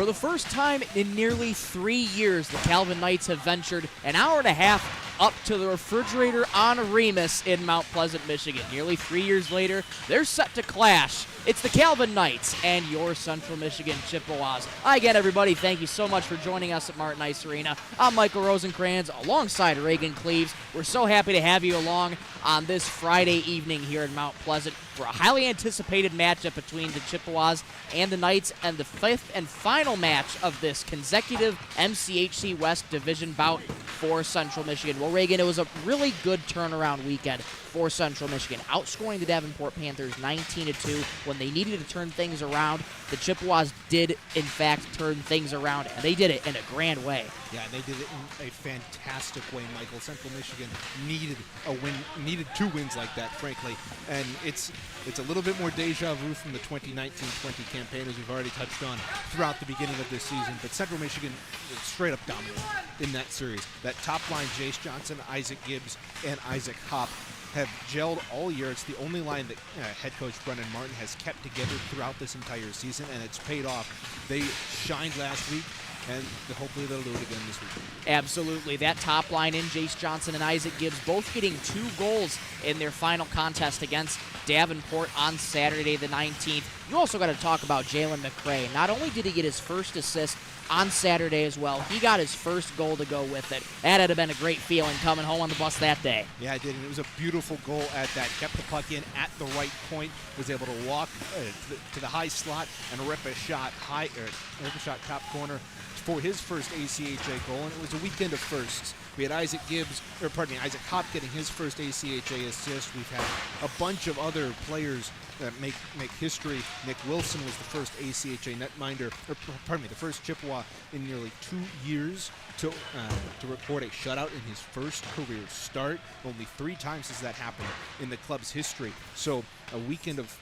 For the first time in nearly 3 years, the Calvin Knights have ventured an hour and a half up to the refrigerator on Remus in Mount Pleasant, Michigan. Nearly 3 years later, they're set to clash. It's the Calvin Knights and your Central Michigan Chippewas. Again, everybody, thank you so much for joining us at Martin Ice Arena. I'm Michael Rosencrans alongside Reagan Cleaves. We're so happy to have you along on this Friday evening here in Mount Pleasant for a highly anticipated matchup between the Chippewas and the Knights, and the fifth and final match of this consecutive MCHC West Division bout for Central Michigan. Well, Reagan, it was a really good turnaround weekend for Central Michigan, outscoring the Davenport Panthers 19-2 when they needed to turn things around. The Chippewas did, in fact, turn things around, and they did it in a grand way. Yeah, they did it in a fantastic way, Michael. Central Michigan needed a win, needed 2 wins like that, frankly, and it's a little bit more deja vu from the 2019-20 campaign, as we've already touched on throughout the beginning of this season. But Central Michigan straight up dominated in that series. That top line, Jace Johnson, Isaac Gibbs, and Isaac Hopp, have gelled all year. It's the only line that head coach Brendan Martin has kept together throughout this entire season, and it's paid off. They shined last week, and hopefully they'll do it again this week. Absolutely. That top line in Jace Johnson and Isaac Gibbs both getting 2 goals in their final contest against Davenport on Saturday the 19th. You also got to talk about Jalen McCray. Not only did he get his first assist on Saturday as well, he got his first goal to go with it. That had been a great feeling coming home on the bus that day. Yeah, it did, and it was a beautiful goal at that. Kept the puck in at the right point, was able to walk to the high slot and rip a shot top corner for his first ACHA goal, and it was a weekend of firsts. We had Isaac Hopp getting his first ACHA assist. We've had a bunch of other players that make history. Nick Wilson was the first ACHA netminder, the first Chippewa in nearly 2 years to record a shutout in his first career start. Only 3 times has that happened in the club's history. So a weekend of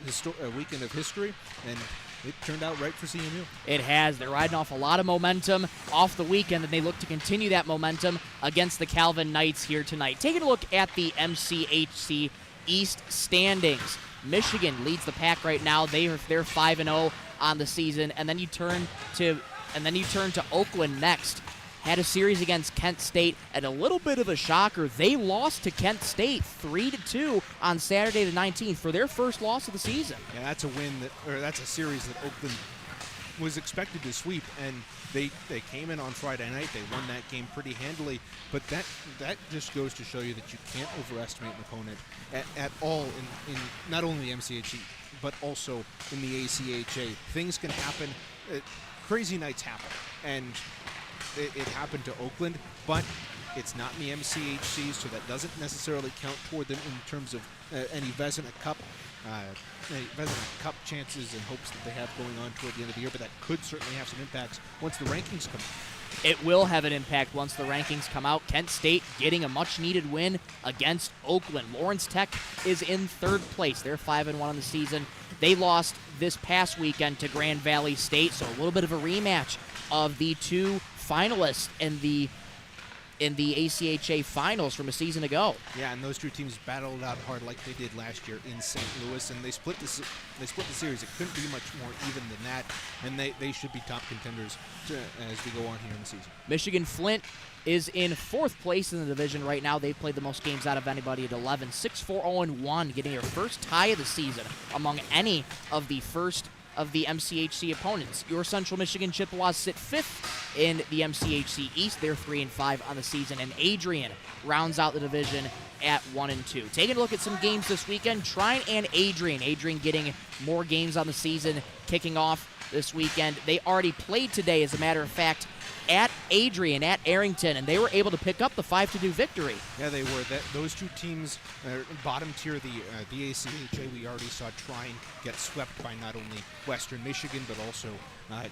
history, and it turned out right for CMU. It has. They're riding off a lot of momentum off the weekend, and they look to continue that momentum against the Calvin Knights here tonight. Taking a look at the MCHC East standings. Michigan leads the pack right now. They're 5-0 on the season, and then you turn to Oakland next. Had a series against Kent State, and a little bit of a shocker. They lost to Kent State 3-2 on Saturday the 19th for their first loss of the season. Yeah, that's a series that Oakland was expected to sweep, and they came in on Friday night. They won that game pretty handily, but that just goes to show you that you can't overestimate an opponent at all in not only the MCHC but also in the ACHA. Things can happen. Crazy nights happen, and it happened to Oakland, but it's not in the MCHC, so that doesn't necessarily count toward them in terms of any Vezina Cup chances and hopes that they have going on toward the end of the year, but that could certainly have some impacts once the rankings come out. It will have an impact once the rankings come out. Kent State getting a much-needed win against Oakland. Lawrence Tech is in 3rd place. They're 5-1 on the season. They lost this past weekend to Grand Valley State, so a little bit of a rematch of the 2 finalists in the ACHA finals from a season ago. Yeah, and those 2 teams battled out hard like they did last year in St. Louis, and they split the series. It couldn't be much more even than that, and they should be top contenders as we go on here in the season. Michigan Flint is in 4th place in the division right now. They've played the most games out of anybody at 11, 6-4-0-1, getting their first tie of the season among any of the MCHC opponents. Your Central Michigan Chippewas sit 5th in the MCHC East. They're 3-5 on the season, and Adrian rounds out the division at 1-2. Taking a look at some games this weekend, Trine and Adrian. Adrian getting more games on the season, kicking off this weekend. They already played today, as a matter of fact, at Adrian, at Arrington, and they were able to pick up the 5-2 victory. Yeah, they were. Those 2 teams, bottom tier of the ACHA, we already saw Trine get swept by not only Western Michigan, but also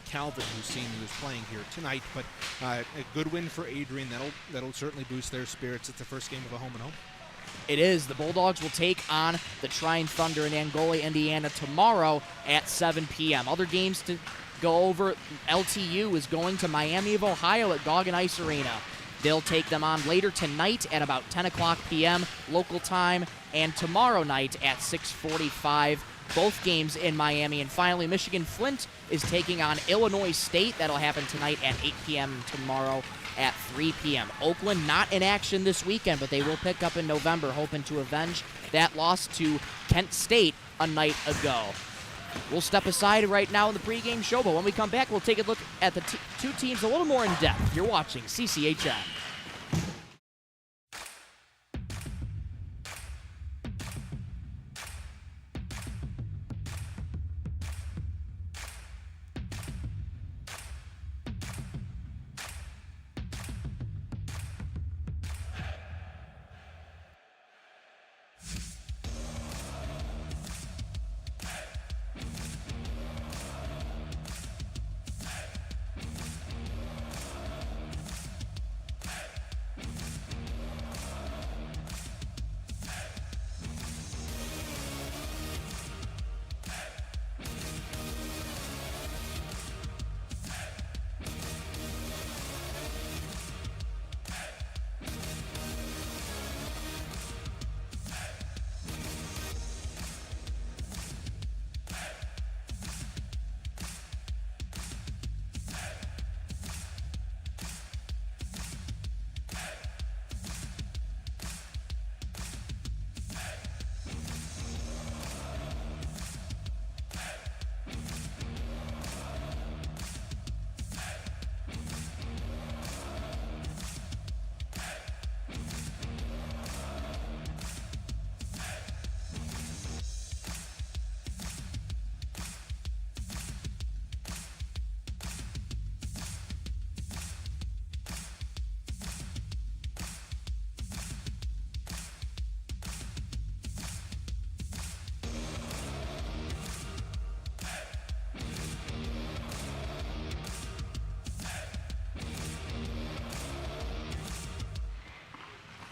Calvin, who was playing here tonight. But a good win for Adrian. That'll certainly boost their spirits. It's the first game of a home-and-home. It is. The Bulldogs will take on the Trine Thunder in Angola, Indiana tomorrow at 7 p.m. Other games to go over, LTU is going to Miami of Ohio at Goggin Ice Arena. They'll take them on later tonight at about 10 o'clock p.m. local time, and tomorrow night at 6:45 both games in Miami. And finally, Michigan Flint is taking on Illinois State. That'll happen tonight at 8 p.m. tomorrow at 3 p.m. Oakland not in action this weekend, but they will pick up in November, hoping to avenge that loss to Kent State a night ago. We'll step aside right now in the pregame show, but when we come back, we'll take a look at the two teams a little more in depth. You're watching CCHN.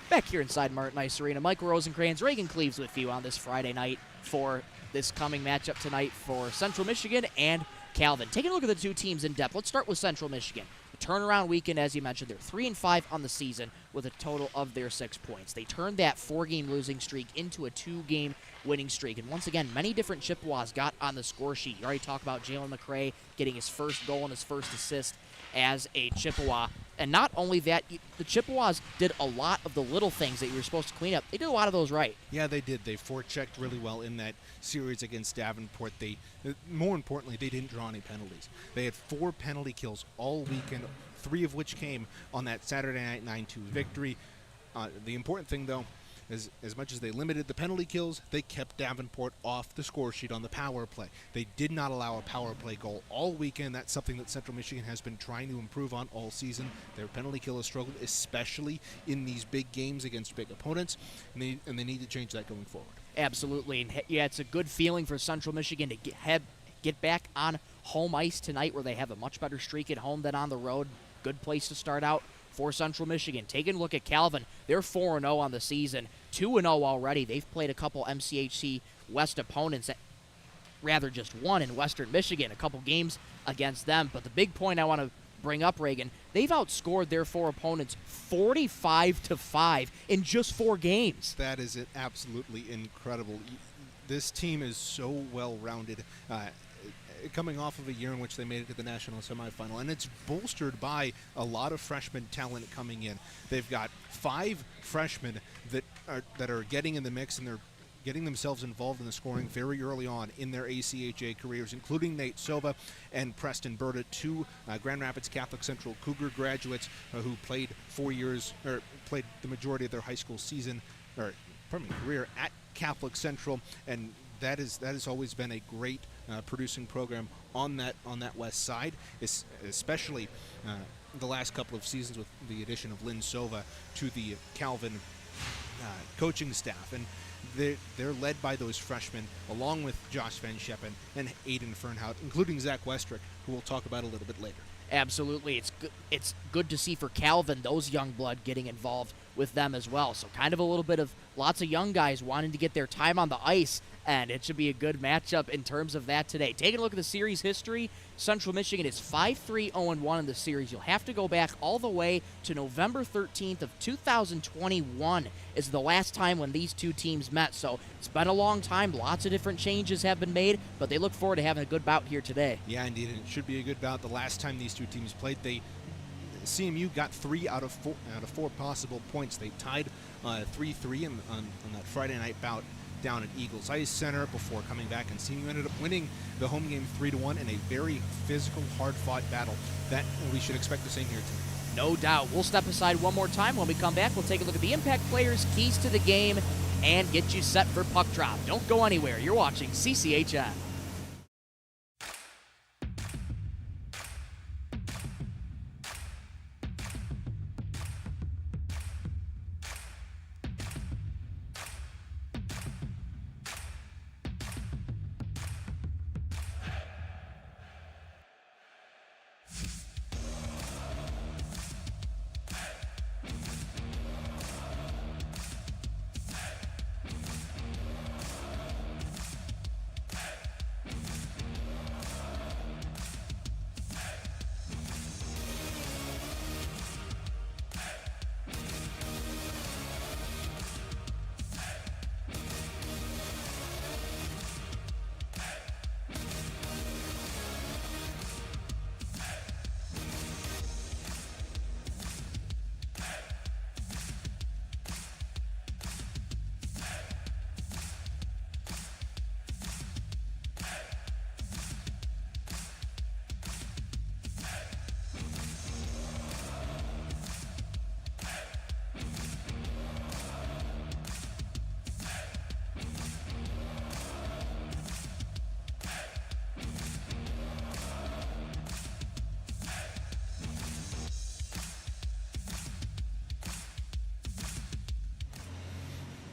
Back here inside Martin Ice Arena, Mike Rosencrantz, Reagan Cleaves with you on this Friday night for this coming matchup tonight for Central Michigan and Calvin. Taking a look at the two teams in depth, let's start with Central Michigan. A turnaround weekend, as you mentioned, they're 3-5 on the season with a total of their 6 points. They turned that 4-game losing streak into a 2-game winning streak. And once again, many different Chippewas got on the score sheet. You already talked about Jalen McCray getting his first goal and his first assist as a Chippewa. And not only that, the Chippewas did a lot of the little things that you were supposed to clean up. They did a lot of those right. Yeah, they did. They forechecked really well in that series against Davenport. More importantly, they didn't draw any penalties. They had 4 penalty kills all weekend, 3 of which came on that Saturday night 9-2 victory. The important thing, though, is as much as they limited the penalty kills, they kept Davenport off the score sheet on the power play. They did not allow a power play goal all weekend. That's something that Central Michigan has been trying to improve on all season. Their penalty kill has struggled, especially in these big games against big opponents, and they need to change that going forward. Absolutely. And yeah, it's a good feeling for Central Michigan to get back on home ice tonight, where they have a much better streak at home than on the road. Good place to start out for Central Michigan. Taking a look at Calvin, they're 4-0 on the season, 2-0 already. They've played a couple MCHC West opponents, rather just one in Western Michigan, a couple games against them. But the big point I want to bring up, Reagan, they've outscored their 4 opponents 45-5 in just 4 games. That is absolutely incredible. This team is so well-rounded. Coming off of a year in which they made it to the national semifinal, and it's bolstered by a lot of freshman talent coming in. They've got 5 freshmen that are getting in the mix, and they're getting themselves involved in the scoring very early on in their ACHA careers, including Nate Silva and Preston Berta, 2 Grand Rapids Catholic Central Cougar graduates who played 4 years, or played the majority of their high school season, or career at Catholic Central, and that has always been a great producing program on that west side, especially the last couple of seasons with the addition of Lynn Sova to the Calvin coaching staff. And they're led by those freshmen, along with Josh Van Scheppen and Aiden Fernhout, including Zach Westrick, who we'll talk about a little bit later. Absolutely. It's good to see for Calvin, those young blood getting involved with them as well. So kind of a little bit of lots of young guys wanting to get their time on the ice and it should be a good matchup in terms of that today. Taking a look at the series history, Central Michigan is 5-3, 0-1 in the series. You'll have to go back all the way to November 13th of 2021 is the last time when these two teams met. So it's been a long time. Lots of different changes have been made, but they look forward to having a good bout here today. Yeah, indeed. It should be a good bout. The last time these two teams played, CMU got 3 out of 4 possible points. They tied 3-3 on that Friday night bout down at Eagles Ice Center before coming back, and CMU ended up winning the home game 3-1 in a very physical, hard-fought battle that we should expect the same here tonight. No doubt. We'll step aside one more time. When we come back, we'll take a look at the impact players, keys to the game, and get you set for puck drop. Don't go anywhere. You're watching CCHN.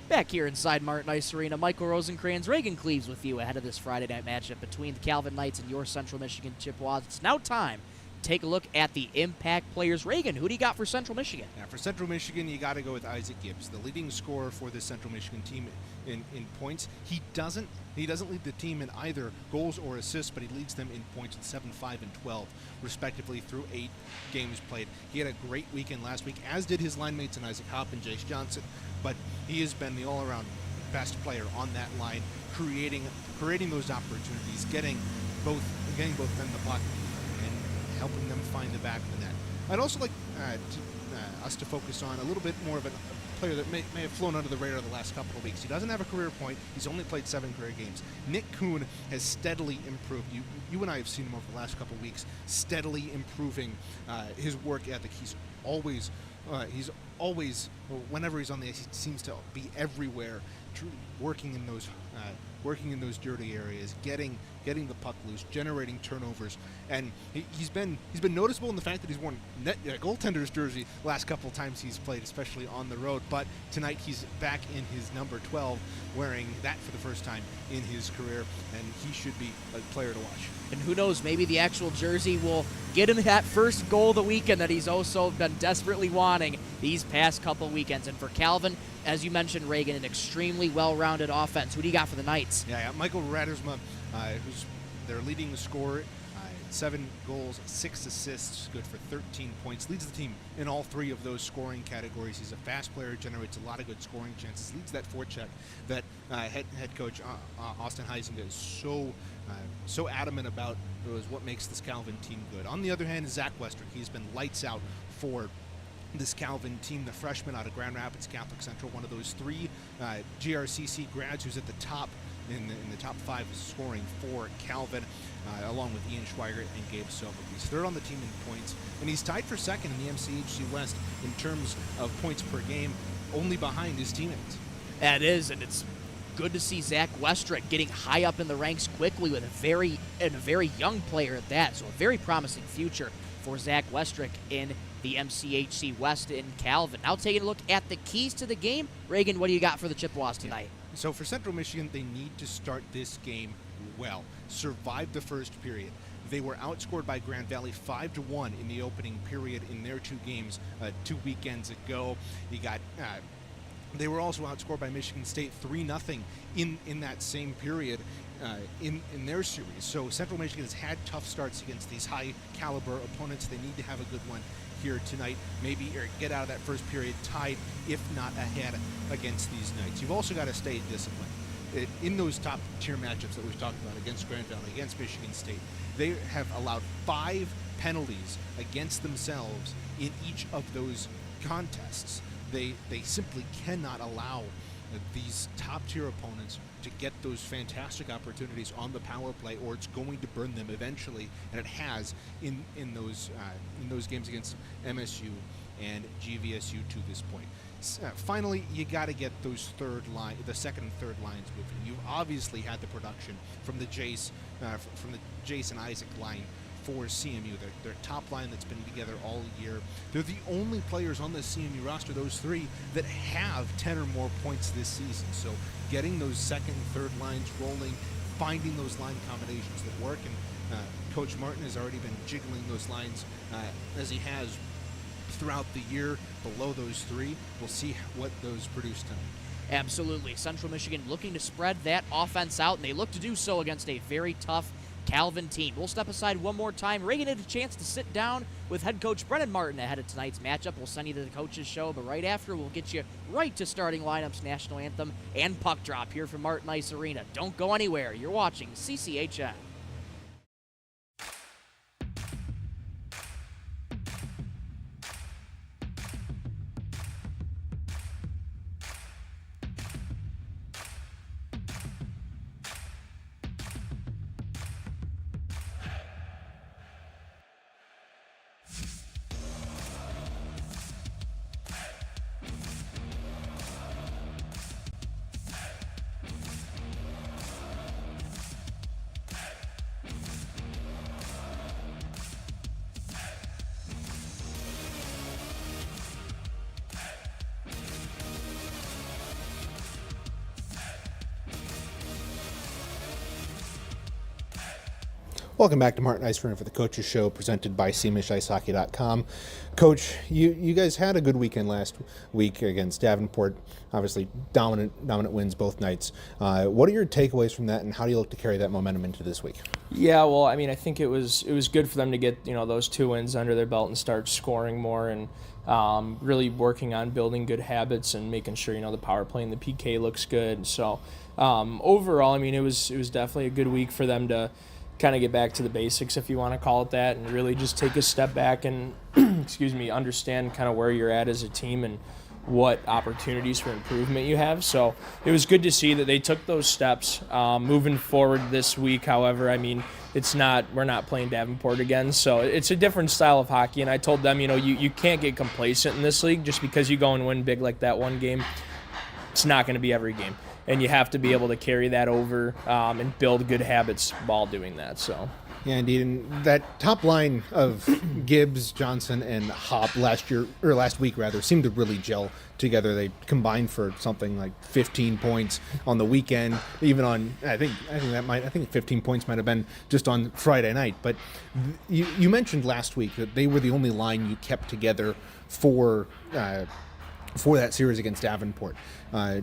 Back here inside Martin Ice Arena, Michael Rosencrans, Reagan Cleaves with you ahead of this Friday night matchup between the Calvin Knights and your Central Michigan Chippewas. It's now time to take a look at the impact players. Reagan, who do you got for Central Michigan? Yeah, for Central Michigan, you got to go with Isaac Gibbs, the leading scorer for this Central Michigan team in points. He doesn't lead the team in either goals or assists, but he leads them in points with 7, 5, and 12, respectively, through 8 games played. He had a great weekend last week, as did his line mates in Isaac Hopp and Jace Johnson, but he has been the all-around best player on that line, creating those opportunities, getting both them the puck and helping them find the back of the net. I'd also like us to focus on a little bit more of a player that may have flown under the radar the last couple of weeks. He doesn't have a career point. He's only played 7 career games. Nick Kuhn has steadily improved. You and I have seen him over the last couple of weeks, steadily improving his work ethic. He's always, whenever he's on the ice, he seems to be everywhere, truly working in those dirty areas, getting the puck loose, generating turnovers, and he's been noticeable in the fact that he's worn goaltender's jersey last couple of times he's played, especially on the road. But tonight he's back in his number 12, wearing that for the first time in his career, and he should be a player to watch. And who knows, maybe the actual jersey will get him that first goal of the weekend that he's also been desperately wanting these past couple of weekends. And for Calvin, as you mentioned, Reagan, an extremely well-rounded offense. Who do you got for the Knights? Yeah, Michael Radersma, who's their leading scorer, 7 goals, 6 assists, good for 13 points. Leads the team in all 3 of those scoring categories. He's a fast player, generates a lot of good scoring chances, leads that forecheck that head coach Austin Heisinger is so adamant about. It was what makes this Calvin team good. On the other hand, Zach Westrick, he's been lights out for this Calvin team, the freshman out of Grand Rapids Catholic Central, one of those 3 GRCC grads who's at the top in the top 5 of scoring for Calvin, along with Ian Schweigert and Gabe Silva. He's 3rd on the team in points, and he's tied for 2nd in the MCHC West in terms of points per game, only behind his teammates. That is, and it's good to see Zach Westrick getting high up in the ranks quickly with a very young player at that. So a very promising future for Zach Westrick in the MCHC West in Calvin. Now taking a look at the keys to the game. Reagan, what do you got for the Chippewas tonight? So for Central Michigan, they need to start this game well, survive the first period. They were outscored by Grand Valley 5-1 in the opening period in their 2 games 2 weekends ago. You got They were also outscored by Michigan State 3-0 in that same period in their series. So Central Michigan has had tough starts against these high-caliber opponents. They need to have a good one here tonight, maybe, or get out of that first period tied, if not ahead, against these Knights. You've also got to stay disciplined. In those top-tier matchups that we've talked about against Grand Valley, against Michigan State, they have allowed 5 penalties against themselves in each of those contests. They simply cannot allow these top-tier opponents to get those fantastic opportunities on the power play, or it's going to burn them eventually, and it has in those games against MSU and GVSU to this point. Finally, you got to get the second and third lines moving. You've obviously had the production from the Jace and Isaac line for CMU. Their top line that's been together all year. They're the only players on the CMU roster, those 3, that have 10 or more points this season. So getting those second and third lines rolling, finding those line combinations that work, and Coach Martin has already been jiggling those lines as he has throughout the year below those 3. We'll see what those produce tonight. Absolutely. Central Michigan looking to spread that offense out, and they look to do so against a very tough Calvin team. We'll step aside one more time. Reagan had a chance to sit down with head coach Brennan Martin ahead of tonight's matchup. We'll send you to the coach's show, but right after, we'll get you right to starting lineups, national anthem, and puck drop here from Martin Ice Arena. Don't go anywhere. You're watching CCHN. Welcome back to Martin Ice Arena for the Coaches Show, presented by SeamishIceHockey.com. Coach, you guys had a good weekend last week against Davenport. Obviously, dominant wins both nights. What are your takeaways from that, and how do you look to carry that momentum into this week? Yeah, well, I mean, I think it was good for them to get those 2 wins under their belt and start scoring more, and really working on building good habits and making sure the power play and the PK looks good. So overall, I mean, it was definitely a good week for them to kind of get back to the basics, if you want to call it that, and really just take a step back and understand kind of where you're at as a team and what opportunities for improvement you have. So it was good to see that they took those steps. Moving forward this week, however, I mean, we're not playing Davenport again, so it's a different style of hockey, and I told them, you can't get complacent in this league just because you go and win big like that one game. It's not going to be every game. And you have to be able to carry that over and build good habits while doing that. So, yeah, indeed. And that top line of Gibbs, Johnson, and Hop last week seemed to really gel together. They combined for something like 15 points on the weekend. Even on, I think 15 points might have been just on Friday night. But you mentioned last week that they were the only line you kept together for that series against Davenport. Are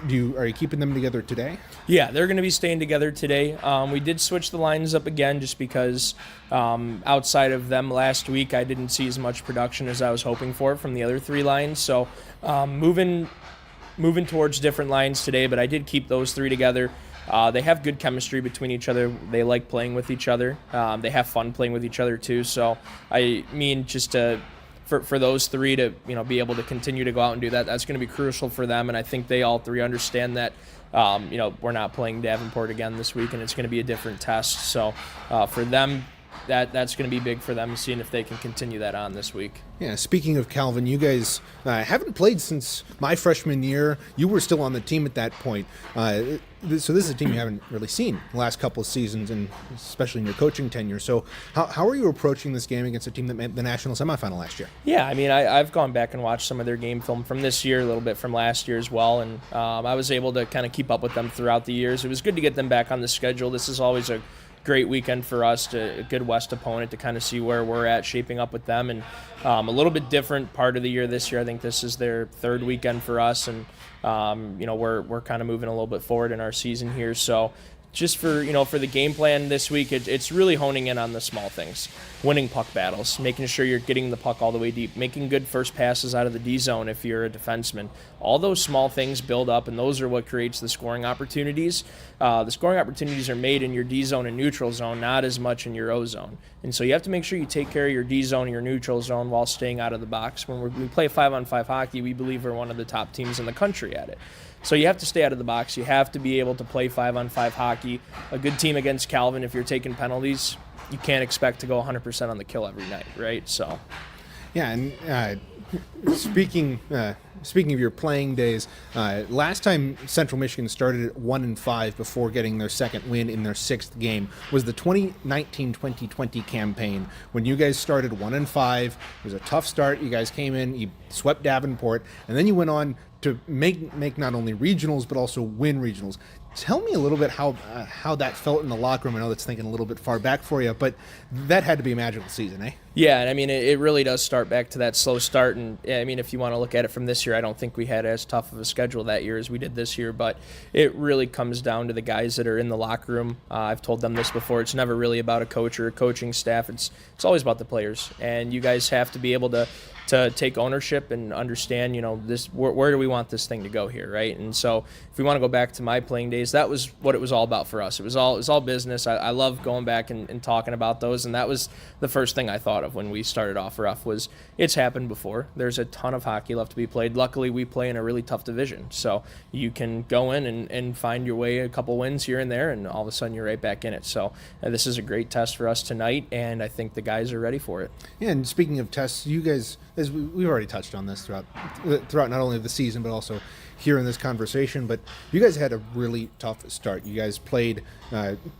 you keeping them together today? Yeah, they're going to be staying together today. We did switch the lines up again just because outside of them last week, I didn't see as much production as I was hoping for from the other 3 lines. So moving towards different lines today, but I did keep those 3 together. They have good chemistry between each other. They like playing with each other. They have fun playing with each other too. So I mean, just to for those 3 to be able to continue to go out and do that, that's going to be crucial for them. And I think they all 3 understand that we're not playing Davenport again this week, and it's going to be a different test. So for them, that's going to be big for them, seeing if they can continue that on this week. Yeah, speaking of Calvin, you guys haven't played since my freshman year. You were still on the team at that point. So this is a team you haven't really seen the last couple of seasons, and especially in your coaching tenure. So how are you approaching this game against a team that made the national semifinal last year? Yeah, I mean, I've gone back and watched some of their game film from this year, a little bit from last year as well, and I was able to kind of keep up with them throughout the years. It was good to get them back on the schedule. This is always a great weekend for us, a good West opponent to kind of see where we're at shaping up with them. And a little bit different part of the year this year. I think this is their third weekend for us, and we're kind of moving a little bit forward in our season here. So just for the game plan this week, it's really honing in on the small things, winning puck battles, making sure you're getting the puck all the way deep, making good first passes out of the D zone if you're a defenseman. All those small things build up, and those are what creates the scoring opportunities. The scoring opportunities are made in your D zone and neutral zone, not as much in your O zone. And so you have to make sure you take care of your D zone and your neutral zone while staying out of the box. When we play 5-on-5 hockey, we believe we're one of the top teams in the country at it. So you have to stay out of the box. You have to be able to play 5-on-5 hockey. A good team against Calvin, if you're taking penalties, you can't expect to go 100% on the kill every night, right? So, yeah, and speaking of your playing days, last time Central Michigan started at 1-5 before getting their second win in their sixth game was the 2019-2020 campaign when you guys started 1-5. It was a tough start. You guys came in, you swept Davenport, and then you went on to make not only regionals but also win regionals. Tell me a little bit how that felt in the locker room. I know that's thinking a little bit far back for you, but that had to be a magical season, eh? Yeah, and I mean, it really does start back to that slow start. And I mean, if you want to look at it from this year, I don't think we had as tough of a schedule that year as we did this year, but it really comes down to the guys that are in the locker room. I've told them this before. It's never really about a coach or a coaching staff. It's always about the players, and you guys have to be able to take ownership and understand, this where do we want this thing to go here, right? And so if we want to go back to my playing days, that was what it was all about for us. It was all business. I love going back and talking about those, and that was the first thing I thought of when we started off rough was it's happened before. There's a ton of hockey left to be played. Luckily, we play in a really tough division, so you can go in and find your way a couple wins here and there, and all of a sudden you're right back in it. So this is a great test for us tonight, and I think the guys are ready for it. Yeah, and speaking of tests, you guys, as we've already touched on this throughout not only the season but also here in this conversation, but you guys had a really tough start. You guys played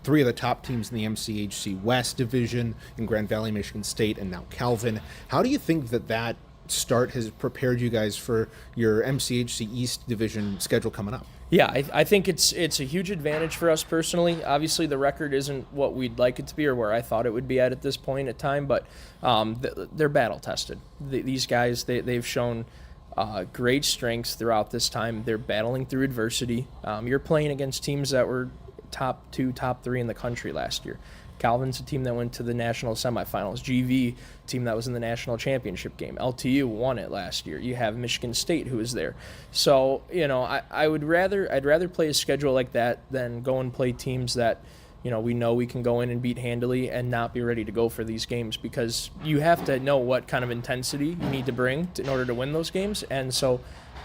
three of the top teams in the MCHC West Division in Grand Valley, Michigan State, and now Calvin. How do you think that start has prepared you guys for your MCHC East Division schedule coming up? Yeah, I think it's a huge advantage for us personally. Obviously, the record isn't what we'd like it to be or where I thought it would be at this point in time, but they're battle-tested. These guys, they've shown great strengths throughout this time. They're battling through adversity. You're playing against teams that were top 2, top 3 in the country last year. Calvin's a team that went to the national semifinals. GV, team that was in the national championship game. LTU won it last year. You have Michigan State, who is there. So, I'd rather play a schedule like that than go and play teams that, we know we can go in and beat handily and not be ready to go for these games, because you have to know what kind of intensity you need to bring in order to win those games. And so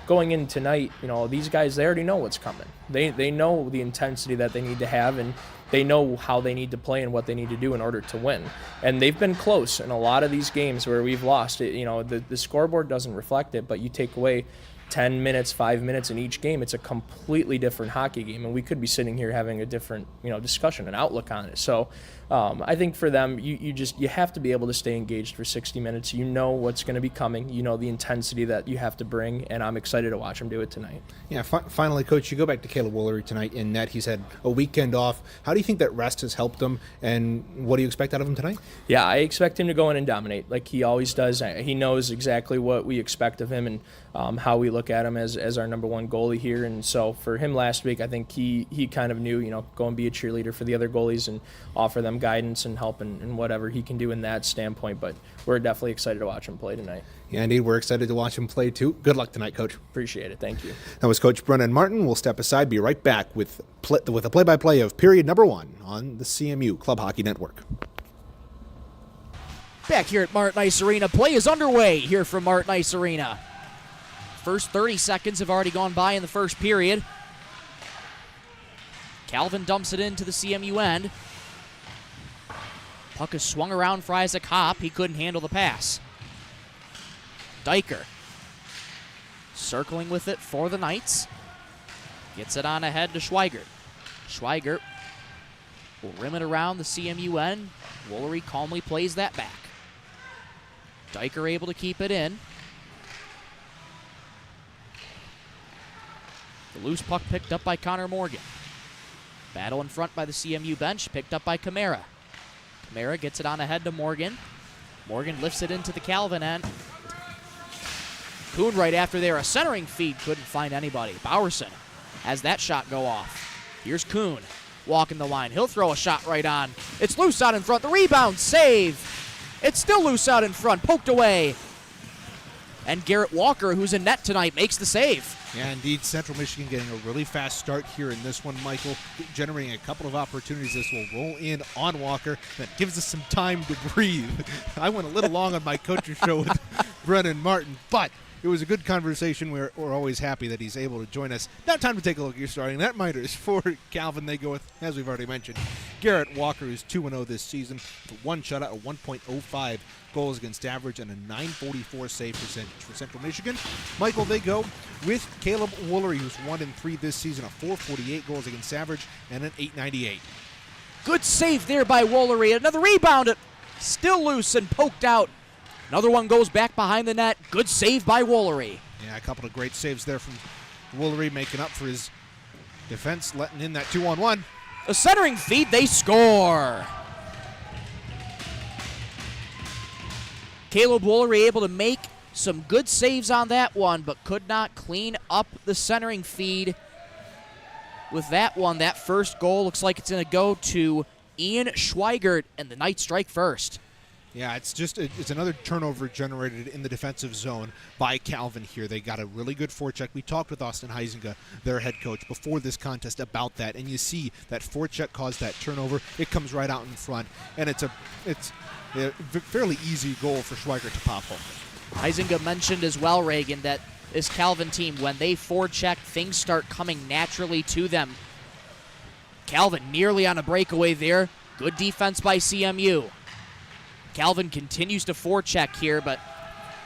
going in tonight, these guys, they already know what's coming. They know the intensity that they need to have, and they know how they need to play and what they need to do in order to win. And they've been close in a lot of these games where we've lost. The scoreboard doesn't reflect it, but you take away 10 minutes, 5 minutes in each game, it's a completely different hockey game, and we could be sitting here having a different, discussion and outlook on it. So I think for them, you have to be able to stay engaged for 60 minutes. You know what's going to be coming. You know the intensity that you have to bring, and I'm excited to watch them do it tonight. Yeah, finally, Coach, you go back to Caleb Woolery tonight in net. He's had a weekend off. How do you think that rest has helped him, and what do you expect out of him tonight? Yeah, I expect him to go in and dominate like he always does. He knows exactly what we expect of him and how we look at him as our number one goalie here. And so for him last week, I think he kind of knew, go and be a cheerleader for the other goalies and offer them guidance and help and whatever he can do in that standpoint. But we're definitely excited to watch him play tonight. Yeah, indeed, we're excited to watch him play too. Good luck tonight, Coach. Appreciate it. Thank you. That was Coach Brennan Martin. We'll step aside, be right back with a play-by-play of period number 1 on the CMU Club Hockey Network. Back here at Martin Ice Arena, play is underway here from Martin Ice Arena. First 30 seconds have already gone by in the first period. Calvin dumps it into the CMU end. Puck is swung around for Isaac Hopp. He couldn't handle the pass. Diker circling with it for the Knights. Gets it on ahead to Schweigert. Schweigert will rim it around the CMU end. Woolery calmly plays that back. Diker able to keep it in. The loose puck picked up by Connor Morgan. Battle in front by the CMU bench, picked up by Camara. Camara gets it on ahead to Morgan. Morgan lifts it into the Calvin end. Kuhn right after there, a centering feed, couldn't find anybody. Bowerson has that shot go off. Here's Kuhn walking the line. He'll throw a shot right on. It's loose out in front. The rebound, save. It's still loose out in front, poked away. And Garrett Walker, who's in net tonight, makes the save. Yeah, indeed, Central Michigan getting a really fast start here in this one, Michael, generating a couple of opportunities. This will roll in on Walker. That gives us some time to breathe. I went a little long on my coach's show with Brennan Martin, but it was a good conversation. We're always happy that he's able to join us. Now time to take a look at your starting net minors for Calvin. They go with, as we've already mentioned, Garrett Walker, who's 2-0 this season, with one shutout, a 1.05 goals against average, and a 944 save percentage for Central Michigan. Michael, they go with Caleb Woolery, who's 1-3 this season, a 448 goals against average, and an 898. Good save there by Woolery. Another rebound, still loose and poked out. Another one goes back behind the net. Good save by Woolery. Yeah, a couple of great saves there from Woolery, making up for his defense, letting in that 2-on-1. A centering feed, they score. Caleb Woolery able to make some good saves on that one, but could not clean up the centering feed with that one. That first goal looks like it's going to go to Ian Schweigert, and the Knights strike first. Yeah, it's another turnover generated in the defensive zone by Calvin here. They got a really good forecheck. We talked with Austin Heisinga, their head coach, before this contest about that, and you see that forecheck caused that turnover. It comes right out in front, and it's a fairly easy goal for Schweigert to pop home. Heisinga mentioned as well, Reagan, that this Calvin team, when they forecheck, things start coming naturally to them. Calvin nearly on a breakaway there. Good defense by CMU. Calvin continues to forecheck here, but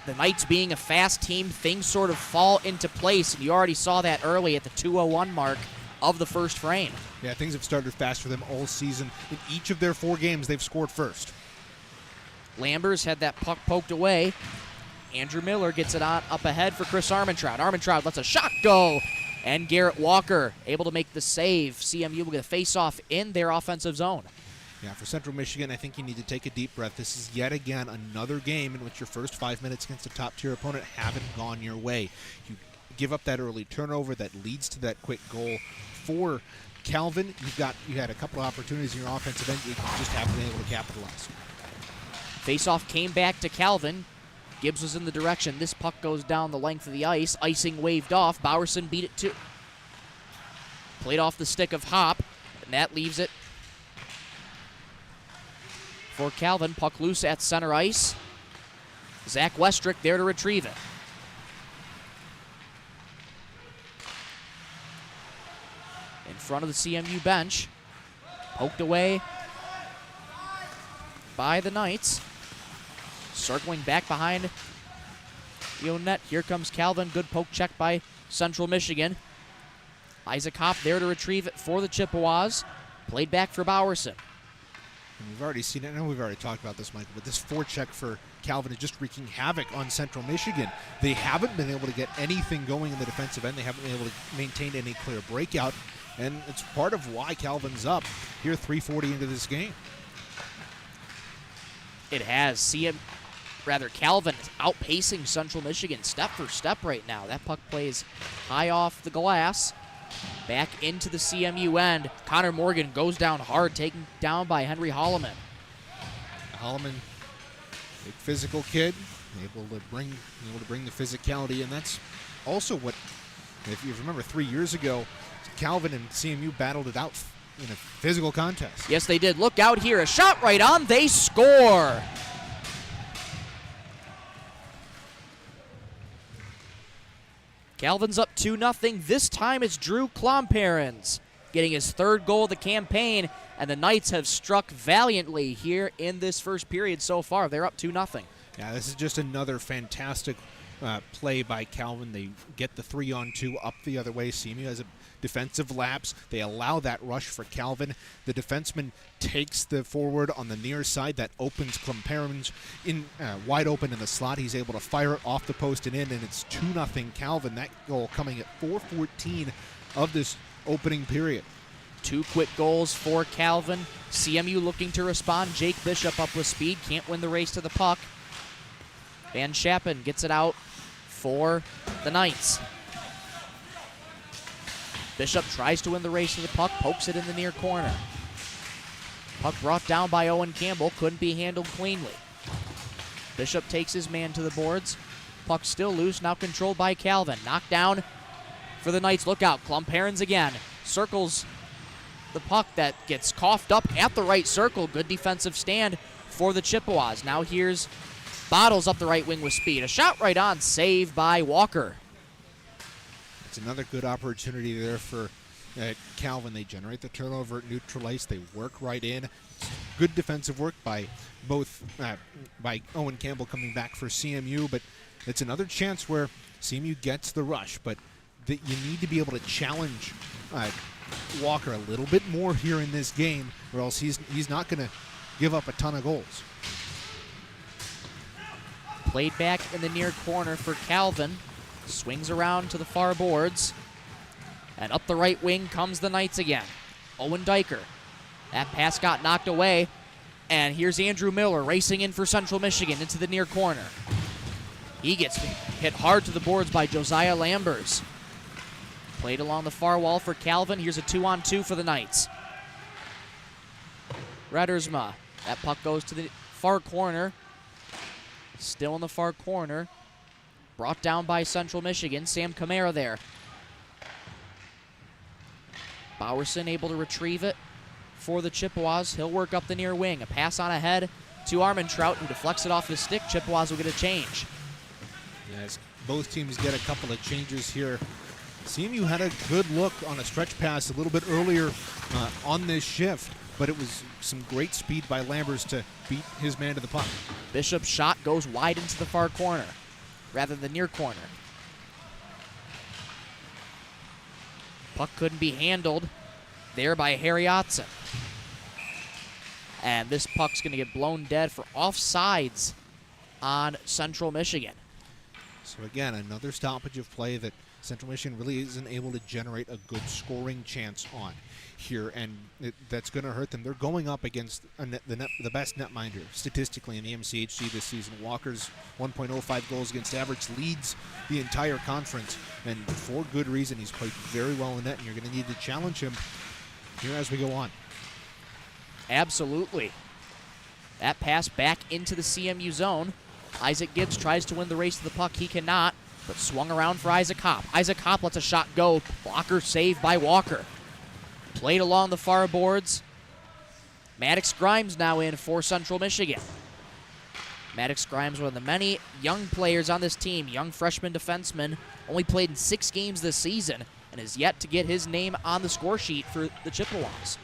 the Knights being a fast team, things sort of fall into place, and you already saw that early at the 2:01 mark of the first frame. Yeah, things have started fast for them all season. In each of their 4 games, they've scored first. Lambers had that puck poked away. Andrew Miller gets it on up ahead for Chris Armentrout. Armentrout lets a shot go, and Garrett Walker able to make the save. CMU will get a face-off in their offensive zone. Yeah, for Central Michigan, I think you need to take a deep breath. This is yet again another game in which your first 5 minutes against a top-tier opponent haven't gone your way. You give up that early turnover that leads to that quick goal. For Calvin, you had a couple of opportunities in your offensive end. You just haven't been able to capitalize. Face-off came back to Calvin. Gibbs was in the direction. This puck goes down the length of the ice. Icing waved off. Bowerson beat it to. Played off the stick of Hop, and that leaves it for Calvin. Puck loose at center ice. Zach Westrick there to retrieve it. In front of the CMU bench. Poked away by the Knights. Circling back behind the own net. Here comes Calvin. Good poke check by Central Michigan. Isaac Hop there to retrieve it for the Chippewas. Played back for Bowerson. And we've already seen it. I know we've already talked about this, Michael, but this forecheck for Calvin is just wreaking havoc on Central Michigan. They haven't been able to get anything going in the defensive end. They haven't been able to maintain any clear breakout, and it's part of why Calvin's up here 3:40 into this game. It has. Calvin is outpacing Central Michigan step for step right now. That puck plays high off the glass. Back into the CMU end. Connor Morgan goes down hard, taken down by Henry Holloman. Holloman, big physical kid, able to bring the physicality, and that's also what, if you remember 3 years ago, Calvin and CMU battled it out in a physical contest. Yes, they did. Look out here. A shot right on. They score. Calvin's up 2-0. This time it's Drew Klomparens getting his 3rd goal of the campaign, and the Knights have struck valiantly here in this first period so far. They're up 2-0. Yeah, this is just another fantastic play by Calvin. They get the 3-on-2 up the other way. CMU has a defensive lapse. They allow that rush for Calvin. The defenseman takes the forward on the near side. That opens Klomparens in wide open in the slot. He's able to fire it off the post and in, and it's 2-0 Calvin. That goal coming at 4:14 of this opening period. 2 quick goals for Calvin. CMU looking to respond. Jake Bishop up with speed. Can't win the race to the puck. Van Schappen gets it out for the Knights. Bishop tries to win the race to the puck. Pokes it in the near corner. Puck brought down by Owen Campbell. Couldn't be handled cleanly. Bishop takes his man to the boards. Puck still loose. Now controlled by Calvin. Knocked down for the Knights. Look out. Klumperens again. Circles the puck that gets coughed up at the right circle. Good defensive stand for the Chippewas. Now here's Bottles up the right wing with speed. A shot right on. Save by Walker. It's another good opportunity there for Calvin. They generate the turnover at neutral ice. They work right in. Good defensive work by both by Owen Campbell coming back for CMU, but it's another chance where CMU gets the rush, but that you need to be able to challenge Walker a little bit more here in this game, or else he's not going to give up a ton of goals. Played back in the near corner for Calvin. Swings around to the far boards. And up the right wing comes the Knights again. Owen Diker. That pass got knocked away. And here's Andrew Miller racing in for Central Michigan into the near corner. He gets hit hard to the boards by Josiah Lambers. Played along the far wall for Calvin. Here's a 2-on-2 for the Knights. Redersma. That puck goes to the far corner. Still in the far corner. Brought down by Central Michigan. Sam Camara there. Bowerson able to retrieve it for the Chippewas. He'll work up the near wing. A pass on ahead to Armentrout, who deflects it off his stick. Chippewas will get a change. Yes, both teams get a couple of changes here. CMU had a good look on a stretch pass a little bit earlier on this shift, but it was some great speed by Lambers to beat his man to the puck. Bishop's shot goes wide into the far corner, rather than near corner. Puck couldn't be handled there by Harry Otzen. And this puck's going to get blown dead for offsides on Central Michigan. So again, another stoppage of play that Central Michigan really isn't able to generate a good scoring chance on here, and that's going to hurt them. They're going up against the best netminder statistically in the MCHC this season. Walker's 1.05 goals against average leads the entire conference, and for good reason. He's played very well in net, and you're going to need to challenge him here as we go on. Absolutely. That pass back into the CMU zone. Isaac Gibbs tries to win the race to the puck. He cannot, but swung around for Isaac Kopp. Isaac Kopp lets a shot go. Blocker saved by Walker. Played along the far boards. Maddox Grimes now in for Central Michigan. Maddox Grimes, one of the many young players on this team, young freshman defenseman, only played in 6 games this season and has yet to get his name on the score sheet for the Chippewas.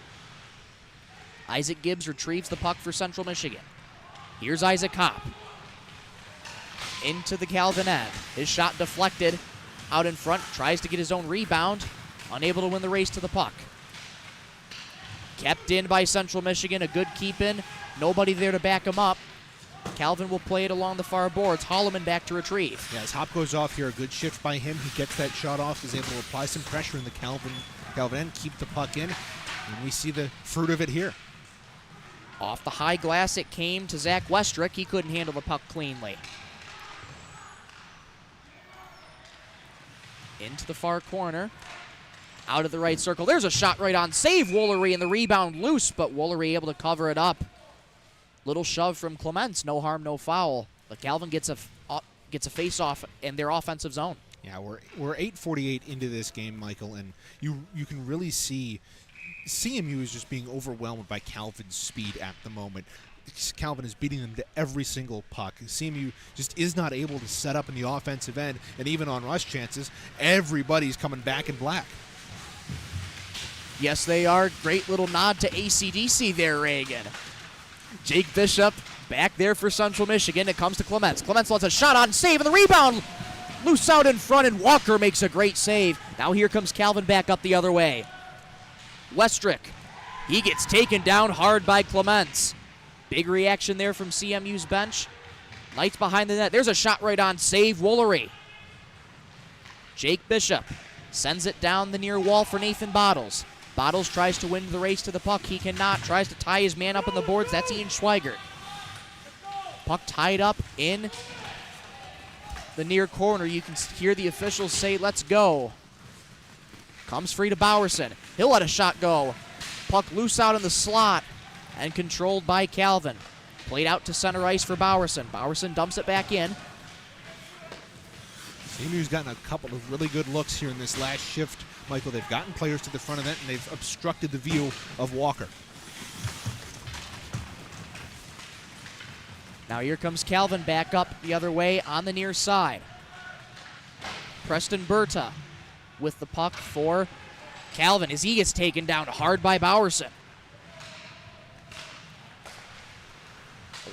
Isaac Gibbs retrieves the puck for Central Michigan. Here's Isaac Kopp. Into the Calvin end. His shot deflected out in front. Tries to get his own rebound. Unable to win the race to the puck. Kept in by Central Michigan. A good keep in. Nobody there to back him up. Calvin will play it along the far boards. Holloman back to retrieve. Yeah, as Hop goes off here, a good shift by him. He gets that shot off, is able to apply some pressure in the Calvin end, keep the puck in, and we see the fruit of it here. Off the high glass it came to Zach Westrick. He couldn't handle the puck cleanly. Into the far corner. Out of the right circle. There's a shot right on. Save Woolery, and the rebound loose, but Woolery able to cover it up. Little shove from Clements. No harm, no foul. But Calvin gets a face-off in their offensive zone. Yeah, we're 8:48 into this game, Michael, and you can really see CMU is just being overwhelmed by Calvin's speed at the moment. Calvin is beating them to every single puck. CMU just is not able to set up in the offensive end, and even on rush chances, everybody's coming back in black. Yes, they are. Great little nod to AC/DC there, Reagan. Jake Bishop back there for Central Michigan. It comes to Clements. Clements lets a shot on, save, and the rebound loose out in front, and Walker makes a great save. Now here comes Calvin back up the other way. Westrick, he gets taken down hard by Clements. Big reaction there from CMU's bench. Knights behind the net. There's a shot right on, save Woolery. Jake Bishop sends it down the near wall for Nathan Bottles. Bottles tries to win the race to the puck. He cannot. Tries to tie his man up on the boards. That's Ian Schweigert. Puck tied up in the near corner. You can hear the officials say, let's go. Comes free to Bowerson. He'll let a shot go. Puck loose out in the slot and controlled by Calvin. Played out to center ice for Bowerson. Bowerson dumps it back in. CMU's gotten a couple of really good looks here in this last shift. Michael, they've gotten players to the front of net, and they've obstructed the view of Walker. Now here comes Calvin back up the other way on the near side. Preston Berta with the puck for Calvin as he gets taken down hard by Bowerson.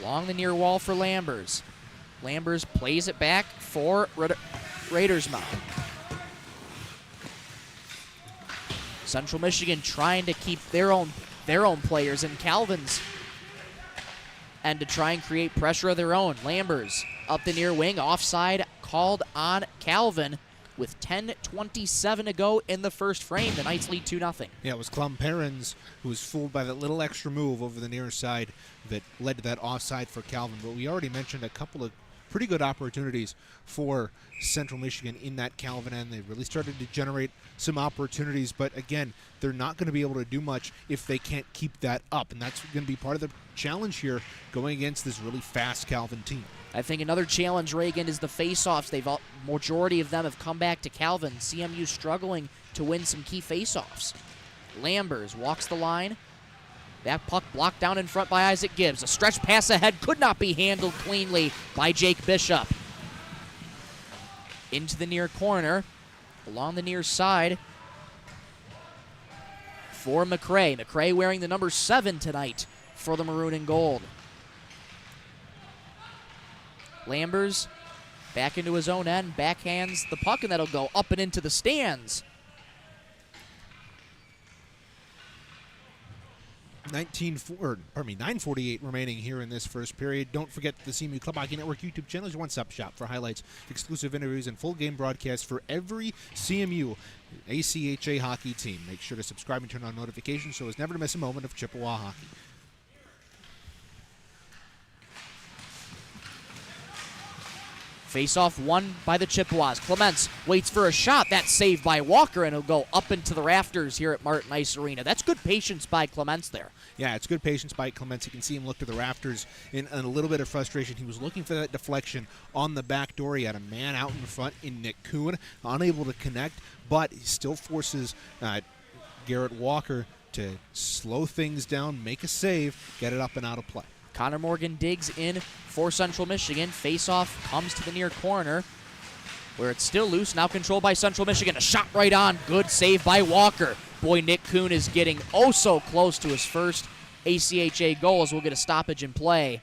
Along the near wall for Lambers. Lambers plays it back for Radersma. Central Michigan trying to keep their own players in Calvin's and to try and create pressure of their own. Lambers up the near wing, offside called on Calvin with 10:27 to go in the first frame. The Knights lead 2-0. Yeah, it was Klumperens who was fooled by that little extra move over the near side that led to that offside for Calvin. But we already mentioned a couple of pretty good opportunities for Central Michigan in that Calvin end. They really started to generate some opportunities, but again, they're not going to be able to do much if they can't keep that up, and that's going to be part of the challenge here going against this really fast Calvin team. I think another challenge, Reagan, is the face-offs. Majority of them have come back to Calvin. CMU struggling to win some key face-offs. Lambers walks the line. That puck blocked down in front by Isaac Gibbs. A stretch pass ahead could not be handled cleanly by Jake Bishop. Into the near corner, along the near side for McRae. McRae wearing the number 7 tonight for the Maroon and Gold. Lambers back into his own end, backhands the puck, and that'll go up and into the stands. 9:48 remaining here in this first period. Don't forget the CMU Club Hockey Network YouTube channel is your one-stop shop for highlights, exclusive interviews, and full game broadcasts for every CMU ACHA hockey team. Make sure to subscribe and turn on notifications so as never to miss a moment of Chippewa hockey. Face-off won by the Chippewas. Clements waits for a shot. That's saved by Walker, and it'll go up into the rafters here at Martin Ice Arena. That's good patience by Clements there. Yeah, it's good patience by Clements. You can see him look to the rafters in a little bit of frustration. He was looking for that deflection on the back door. He had a man out in front in Nick Kuhn, unable to connect, but he still forces Garrett Walker to slow things down, make a save, get it up and out of play. Connor Morgan digs in for Central Michigan. Face-off comes to the near corner where it's still loose, now controlled by Central Michigan. A shot right on. Good save by Walker. Boy, Nick Kuhn is getting oh so close to his first ACHA goal as we'll get a stoppage in play.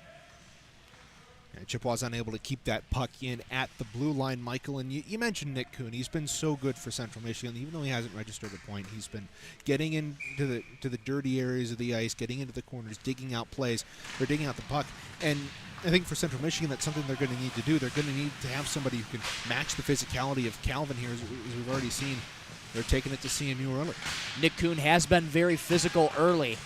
Chippewas unable to keep that puck in at the blue line, Michael. And you mentioned Nick Kuhn. He's been so good for Central Michigan. Even though he hasn't registered a point, he's been getting into the dirty areas of the ice, getting into the corners, digging out plays. They're digging out the puck. And I think for Central Michigan, that's something they're going to need to do. They're going to need to have somebody who can match the physicality of Calvin here, as we've already seen. They're taking it to CMU early. Nick Kuhn has been very physical early.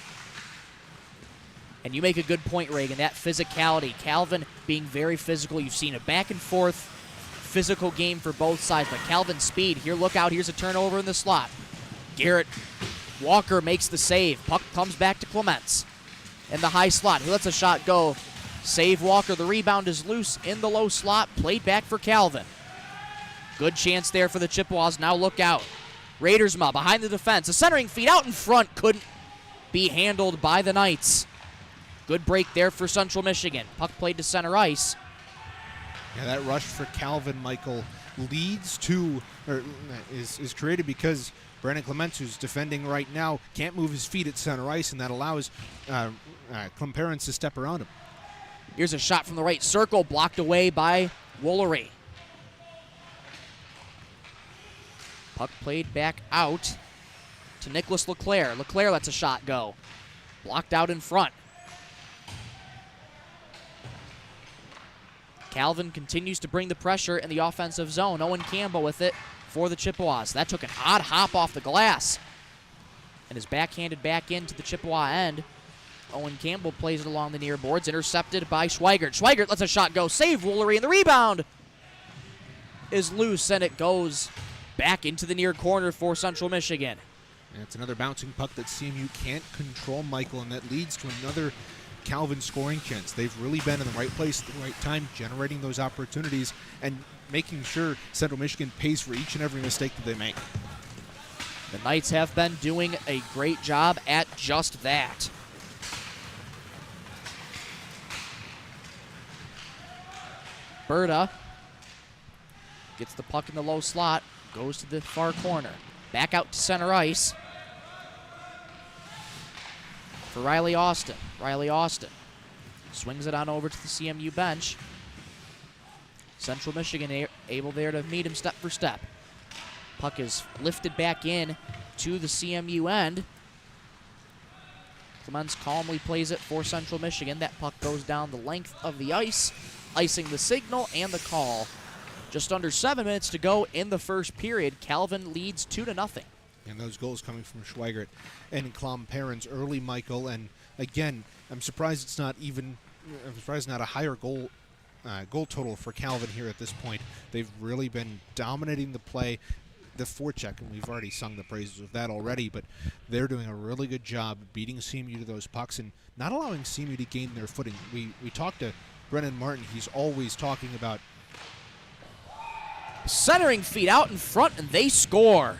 And you make a good point, Reagan, that physicality. Calvin being very physical. You've seen a back-and-forth physical game for both sides, but Calvin's speed. Here, look out. Here's a turnover in the slot. Garrett Walker makes the save. Puck comes back to Clements in the high slot. He lets a shot go. Save Walker. The rebound is loose in the low slot. Played back for Calvin. Good chance there for the Chippewas. Now look out. Radersma behind the defense. A centering feed out in front. Couldn't be handled by the Knights. Good break there for Central Michigan. Puck played to center ice. Yeah, that rush for Calvin, Michael, leads to, or is created because Brandon Clements, who's defending right now, can't move his feet at center ice, and that allows Klumperens to step around him. Here's a shot from the right circle, blocked away by Woolery. Puck played back out to Nicholas LeClaire. LeClaire lets a shot go. Blocked out in front. Calvin continues to bring the pressure in the offensive zone. Owen Campbell with it for the Chippewas. That took an odd hop off the glass. and is backhanded back into the Chippewa end. Owen Campbell plays it along the near boards, intercepted by Schweigert. Schweigert lets a shot go, save Woolery, and the rebound is loose, and it goes back into the near corner for Central Michigan. And it's another bouncing puck that CMU can't control, Michael, and that leads to another Calvin scoring chance. They've really been in the right place at the right time, generating those opportunities and making sure Central Michigan pays for each and every mistake that they make. The Knights have been doing a great job at just that. Berta gets the puck in the low slot, goes to the far corner. Back out to center ice for Riley Austin. Riley Austin swings it on over to the CMU bench. Central Michigan able there to meet him step for step. Puck is lifted back in to the CMU end. Clements calmly plays it for Central Michigan. That puck goes down the length of the ice, icing the signal and the call. Just under 7 minutes to go in the first period. Calvin leads 2-0. And those goals coming from Schweigert and Klom-Perrins early, Michael. And again, I'm surprised it's not a higher goal total for Calvin here at this point. They've really been dominating the play, the forecheck, and we've already sung the praises of that already, but they're doing a really good job beating CMU to those pucks and not allowing CMU to gain their footing. We talked to Brennan Martin. He's always talking about centering feed out in front, and they score.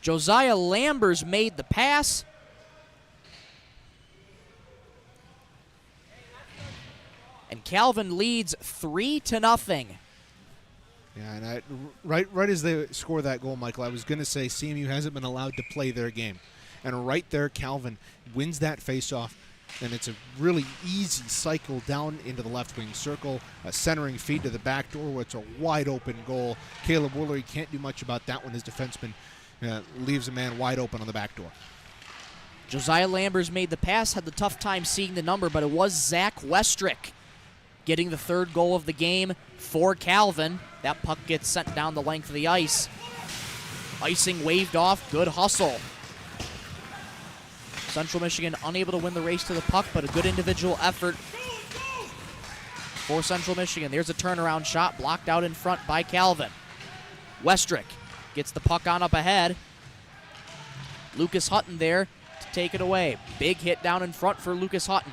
Josiah Lambers made the pass. And Calvin leads 3-0. Yeah, and right as they score that goal, Michael, I was going to say CMU hasn't been allowed to play their game. And right there, Calvin wins that faceoff, and it's a really easy cycle down into the left wing circle, a centering feed to the back door where it's a wide open goal. Caleb Woolery can't do much about that one. His defenseman leaves a man wide open on the back door. Josiah Lambers made the pass, had the tough time seeing the number, but it was Zach Westrick getting the third goal of the game for Calvin. That puck gets sent down the length of the ice. Icing waved off, good hustle. Central Michigan unable to win the race to the puck, but a good individual effort for Central Michigan. There's a turnaround shot blocked out in front by Calvin. Westrick gets the puck on up ahead. Lucas Hutton there to take it away. Big hit down in front for Lucas Hutton.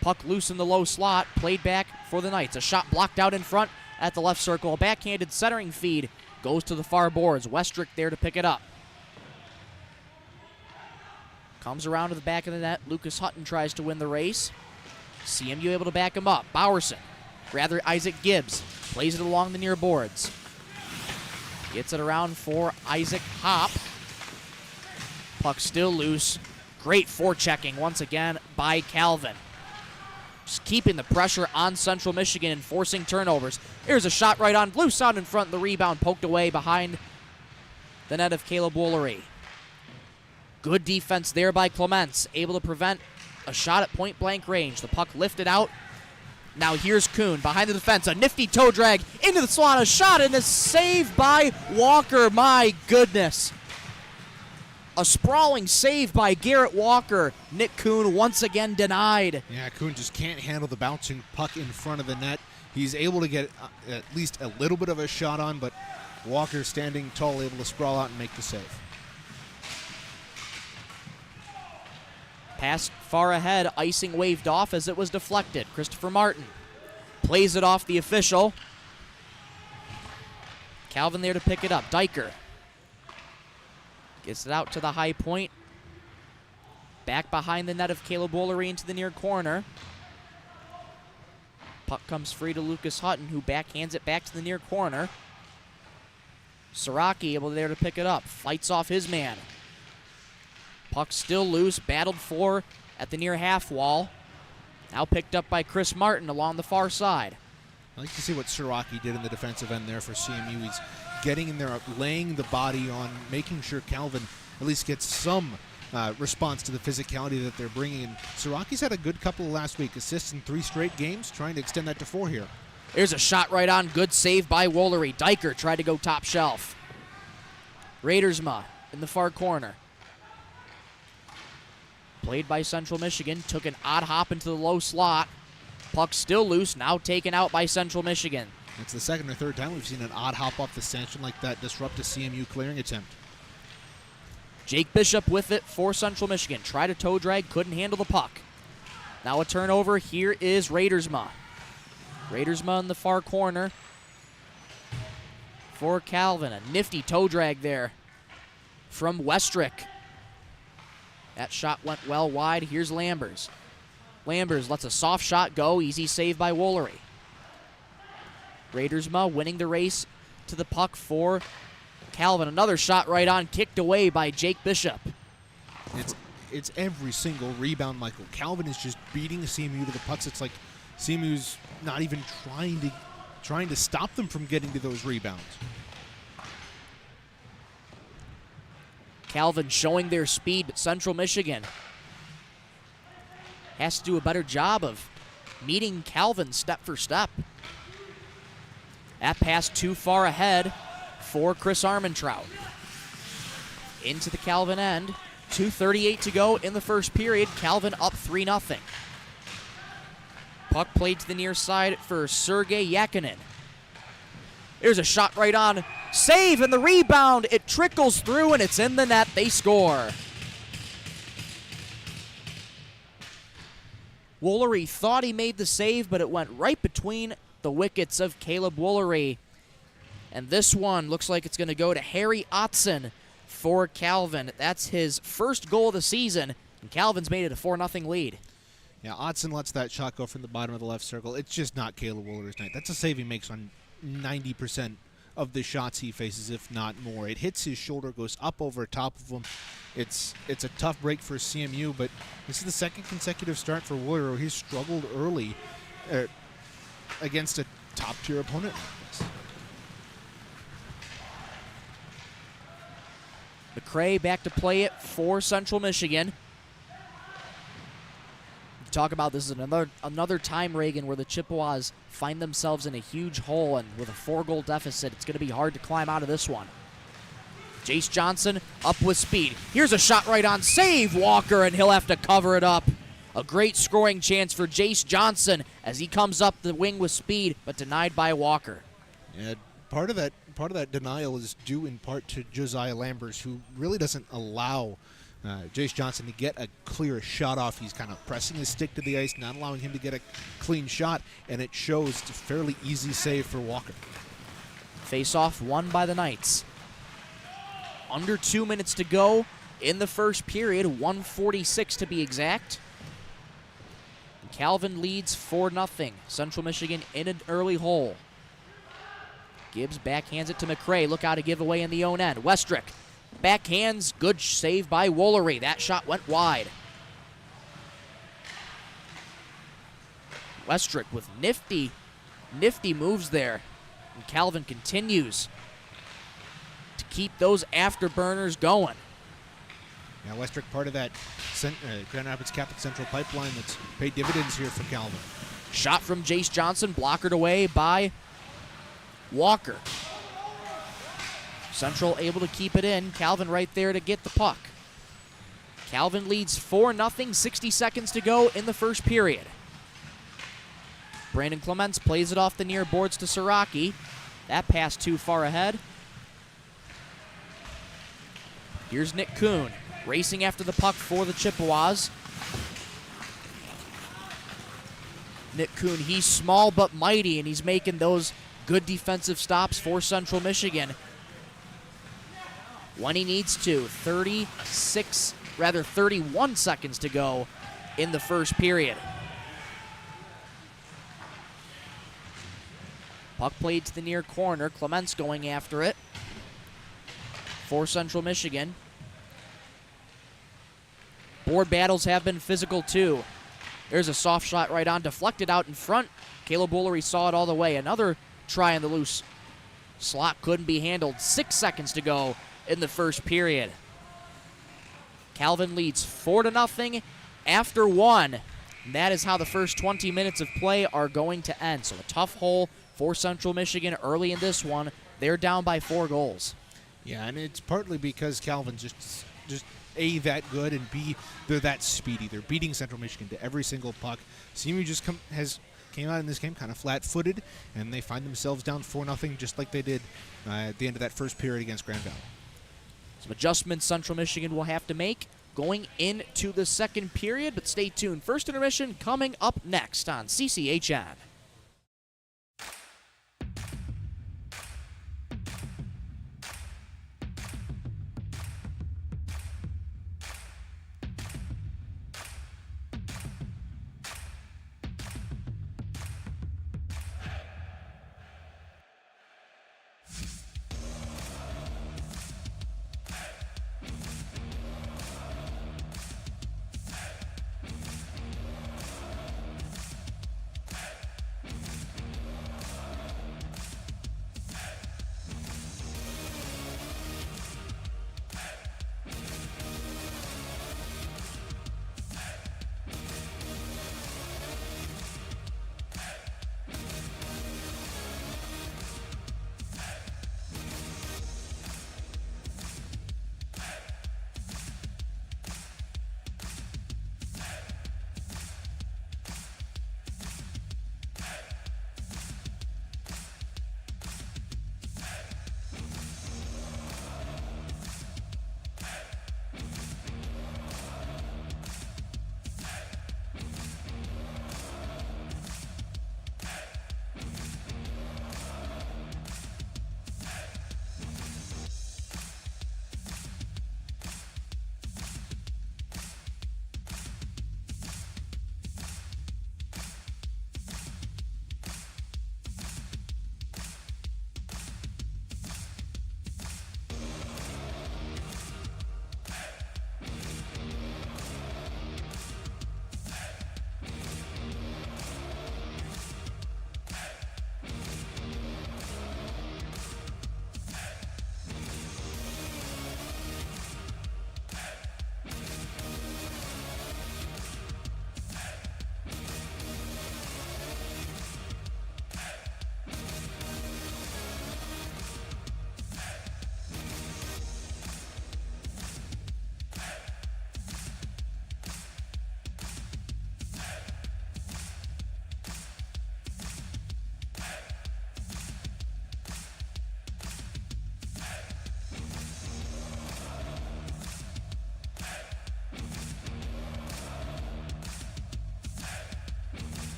Puck loose in the low slot, played back for the Knights. A shot blocked out in front at the left circle. A backhanded centering feed goes to the far boards. Westrick there to pick it up. Comes around to the back of the net. Lucas Hutton tries to win the race. CMU able to back him up. Isaac Gibbs plays it along the near boards. Gets it around for Isaac Hopp. Puck still loose. Great forechecking once again by Calvin. Just keeping the pressure on Central Michigan and forcing turnovers. Here's a shot right on, loose out in front. The rebound poked away behind the net of Caleb Woolery. Good defense there by Clements, able to prevent a shot at point-blank range. The puck lifted out. Now here's Kuhn behind the defense. A nifty toe drag into the slot. A shot and a save by Walker. My goodness. A sprawling save by Garrett Walker. Nick Kuhn once again denied. Yeah, Kuhn just can't handle the bouncing puck in front of the net. He's able to get at least a little bit of a shot on, but Walker standing tall, able to sprawl out and make the save. Pass far ahead, icing waved off as it was deflected. Christopher Martin plays it off the official. Calvin there to pick it up. Diker gets it out to the high point. Back behind the net of Caleb Woolery into the near corner. Puck comes free to Lucas Hutton, who backhands it back to the near corner. Siraki able there to pick it up. Fights off his man. Puck still loose, battled for at the near half wall. Now picked up by Chris Martin along the far side. I like to see what Siraki did in the defensive end there for CMU. He's getting in there, laying the body on, making sure Calvin at least gets some response to the physicality that they're bringing in. Siraki's had a good couple last week, assists in 3 straight games, trying to extend that to 4 here. There's a shot right on. Good save by Woolery. Diker tried to go top shelf. Raidersma in the far corner. Played by Central Michigan. Took an odd hop into the low slot. Puck still loose. Now taken out by Central Michigan. It's the second or third time we've seen an odd hop off the stanchion like that disrupt a CMU clearing attempt. Jake Bishop with it for Central Michigan. Tried a toe drag. Couldn't handle the puck. Now a turnover. Here is Raidersma. Raidersma in the far corner for Calvin. A nifty toe drag there from Westrick. That shot went well wide. Here's Lambers. Lambers lets a soft shot go. Easy save by Woolery. Raidersma winning the race to the puck for Calvin. Another shot right on, kicked away by Jake Bishop. It's every single rebound, Michael. Calvin is just beating CMU to the pucks. It's like CMU's not even trying to stop them from getting to those rebounds. Calvin showing their speed, but Central Michigan has to do a better job of meeting Calvin step for step. That pass too far ahead for Chris Armentrout. Into the Calvin end. 2:38 to go in the first period. Calvin up 3-0. Puck played to the near side for Sergei Yakinin. There's a shot right on. Save and the rebound. It trickles through and it's in the net. They score. Woolery thought he made the save, but it went right between the wickets of Caleb Woolery. And this one looks like it's going to go to Harry Ottson for Calvin. That's his first goal of the season, and Calvin's made it a 4-0 lead. Yeah, Ottson lets that shot go from the bottom of the left circle. It's just not Caleb Woolery's night. That's a save he makes on 90% of the shots he faces, if not more. It hits his shoulder, goes up over top of him. It's a tough break for CMU, but this is the second consecutive start for Woolery where he's struggled early against a top-tier opponent like this. McCray back to play it for Central Michigan. Talk about this is another time, Reagan, where the Chippewas find themselves in a huge hole, and with a 4-goal deficit, it's going to be hard to climb out of this one. Jace Johnson up with speed. Here's a shot right on. Save Walker, and he'll have to cover it up. A great scoring chance for Jace Johnson as he comes up the wing with speed, but denied by Walker. Yeah, part of that denial is due in part to Josiah Lambers, who really doesn't allow Jace Johnson to get a clear shot off. He's kind of pressing his stick to the ice, not allowing him to get a clean shot, and it shows. It's a fairly easy save for Walker. Face-off won by the Knights. Under 2 minutes to go in the first period, 1:46 to be exact. Calvin leads 4-0. Central Michigan in an early hole. Gibbs backhands it to McCray. Look out, a giveaway in the own end. Westrick backhands. Good save by Woolery. That shot went wide. Westrick with nifty moves there. And Calvin continues to keep those afterburners going. Now, Westrick, part of that Grand Rapids Catholic Central pipeline that's paid dividends here for Calvin. Shot from Jace Johnson, blockered away by Walker. Central able to keep it in. Calvin right there to get the puck. Calvin leads 4-0, 60 seconds to go in the first period. Brandon Clements plays it off the near boards to Siraki. That pass too far ahead. Here's Nick Kuhn racing after the puck for the Chippewas. Nick Kuhn, he's small but mighty, and he's making those good defensive stops for Central Michigan when he needs to. 31 seconds to go in the first period. Puck played to the near corner. Clements going after it for Central Michigan. Board battles have been physical too. There's a soft shot right on, deflected out in front. Caleb Woolery saw it all the way. Another try in the loose slot couldn't be handled. 6 seconds to go in the first period. Calvin leads 4-0 after one And that is how the first 20 minutes of play are going to end. So a tough hole for Central Michigan early in this one. They're down by 4 goals. Yeah, and it's partly because Calvin's just A, that good, and B, they're that speedy. They're beating Central Michigan to every single puck. CMU just came out in this game kind of flat-footed, and they find themselves down 4-0 just like they did at the end of that first period against Grand Valley. Some adjustments Central Michigan will have to make going into the second period, but stay tuned. First intermission coming up next on CCHN.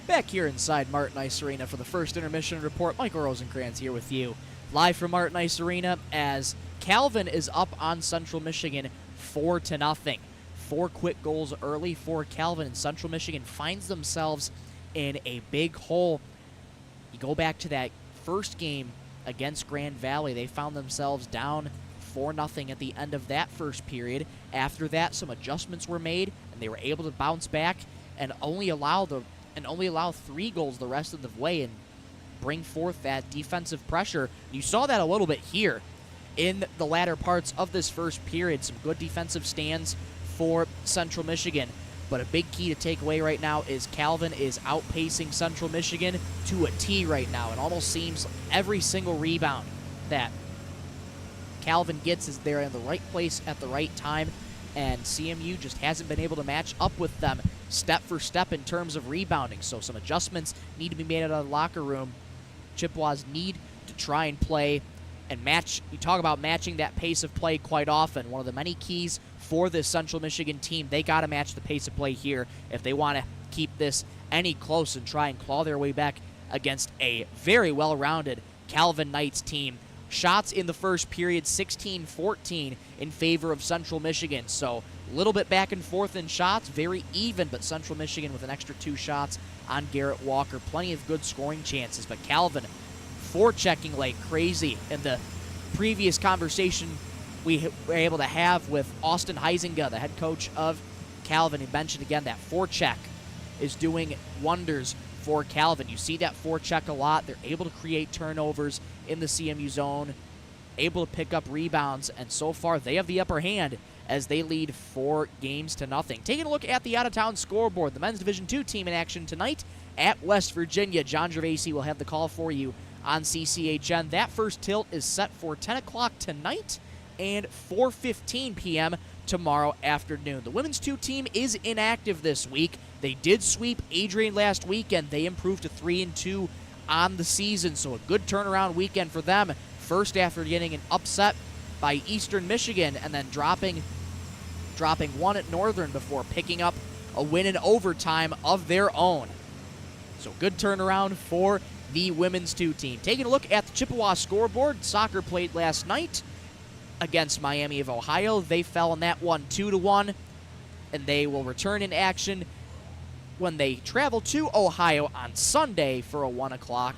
Back here inside Martin Ice Arena for the first intermission report. Michael Rosenkrantz here with you, live from Martin Ice Arena as Calvin is up on Central Michigan 4-0. 4 quick goals early for Calvin, and Central Michigan finds themselves in a big hole. You go back to that first game against Grand Valley, they found themselves down 4-0 at the end of that first period. After that, some adjustments were made, and they were able to bounce back and only allow 3 goals the rest of the way and bring forth that defensive pressure. You saw that a little bit here in the latter parts of this first period. Some good defensive stands for Central Michigan. But a big key to take away right now is Calvin is outpacing Central Michigan to a T right now. It almost seems every single rebound that Calvin gets is there in the right place at the right time, and CMU just hasn't been able to match up with them step for step in terms of rebounding. So some adjustments need to be made out of the locker room. Chippewas need to try and play and you talk about matching that pace of play quite often. One of the many keys for this Central Michigan team, they got to match the pace of play here if they want to keep this any close and try and claw their way back against a very well-rounded Calvin Knights team. Shots in the first period, 16-14 in favor of Central Michigan. So a little bit back and forth in shots, very even, but Central Michigan with an extra 2 shots on Garrett Walker. Plenty of good scoring chances, but Calvin forechecking like crazy. In the previous conversation we were able to have with Austin Heisinga, the head coach of Calvin, he mentioned again that forecheck is doing wonders for Calvin. You see that forecheck a lot. They're able to create turnovers in the CMU zone, able to pick up rebounds, and so far they have the upper hand as they lead 4-0. Taking a look at the out-of-town scoreboard, the men's Division II team in action tonight at West Virginia. John Gervasi will have the call for you on CCHN. That first tilt is set for 10 o'clock tonight and 4:15 p.m. tomorrow afternoon. The women's 2 team is inactive this week. They did sweep Adrian last weekend. They improved to 3-2 on the season, so a good turnaround weekend for them. First after getting an upset by Eastern Michigan and then dropping one at Northern before picking up a win in overtime of their own. So good turnaround for the women's 2 team. Taking a look at the Chippewa scoreboard, soccer played last night against Miami of Ohio. They fell in that one 2-1, and they will return in action when they travel to Ohio on Sunday for a 1 o'clock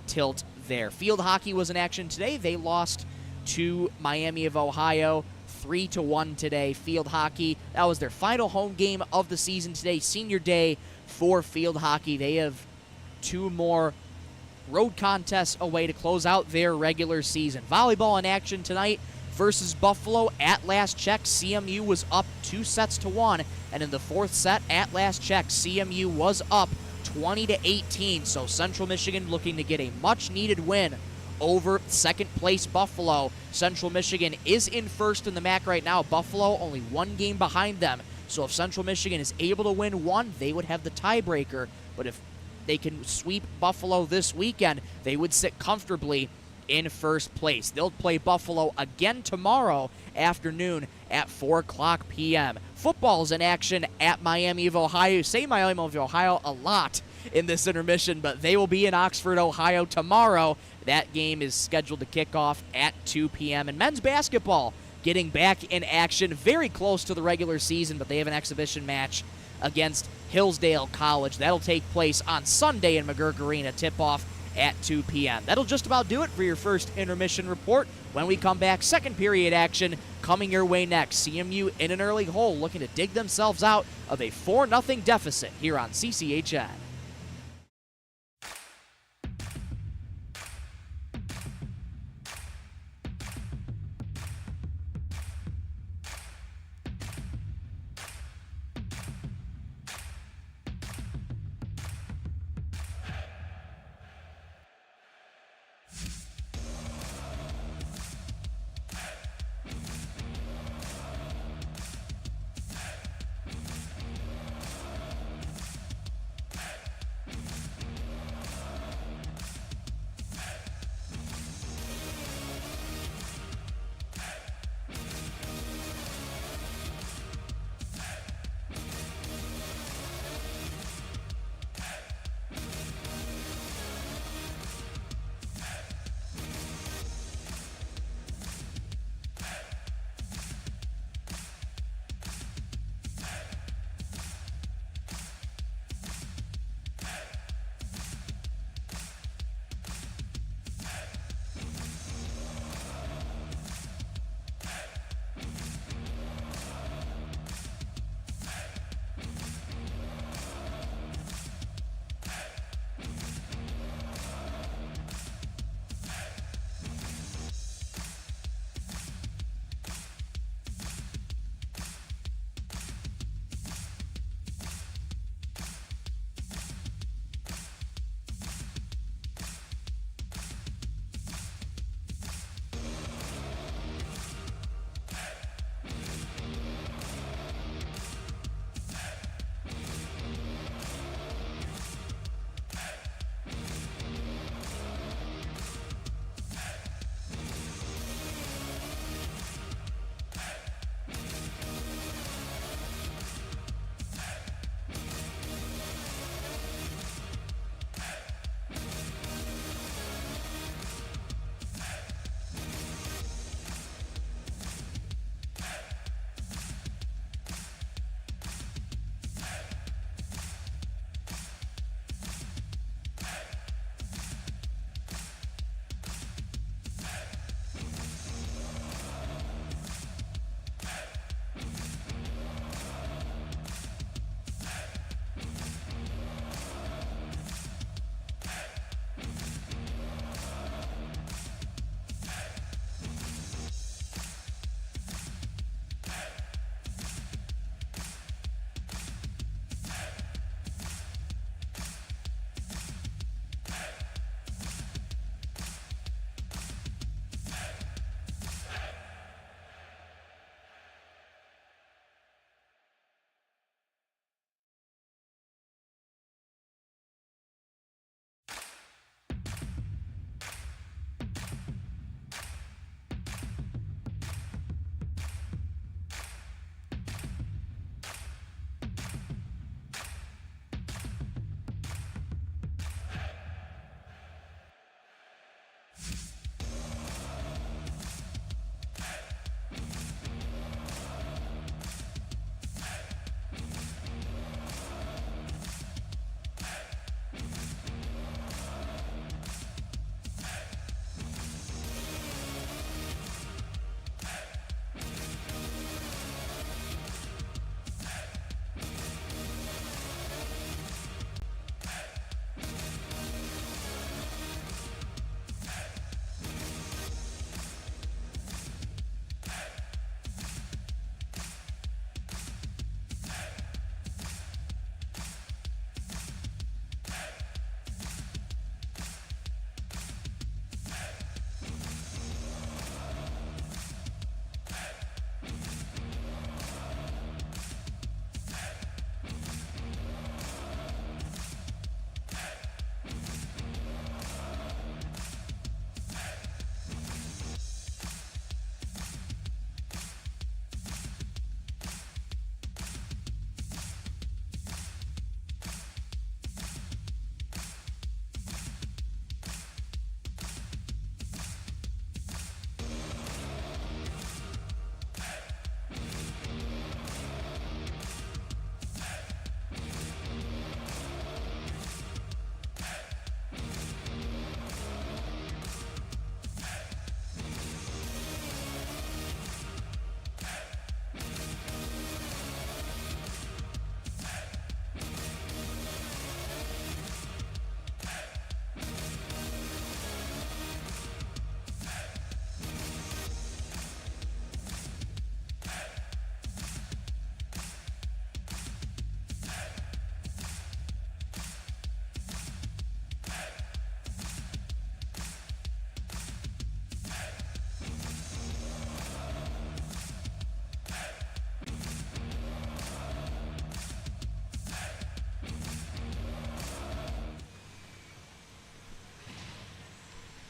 tilt there. Field hockey was in action today. They lost to Miami of Ohio 3-1 today. Field hockey, that was their final home game of the season today. Senior day for field hockey. They have 2 more road contests away to close out their regular season. Volleyball in action tonight versus Buffalo. At last check, CMU was up 2-1, and in the 4th set, at last check, CMU was up 20-18. So Central Michigan looking to get a much-needed win over second-place Buffalo. Central Michigan is in first in the MAC right now. Buffalo only 1 game behind them. So if Central Michigan is able to win 1, they would have the tiebreaker. But if they can sweep Buffalo this weekend, they would sit comfortably in first place. They'll play Buffalo again tomorrow afternoon at 4 o'clock p.m. Football's in action at Miami of Ohio. Say Miami of Ohio a lot in this intermission, but they will be in Oxford, Ohio tomorrow. That game is scheduled to kick off at 2 p.m. And men's basketball getting back in action, very close to the regular season, but they have an exhibition match against Hillsdale College. That'll take place on Sunday in McGurk Arena, tip-off at 2 p.m. That'll just about do it for your first intermission report. When we come back, second period action coming your way next. CMU in an early hole, looking to dig themselves out of a 4-0 deficit here on CCHN.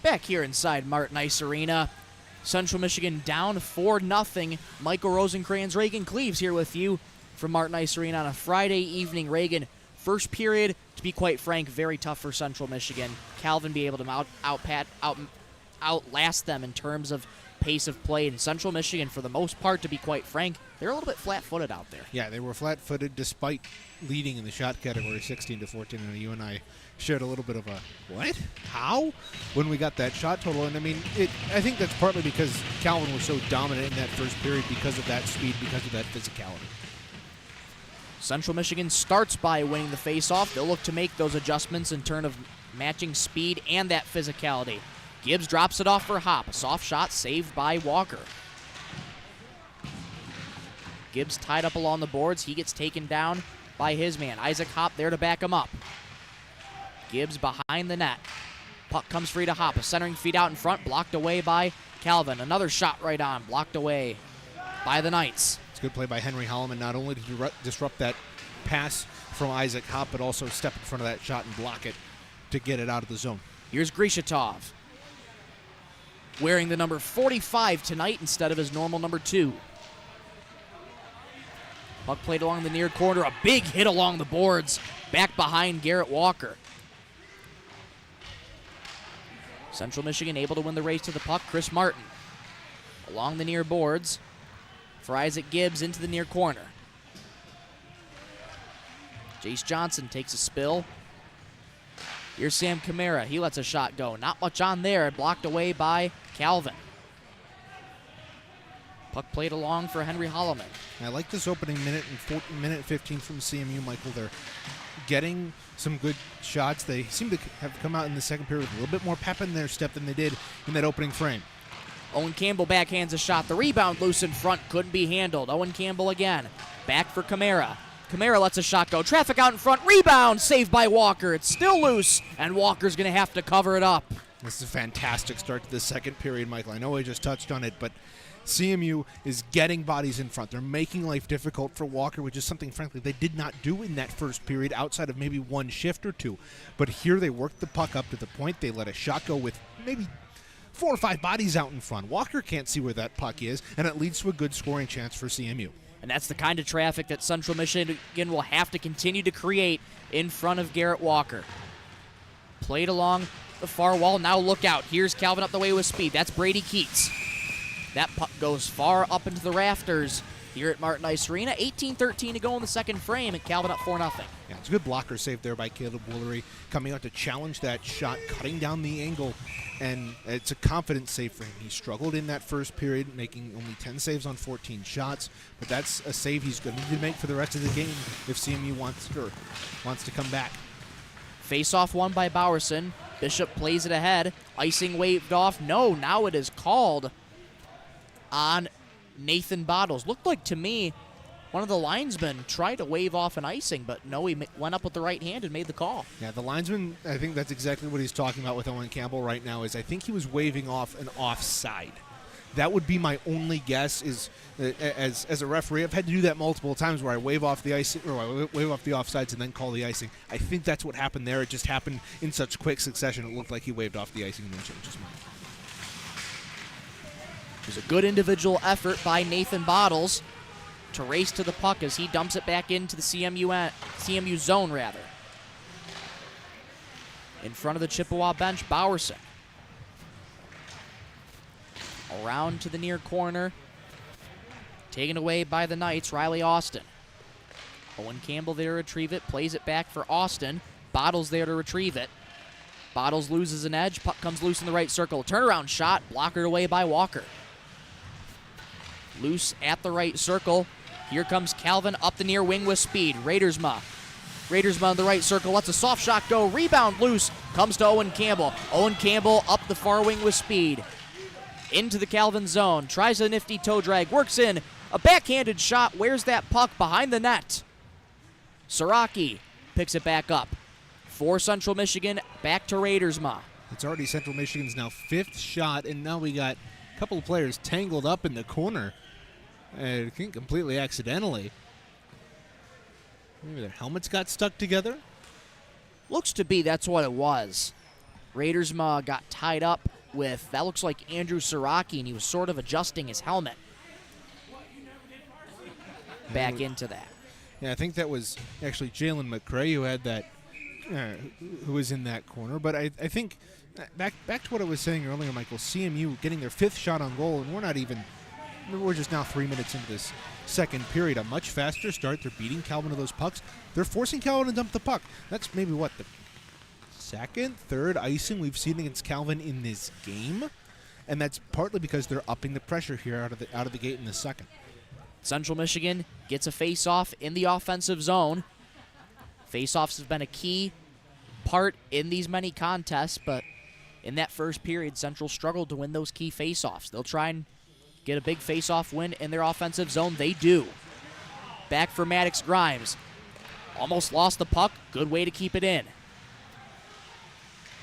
Back here inside Martin Ice Arena, Central Michigan down 4-0. Michael Rosencrans, Reagan Cleaves here with you from Martin Ice Arena on a Friday evening. Reagan, first period, to be quite frank, very tough for Central Michigan. Calvin be able to outlast them in terms of pace of play. And Central Michigan, for the most part, to be quite frank, they're a little bit flat-footed out there. Yeah, they were flat-footed despite leading in the shot category 16-14. And you and I shared a little bit of a, what? How? When we got that shot total. And, I mean, I think that's partly because Calvin was so dominant in that first period because of that speed, because of that physicality. Central Michigan starts by winning the face-off. They'll look to make those adjustments in turn of matching speed and that physicality. Gibbs drops it off for Hop. A soft shot saved by Walker. Gibbs tied up along the boards. He gets taken down by his man. Isaac Hop there to back him up. Gibbs behind the net. Puck comes free to Hop. A centering feed out in front, blocked away by Calvin. Another shot right on, blocked away by the Knights. It's a good play by Henry Holloman, not only to disrupt that pass from Isaac Hop, but also step in front of that shot and block it to get it out of the zone. Here's Grishatov, wearing the number 45 tonight instead of his normal number 2. Puck played along the near corner. A big hit along the boards. Back behind Garrett Walker. Central Michigan able to win the race to the puck. Chris Martin along the near boards for Isaac Gibbs into the near corner. Jace Johnson takes a spill. Here's Sam Camara. He lets a shot go. Not much on there. Blocked away by Calvin. Puck played along for Henry Holloman. I like this opening minute and minute 15 from CMU, Michael. They're getting some good shots. They seem to have come out in the second period with a little bit more pep in their step than they did in that opening frame. Owen Campbell backhands a shot. The rebound loose in front. Couldn't be handled. Owen Campbell again. Back for Camara. Camara lets a shot go. Traffic out in front. Rebound saved by Walker. It's still loose, and Walker's going to have to cover it up. This is a fantastic start to the second period, Michael. I know I just touched on it, but CMU is getting bodies in front. They're making life difficult for Walker, which is something, frankly, they did not do in that first period outside of maybe one shift or two. But here they worked the puck up to the point. They let a shot go with maybe 4 or 5 bodies out in front. Walker can't see where that puck is, and it leads to a good scoring chance for CMU. And that's the kind of traffic that Central Michigan will have to continue to create in front of Garrett Walker. Played along the far wall. Now look out. Here's Calvin up the way with speed. That's Brady Keats. That puck goes far up into the rafters here at Martin Ice Arena. 18-13 to go in the second frame, and Calvin up 4-0. Yeah, it's a good blocker save there by Caleb Woolery, coming out to challenge that shot, cutting down the angle, and it's a confident save for him. He struggled in that first period, making only 10 saves on 14 shots, but that's a save he's going to need to make for the rest of the game if CMU wants to come back. Face-off won by Bowerson. Bishop plays it ahead. Icing waved off. No, now it is called on Nathan Bottles. Looked like to me one of the linesmen tried to wave off an icing, but no, he went up with the right hand and made the call. Yeah, the linesman, I think that's exactly what he's talking about with Owen Campbell right now, is I think he was waving off an offside. That would be my only guess. Is as a referee, I've had to do that multiple times where I wave off the icing or I wave off the offsides and then call the icing. I think that's what happened there. It just happened in such quick succession. It looked like he waved off the icing and then changed his mind. It was a good individual effort by Nathan Bottles to race to the puck as he dumps it back into the CMU zone, rather. In front of the Chippewa bench, Bowerson. Around to the near corner. Taken away by the Knights, Riley Austin. Owen Campbell there to retrieve it. Plays it back for Austin. Bottles there to retrieve it. Bottles loses an edge. Puck comes loose in the right circle. Turnaround shot. Blockered away by Walker. Loose at the right circle. Here comes Calvin up the near wing with speed. Raidersma in the right circle. Lets a soft shot go. Rebound loose. Comes to Owen Campbell. Owen Campbell up the far wing with speed. Into the Calvin zone. Tries a nifty toe drag. Works in. A backhanded shot. Where's that puck? Behind the net. Saraki picks it back up. For Central Michigan. Back to Raidersma. It's already Central Michigan's now 5th shot, and now we got a couple of players tangled up in the corner. I think completely accidentally. Maybe their helmets got stuck together? Looks to be that's what it was. Raiders got tied up with, that looks like Andrew Siraki, and he was sort of adjusting his helmet back into that. Yeah, I think that was actually Jalen McCray who had that, who was in that corner. But I think, back to what I was saying earlier, Michael, CMU getting their 5th shot on goal, and we're just now 3 minutes into this second period. A much faster start. They're beating Calvin to those pucks. They're forcing Calvin to dump the puck. That's maybe the second, third icing we've seen against Calvin in this game, and that's partly because they're upping the pressure here out of the gate in the second. Central Michigan gets a face-off in the offensive zone. Face-offs have been a key part in these many contests, but in that first period, Central struggled to win those key face-offs. They'll try and get a big face-off win in their offensive zone. They do. Back for Maddox Grimes. Almost lost the puck. Good way to keep it in.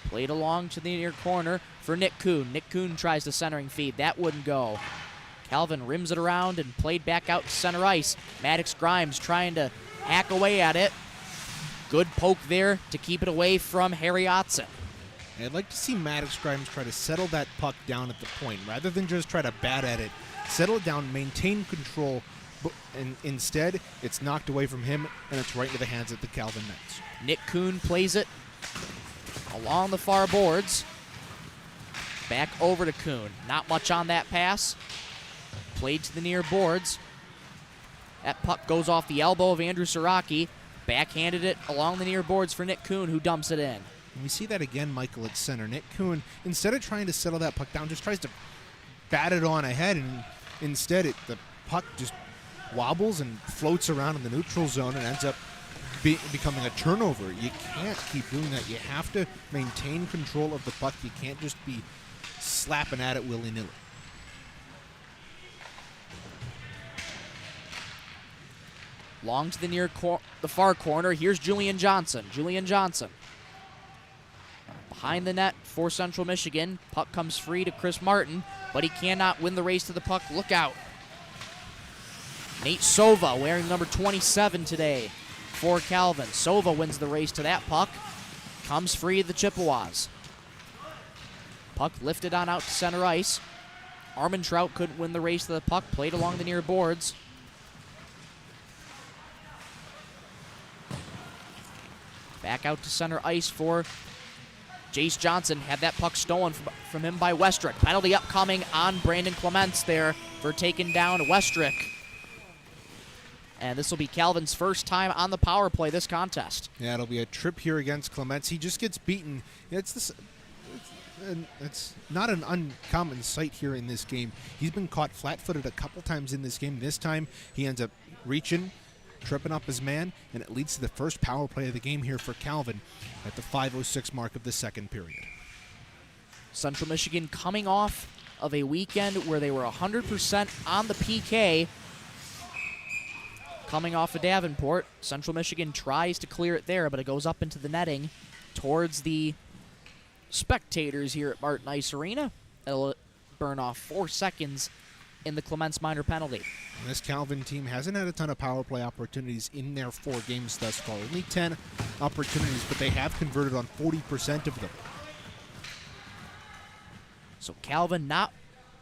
Played along to the near corner for Nick Kuhn. Nick Kuhn tries the centering feed. That wouldn't go. Calvin rims it around and played back out to center ice. Maddox Grimes trying to hack away at it. Good poke there to keep it away from Harry Ottson. I'd like to see Maddox Grimes try to settle that puck down at the point rather than just try to bat at it. Settle it down, maintain control, and instead it's knocked away from him and it's right into the hands of the Calvin Knights. Nick Kuhn plays it along the far boards. Back over to Kuhn. Not much on that pass. Played to the near boards. That puck goes off the elbow of Andrew Siraki. Backhanded it along the near boards for Nick Kuhn, who dumps it in. And we see that again, Michael, at center. Nick Kuhn, instead of trying to settle that puck down, just tries to bat it on ahead, and instead the puck just wobbles and floats around in the neutral zone and ends up becoming a turnover. You can't keep doing that. You have to maintain control of the puck. You can't just be slapping at it willy-nilly. Long to the the far corner. Here's Julian Johnson. Behind the net for Central Michigan. Puck comes free to Chris Martin, but he cannot win the race to the puck. Look out. Nate Sova wearing number 27 today for Calvin. Sova wins the race to that puck. Comes free to the Chippewas. Puck lifted on out to center ice. Armentrout couldn't win the race to the puck. Played along the near boards. Back out to center ice for Jace Johnson. Had that puck stolen from him by Westrick. Penalty upcoming on Brandon Clements there for taking down Westrick. And this will be Calvin's first time on the power play this contest. Yeah, it'll be a trip here against Clements. He just gets beaten. It's not an uncommon sight here in this game. He's been caught flat-footed a couple times in this game. This time he ends up reaching, tripping up his man, and it leads to the first power play of the game here for Calvin at the 5:06 mark of the second period. Central Michigan coming off of a weekend where they were 100% on the PK. Coming off of Davenport, Central Michigan tries to clear it there, but it goes up into the netting towards the spectators here at Martin Ice Arena. It'll burn off 4 seconds in the Clements minor penalty. And this Calvin team hasn't had a ton of power play opportunities in their 4 games thus far. Only 10 opportunities, but they have converted on 40% of them. So Calvin, not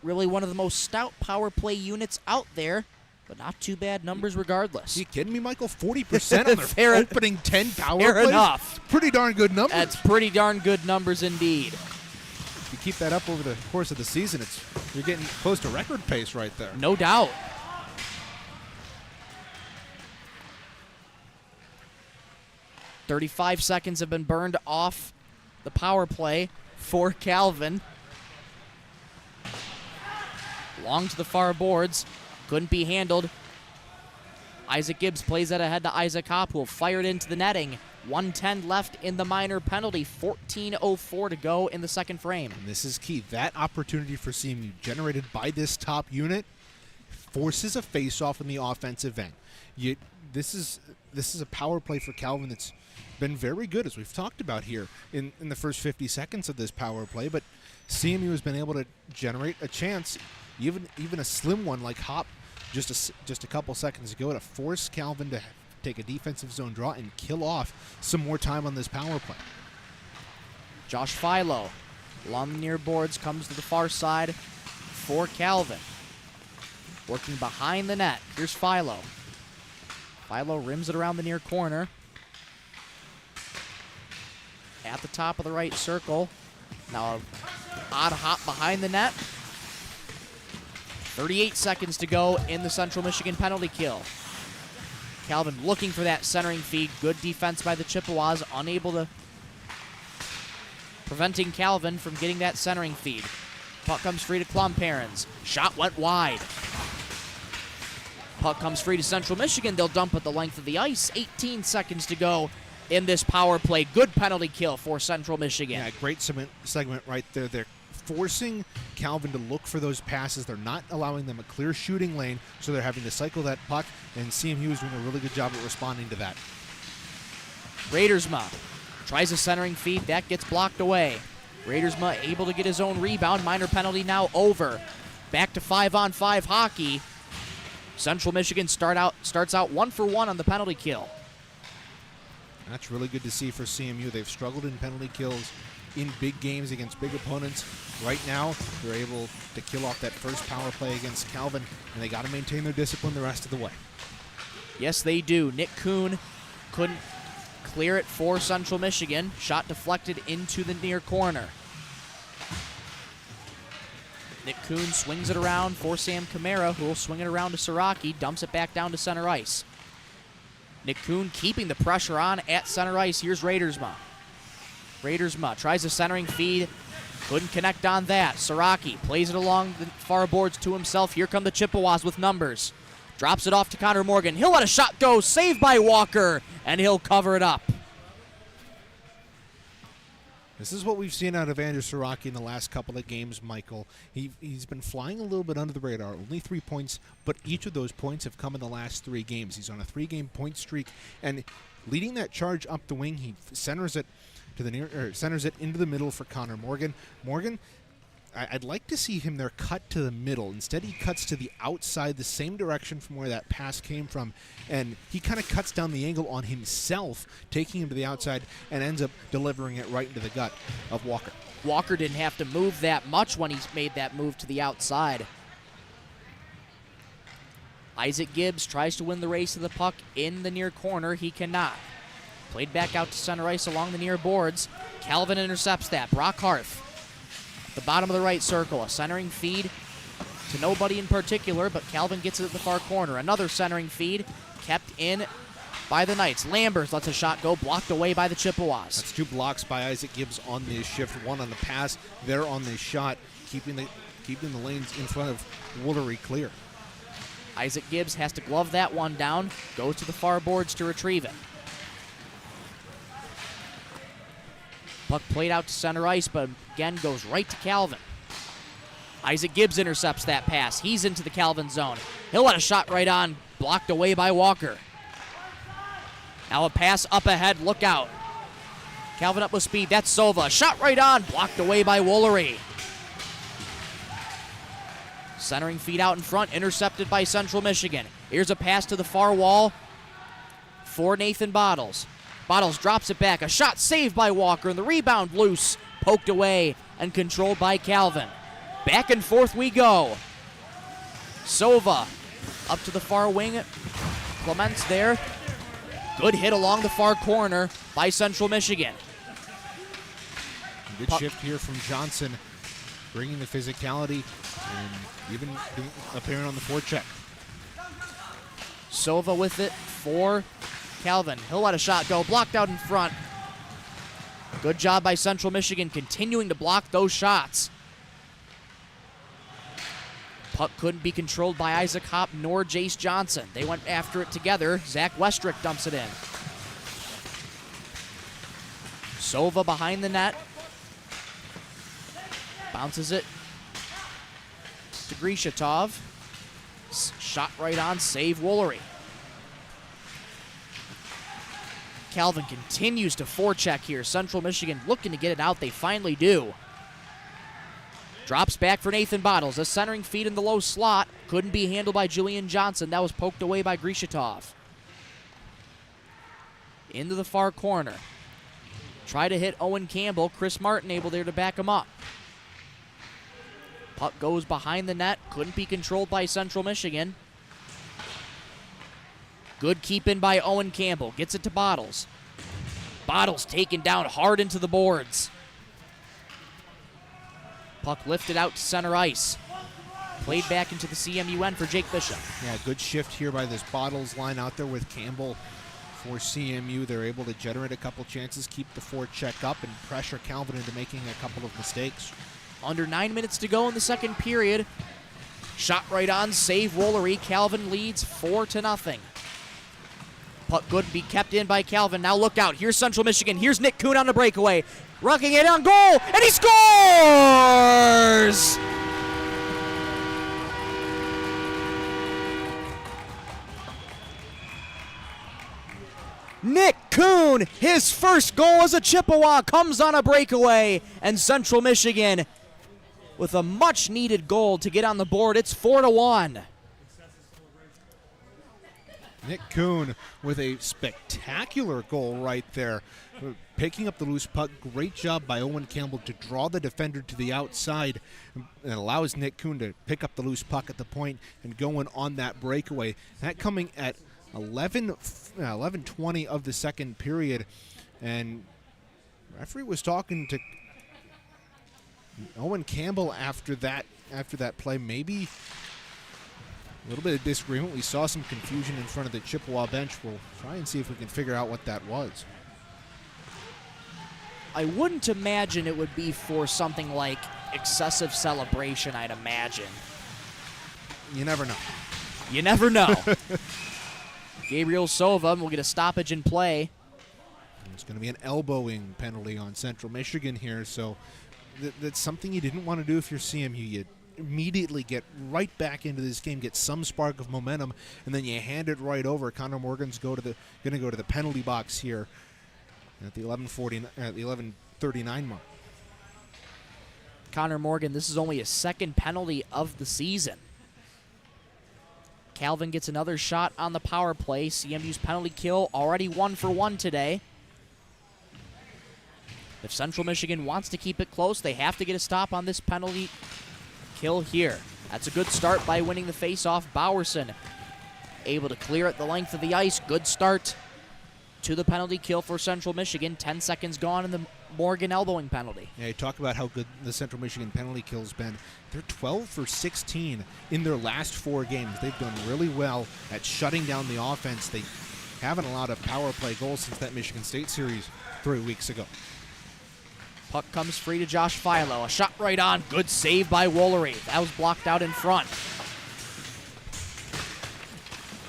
really one of the most stout power play units out there, but not too bad numbers regardless. Are you kidding me, Michael? 40% on their opening 10 power plays? Fair enough. Pretty darn good numbers. That's pretty darn good numbers indeed. If you keep that up over the course of the season, you're getting close to record pace right there. No doubt. "35 seconds have been burned off the power play for Calvin. Long to the far boards. Couldn't be handled. Isaac Gibbs plays that ahead to Isaac Hopp, who will fire it into the netting. 1:10 left in the minor penalty. 14:04 to go in the second frame. And this is key. That opportunity for CMU generated by this top unit forces a face-off in the offensive end. This is a power play for Calvin that's been very good, as we've talked about here in the first 50 seconds of this power play, but CMU has been able to generate a chance, even a slim one like Hop just a couple seconds ago, to force Calvin to take a defensive zone draw and kill off some more time on this power play. Josh Philo along the near boards, comes to the far side for Calvin. Working behind the net. Here's Philo. Philo rims it around the near corner. At the top of the right circle. Now, odd hop behind the net. 38 seconds to go in the Central Michigan penalty kill. Calvin looking for that centering feed. Good defense by the Chippewas, unable to... preventing Calvin from getting that centering feed. Puck comes free to Klumparens. Shot went wide. Puck comes free to Central Michigan. They'll dump at the length of the ice. 18 seconds to go in this power play. Good penalty kill for Central Michigan. Yeah, great segment right there. They're forcing Calvin to look for those passes. They're not allowing them a clear shooting lane, so they're having to cycle that puck, and CMU is doing a really good job at responding to that. Raidersma tries a centering feed. That gets blocked away. Raidersma able to get his own rebound. Minor penalty now over. Back to 5-on-5 hockey. Central Michigan starts out 1 for 1 on the penalty kill. That's really good to see for CMU. They've struggled in penalty kills in big games against big opponents. Right now, they're able to kill off that first power play against Calvin, and they got to maintain their discipline the rest of the way. Yes, they do. Nick Kuhn couldn't clear it for Central Michigan. Shot deflected into the near corner. Nick Kuhn swings it around for Sam Camara, who will swing it around to Siraki, dumps it back down to center ice. Nick Kuhn keeping the pressure on at center ice. Here's Raidersma. Raidersma tries a centering feed. Couldn't connect on that. Siraki plays it along the far boards to himself. Here come the Chippewas with numbers. Drops it off to Connor Morgan. He'll let a shot go. Saved by Walker, and he'll cover it up. This is what we've seen out of Andrew Siraki in the last couple of games, Michael. He's been flying a little bit under the radar. Only 3 points, but each of those points have come in the last 3 games. He's on a 3-game point streak, and leading that charge up the wing, he centers it to the centers it into the middle for Connor Morgan. Morgan, I'd like to see him there cut to the middle. Instead, he cuts to the outside, the same direction from where that pass came from, and he kind of cuts down the angle on himself, taking him to the outside, and ends up delivering it right into the gut of Walker. Walker didn't have to move that much when he made that move to the outside. Isaac Gibbs tries to win the race to the puck in the near corner. He cannot. Played back out to center ice along the near boards. Calvin intercepts that. Brock Harth. The bottom of the right circle, a centering feed to nobody in particular, but Calvin gets it at the far corner. Another centering feed kept in by the Knights. Lambers lets a shot go, blocked away by the Chippewas. That's 2 blocks by Isaac Gibbs on this shift, 1 on the pass, there on this shot, keeping the lanes in front of Woolery clear. Isaac Gibbs has to glove that one down, goes to the far boards to retrieve it. Puck played out to center ice, but again goes right to Calvin. Isaac Gibbs intercepts that pass. He's into the Calvin zone. He'll let a shot right on, blocked away by Walker. Now a pass up ahead, look out. Calvin up with speed, that's Sova. Shot right on, blocked away by Woolery. Centering feed out in front, intercepted by Central Michigan. Here's a pass to the far wall for Nathan Bottles. Bottles drops it back. A shot saved by Walker, and the rebound loose, poked away, and controlled by Calvin. Back and forth we go. Sova up to the far wing. Clements there. Good hit along the far corner by Central Michigan. Good shift here from Johnson, bringing the physicality and even appearing on the forecheck. Sova with it for Calvin. He'll let a shot go, blocked out in front. Good job by Central Michigan continuing to block those shots. Puck couldn't be controlled by Isaac Hopp nor Jace Johnson. They went after it together. Zach Westrick dumps it in. Sova behind the net. Bounces it to Grishatov. Shot right on, save Woolery. Calvin continues to forecheck here. Central Michigan looking to get it out. They finally do. Drops back for Nathan Bottles. A centering feed in the low slot. Couldn't be handled by Julian Johnson. That was poked away by Grishatov. Into the far corner. Try to hit Owen Campbell. Chris Martin able there to back him up. Puck goes behind the net. Couldn't be controlled by Central Michigan. Good keep in by Owen Campbell. Gets it to Bottles. Bottles taken down hard into the boards. Puck lifted out to center ice. Played back into the CMU end for Jake Bishop. Yeah, good shift here by this Bottles line out there with Campbell for CMU. They're able to generate a couple chances, keep the forecheck up, and pressure Calvin into making a couple of mistakes. Under 9 minutes to go in the second period. Shot right on, save Woolery. Calvin leads 4-0. Puck good, be kept in by Calvin. Now look out. Here's Central Michigan. Here's Nick Kuhn on the breakaway. Rocking it on goal, and he scores! Nick Kuhn, his first goal as a Chippewa, comes on a breakaway, and Central Michigan with a much-needed goal to get on the board. It's 4-1. Nick Kuhn with a spectacular goal right there. Picking up the loose puck. Great job by Owen Campbell to draw the defender to the outside and allows Nick Kuhn to pick up the loose puck at the point and going on that breakaway. That coming at 11:20 of the second period. And referee was talking to Owen Campbell after that play. Maybe a little bit of disagreement. We saw some confusion in front of the Chippewa bench. We'll try and see if we can figure out what that was. I wouldn't imagine it would be for something like excessive celebration, I'd imagine. You never know. You never know. Gabriel Sova will get a stoppage in play. It's going to be an elbowing penalty on Central Michigan here, so that's something you didn't want to do if you're CMU. You immediately get right back into this game, get some spark of momentum, and then you hand it right over. Connor Morgan's going to go to the penalty box here at the 11:39 mark. Connor Morgan, this is only his second penalty of the season. Calvin gets another shot on the power play. CMU's penalty kill already 1 for 1 today. If Central Michigan wants to keep it close, they have to get a stop on this penalty kill here. That's a good start by winning the faceoff. Bowerson able to clear it the length of the ice. Good start to the penalty kill for Central Michigan. 10 seconds gone in the Morgan elbowing penalty. Yeah, you talk about how good the Central Michigan penalty kill's been. They're 12 for 16 in their last 4 games. They've done really well at shutting down the offense. They haven't allowed a power play goal since that Michigan State series 3 weeks ago. Puck comes free to Josh Philo. A shot right on. Good save by Woolery. That was blocked out in front.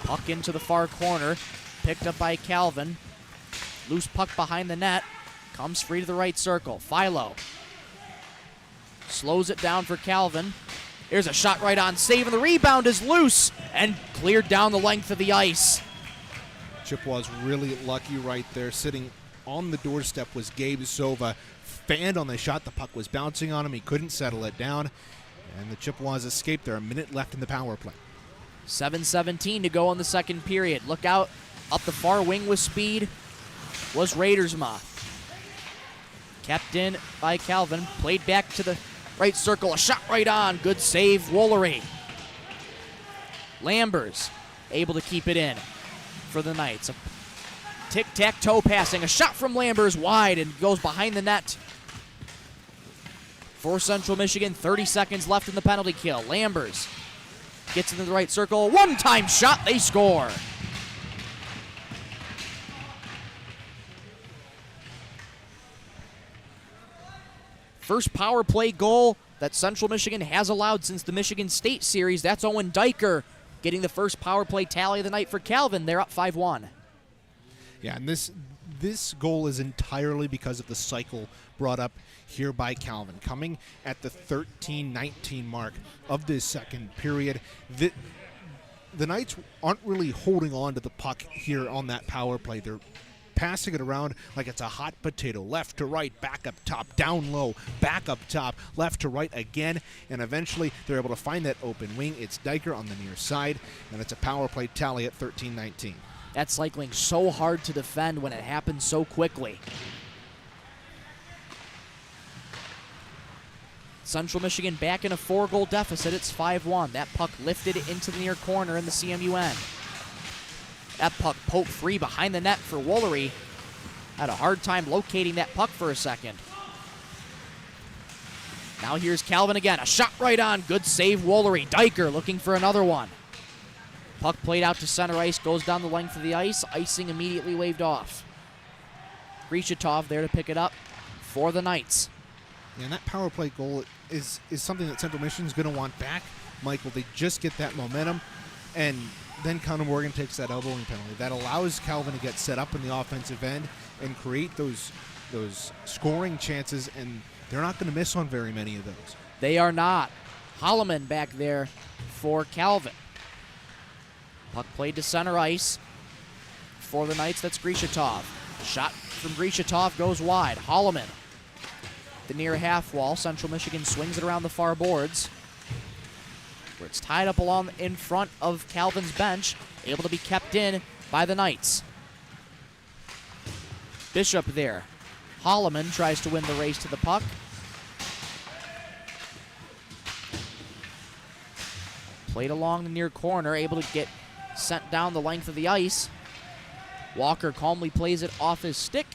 Puck into the far corner. Picked up by Calvin. Loose puck behind the net. Comes free to the right circle. Philo slows it down for Calvin. Here's a shot right on. Save, and the rebound is loose and cleared down the length of the ice. Chippewa's really lucky right there. Sitting on the doorstep was Gabe Sova. Fanned on the shot. The puck was bouncing on him. He couldn't settle it down. And the Chippewas escaped there. A minute left in the power play. 7:17 to go in the second period. Look out up the far wing with speed was Raidersma. Kept in by Calvin. Played back to the right circle. A shot right on. Good save, Woolery. Lambers able to keep it in for the Knights. A tic-tac-toe passing. A shot from Lambers wide and goes behind the net. For Central Michigan, 30 seconds left in the penalty kill. Lambers gets into the right circle. One-time shot. They score. First power play goal that Central Michigan has allowed since the Michigan State series. That's Owen Diker getting the first power play tally of the night for Calvin. They're up 5-1. Yeah, and this goal is entirely because of the cycle brought up here by Calvin. Coming at the 13:19 mark of this second period, the Knights aren't really holding on to the puck here on that power play. They're passing it around like it's a hot potato. Left to right, back up top, down low, back up top, left to right again, and eventually they're able to find that open wing. It's Diker on the near side, and it's a power play tally at 13:19. That cycling so hard to defend when it happens so quickly. Central Michigan back in a 4-goal deficit. It's 5-1. That puck lifted into the near corner in the CMU end. That puck poked free behind the net for Woolery. Had a hard time locating that puck for a second. Now here's Calvin again. A shot right on. Good save, Woolery. Diker looking for another one. Puck played out to center ice. Goes down the length of the ice. Icing immediately waved off. Grichetov there to pick it up for the Knights. Yeah, and that power play goal is something that Central Michigan's going to want back, Michael. They just get that momentum, and then Connor Morgan takes that elbowing penalty. That allows Calvin to get set up in the offensive end and create those scoring chances, and they're not going to miss on very many of those. They are not. Holloman back there for Calvin. Puck played to center ice for the Knights. That's Grichetov. Shot from Grichetov goes wide. Holloman, the near half wall. Central Michigan swings it around the far boards, where it's tied up along in front of Calvin's bench, able to be kept in by the Knights. Bishop there. Holloman tries to win the race to the puck. Played along the near corner, able to get sent down the length of the ice. Walker calmly plays it off his stick.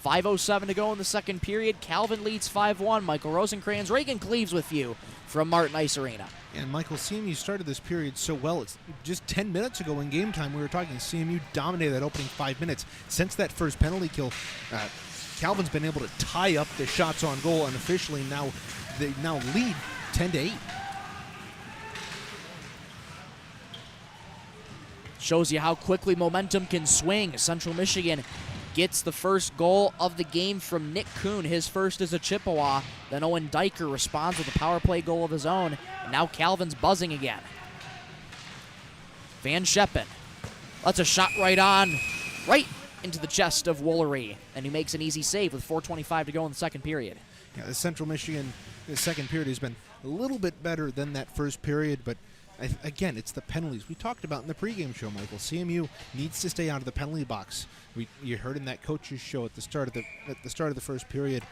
5:07 to go in the second period. Calvin leads 5-1. Michael Rosencrans, Reagan Cleaves with you from Martin Ice Arena. And Michael, CMU started this period so well. It's just 10 minutes ago in game time we were talking. CMU dominated that opening 5 minutes. Since that first penalty kill, Calvin's been able to tie up the shots on goal, and officially they now lead 10-8. Shows you how quickly momentum can swing. Central Michigan gets the first goal of the game from Nick Kuhn, his first as a Chippewa. Then Owen Diker responds with a power play goal of his own. And now Calvin's buzzing again. Van Scheppen. That's a shot right into the chest of Woolery. And he makes an easy save with 4:25 to go in the second period. Yeah, the Central Michigan second period has been a little bit better than that first period, but again, it's the penalties we talked about in the pregame show, Michael. CMU needs to stay out of the penalty box. You heard in that coach's show at the start of the first period,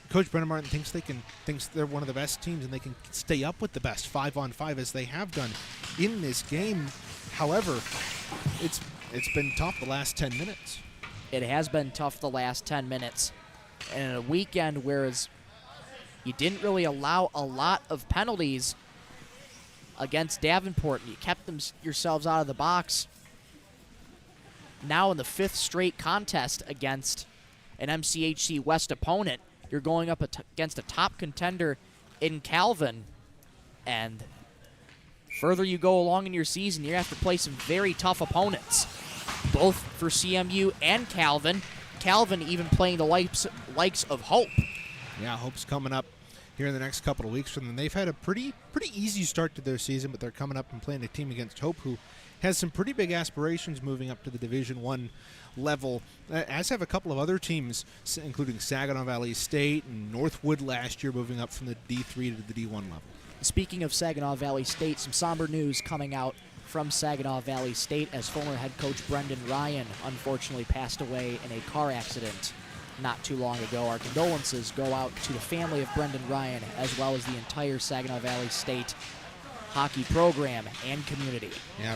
Coach Brendan Martin thinks they're one of the best teams and they can stay up with the best 5-on-5 as they have done in this game. However, it's been tough the last 10 minutes. It has been tough the last 10 minutes. And in a weekend whereas you didn't really allow a lot of penalties against Davenport, and you kept yourselves out of the box. Now in the 5th straight contest against an MCHC West opponent, you're going up against a top contender in Calvin, and further you go along in your season, you have to play some very tough opponents, both for CMU and Calvin. Calvin even playing the likes of Hope. Yeah, Hope's coming up here in the next couple of weeks from them. They've had a pretty easy start to their season, but they're coming up and playing a team against Hope who has some pretty big aspirations moving up to the Division I level, as have a couple of other teams, including Saginaw Valley State and Northwood last year, moving up from the D3 to the D1 level. Speaking of Saginaw Valley State, some somber news coming out from Saginaw Valley State as former head coach Brendan Ryan unfortunately passed away in a car accident not too long ago. Our condolences go out to the family of Brendan Ryan, as well as the entire Saginaw Valley State hockey program and community. Yeah,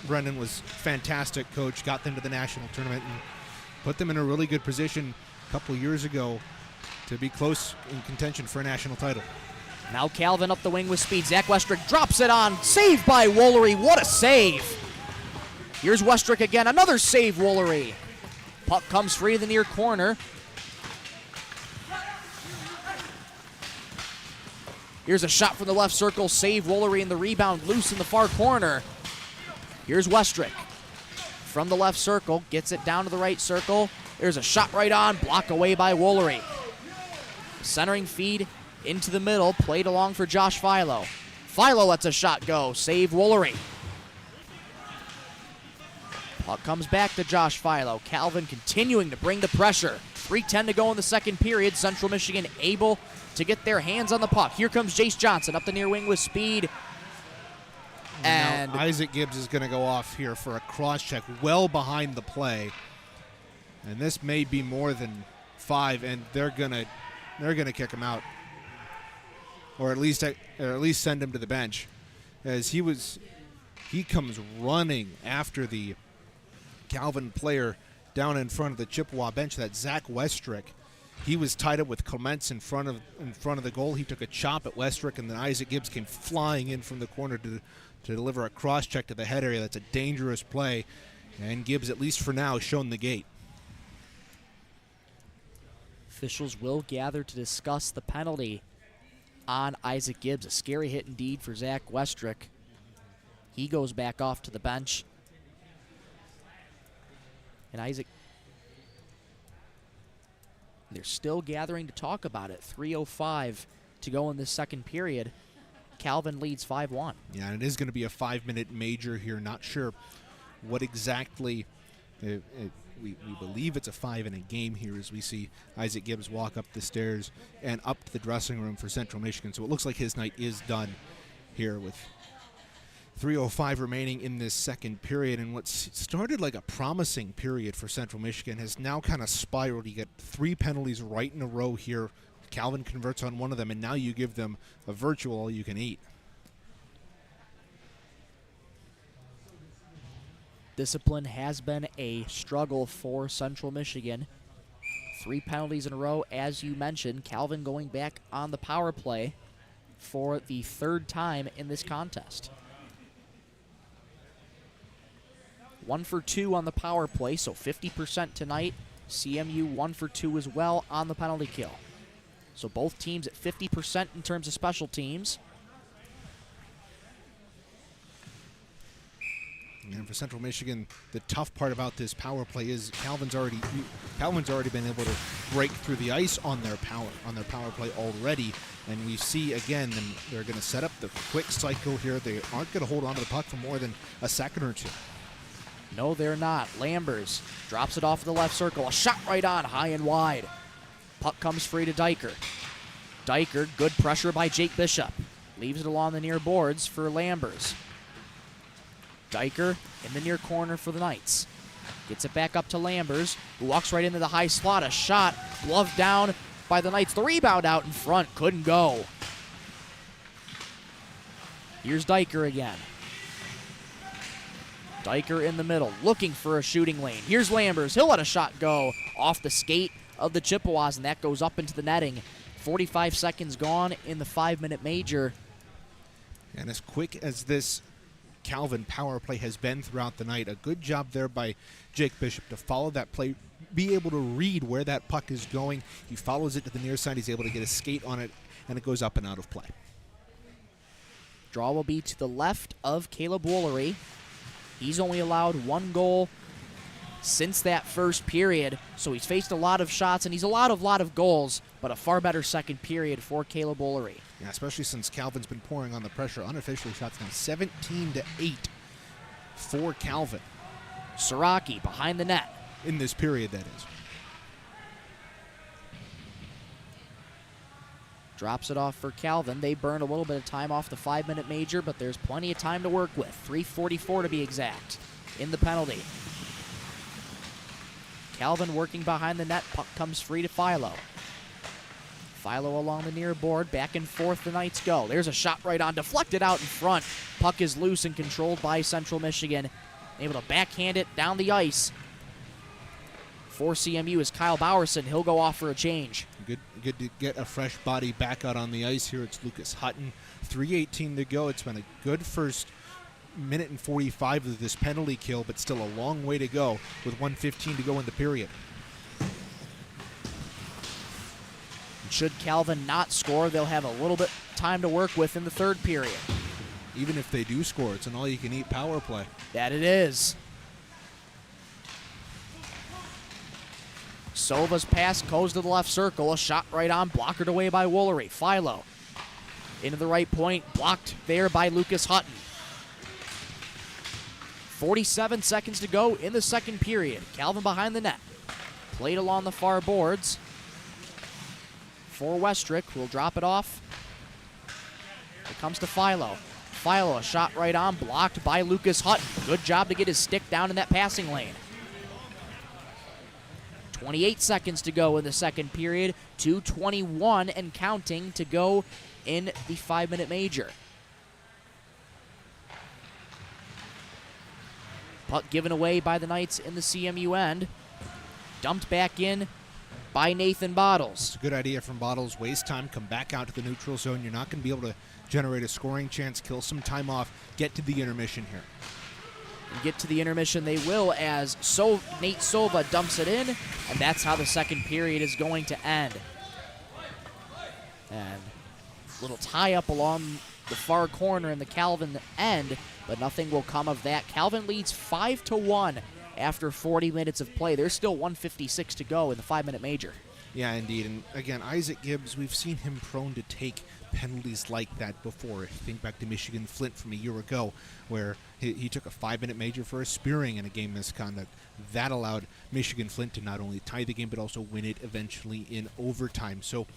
Brendan was fantastic coach, got them to the national tournament and put them in a really good position a couple of years ago to be close in contention for a national title. Now Calvin up the wing with speed. Zach Westrick drops it on. Saved by Woolery. What a save. Here's Westrick again. Another save, Woolery. Puck comes free to the near corner. Here's a shot from the left circle. Save Woolery, and the rebound loose in the far corner. Here's Westrick from the left circle. Gets it down to the right circle. There's a shot right on. Block away by Woolery. Centering feed into the middle. Played along for Josh Philo. Philo lets a shot go. Save Woolery. Puck comes back to Josh Philo. Calvin continuing to bring the pressure. 3:10 to go in the second period. Central Michigan able to get their hands on the puck. Here comes Jace Johnson up the near wing with speed. And now Isaac Gibbs is going to go off here for a cross check well behind the play. And this may be more than 5, and they're going to kick him out. or at least send him to the bench, as he comes running after the Calvin player down in front of the Chippewa bench. That Zach Westrick. He was tied up with Clements in front of the goal. He took a chop at Westrick, and then Isaac Gibbs came flying in from the corner to deliver a cross check to the head area. That's a dangerous play, and Gibbs, at least for now, has shown the gate. Officials will gather to discuss the penalty on Isaac Gibbs. A scary hit indeed for Zach Westrick. He goes back off to the bench. And Isaac, they're still gathering to talk about it. 3:05 to go in this second period. Calvin leads 5-1. Yeah, and it is going to be a 5-minute major here. Not sure what exactly. We believe it's a 5-inning game here, as we see Isaac Gibbs walk up the stairs and up to the dressing room for Central Michigan. So it looks like his night is done here with 3:05 remaining in this second period. And what started like a promising period for Central Michigan has now kind of spiraled. You get 3 penalties right in a row here. Calvin converts on one of them, and now you give them a virtual all-you-can-eat. Discipline has been a struggle for Central Michigan. 3 penalties in a row, as you mentioned. Calvin going back on the power play for the 3rd time in this contest. 1 for 2 on the power play, so 50% tonight. CMU 1 for 2 as well on the penalty kill. So both teams at 50% in terms of special teams. And for Central Michigan, the tough part about this power play is Calvin's already been able to break through the ice on their power play already. And we see again, they're going to set up the quick cycle here. They aren't going to hold on to the puck for more than a second or two. No, they're not. Lambers drops it off the left circle. A shot right on, high and wide. Puck comes free to Diker. Diker, good pressure by Jake Bishop. Leaves it along the near boards for Lambers. Diker in the near corner for the Knights. Gets it back up to Lambers, who walks right into the high slot. A shot, gloved down by the Knights. The rebound out in front, couldn't go. Here's Diker again. Diker in the middle, looking for a shooting lane. Here's Lambers. He'll let a shot go off the skate of the Chippewas, and that goes up into the netting. 45 seconds gone in the 5-minute major. And as quick as this Calvin power play has been throughout the night, a good job there by Jake Bishop to follow that play, be able to read where that puck is going. He follows it to the near side. He's able to get a skate on it, and it goes up and out of play. Draw will be to the left of Caleb Woolery. He's only allowed 1 goal since that first period, so he's faced a lot of shots, and he's allowed a lot of goals, but a far better second period for Caleb Woolery. Yeah, especially since Calvin's been pouring on the pressure. Unofficially, shots now 17-8 for Calvin. Siraki behind the net. In this period, that is. Drops it off for Calvin. They burn a little bit of time off the 5-minute major, but there's plenty of time to work with. 3:44 to be exact in the penalty. Calvin working behind the net. Puck comes free to Philo. Philo along the near board. Back and forth the Knights go. There's a shot right on. Deflected out in front. Puck is loose and controlled by Central Michigan. Able to backhand it down the ice. For CMU is Kyle Bowerson. He'll go off for a change. Good to get a fresh body back out on the ice here. It's Lucas Hutton. 3:18 to go. It's been a good first minute and 45 of this penalty kill, but still a long way to go with 1:15 to go in the period. Should Calvin not score, they'll have a little bit time to work with in the 3rd period. Even if they do score, it's an all-you-can-eat power play. That it is. Sova's pass goes to the left circle. A shot right on, blockered away by Woolery. Philo into the right point, blocked there by Lucas Hutton. 47 seconds to go in the second period. Calvin behind the net. Played along the far boards for Westrick, who will drop it off. It comes to Philo. Philo, a shot right on, blocked by Lucas Hutton. Good job to get his stick down in that passing lane. 28 seconds to go in the second period, 2:21 and counting to go in the 5-minute major. Puck given away by the Knights in the CMU end. Dumped back in by Nathan Bottles. It's a good idea from Bottles. Waste time, come back out to the neutral zone. You're not going to be able to generate a scoring chance, kill some time off, get to the intermission here. And get to the intermission they will as Nate Sova dumps it in, and that's how the second period is going to end. And a little tie-up along the far corner in the Calvin end, but nothing will come of that. Calvin leads 5-1 after 40 minutes of play. There's still 1:56 to go in the 5-minute major. Yeah, indeed. And again, Isaac Gibbs, we've seen him prone to take penalties like that before. Think back to Michigan Flint from a year ago, where he took a 5-minute major for a spearing in a game misconduct. That allowed Michigan Flint to not only tie the game, but also win it eventually in overtime. So,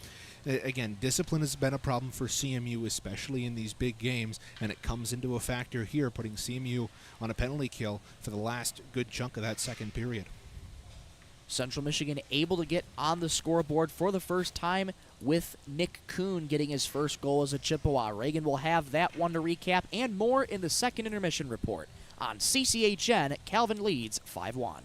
again, discipline has been a problem for CMU, especially in these big games, and it comes into a factor here, putting CMU on a penalty kill for the last good chunk of that second period. Central Michigan able to get on the scoreboard for the first time with Nick Kuhn getting his first goal as a Chippewa. Reagan will have that one to recap and more in the second intermission report. On CCHN, Calvin leads 5-1.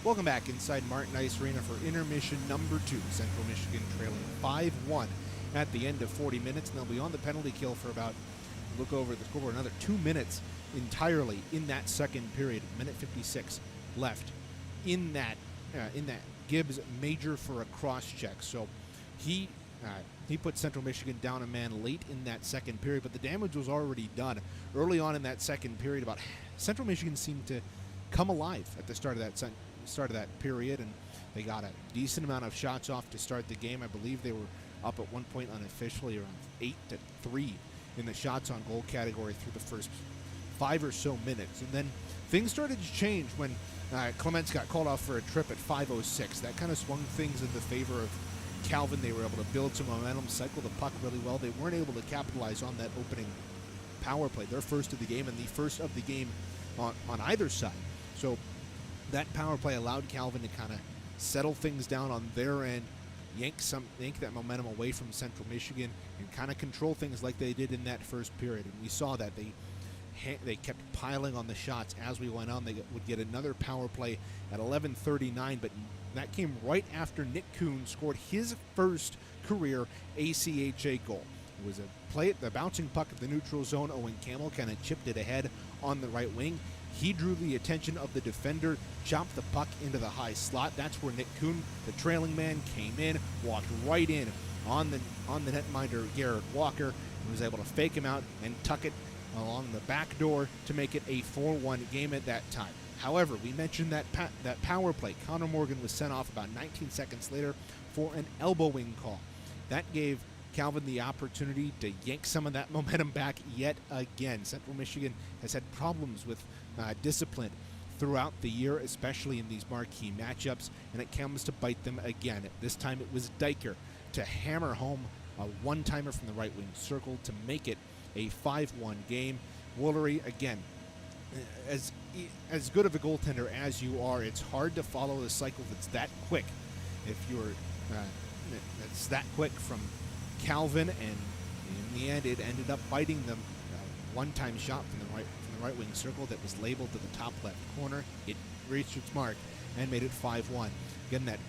Welcome back inside Martin Ice Arena for intermission number 2. Central Michigan trailing 5-1 at the end of 40 minutes, and they'll be on the penalty kill for about, look over the scoreboard, another 2 minutes entirely in that second period. Minute 56 left in that Gibbs major for a cross check. So he put Central Michigan down a man late in that second period, but the damage was already done. Early on in that second period, Central Michigan seemed to come alive at the start of that period, and they got a decent amount of shots off to start the game. I believe they were up at one point unofficially around 8-3 in the shots on goal category through the first 5 or so minutes, and then things started to change when Clements got called off for a trip at 5:06. That kind of swung things in the favor of Calvin. They were able to build some momentum, cycle the puck really well. They weren't able to capitalize on that opening power play, their first of the game and the first of the game on either side. So that power play allowed Calvin to kind of settle things down on their end, yank that momentum away from Central Michigan, and kind of control things like they did in that first period. And we saw that they kept piling on the shots as we went on. They would get another power play at 11:39, but that came right after Nick Kuhn scored his first career ACHA goal. It was a play at the bouncing puck at the neutral zone. Owen Campbell kind of chipped it ahead on the right wing. He drew the attention of the defender, chopped the puck into the high slot. That's where Nick Kuhn, the trailing man, came in, walked right in on the netminder Garrett Walker, and was able to fake him out and tuck it along the back door to make it a 4-1 game at that time. However, we mentioned that power play. Connor Morgan was sent off about 19 seconds later for an elbowing call. That gave Calvin the opportunity to yank some of that momentum back yet again. Central Michigan has had problems with discipline throughout the year, especially in these marquee matchups, and it comes to bite them again. This time it was Diker to hammer home a one-timer from the right wing circle to make it a 5-1 game. Woolery, again, as good of a goaltender as you are, it's hard to follow the cycle that's that quick. If you're it's that quick from Calvin, and in the end it ended up biting them. One-time shot from the right wing circle that was labeled to the top left corner. It reached its mark and made it 5-1. Again, that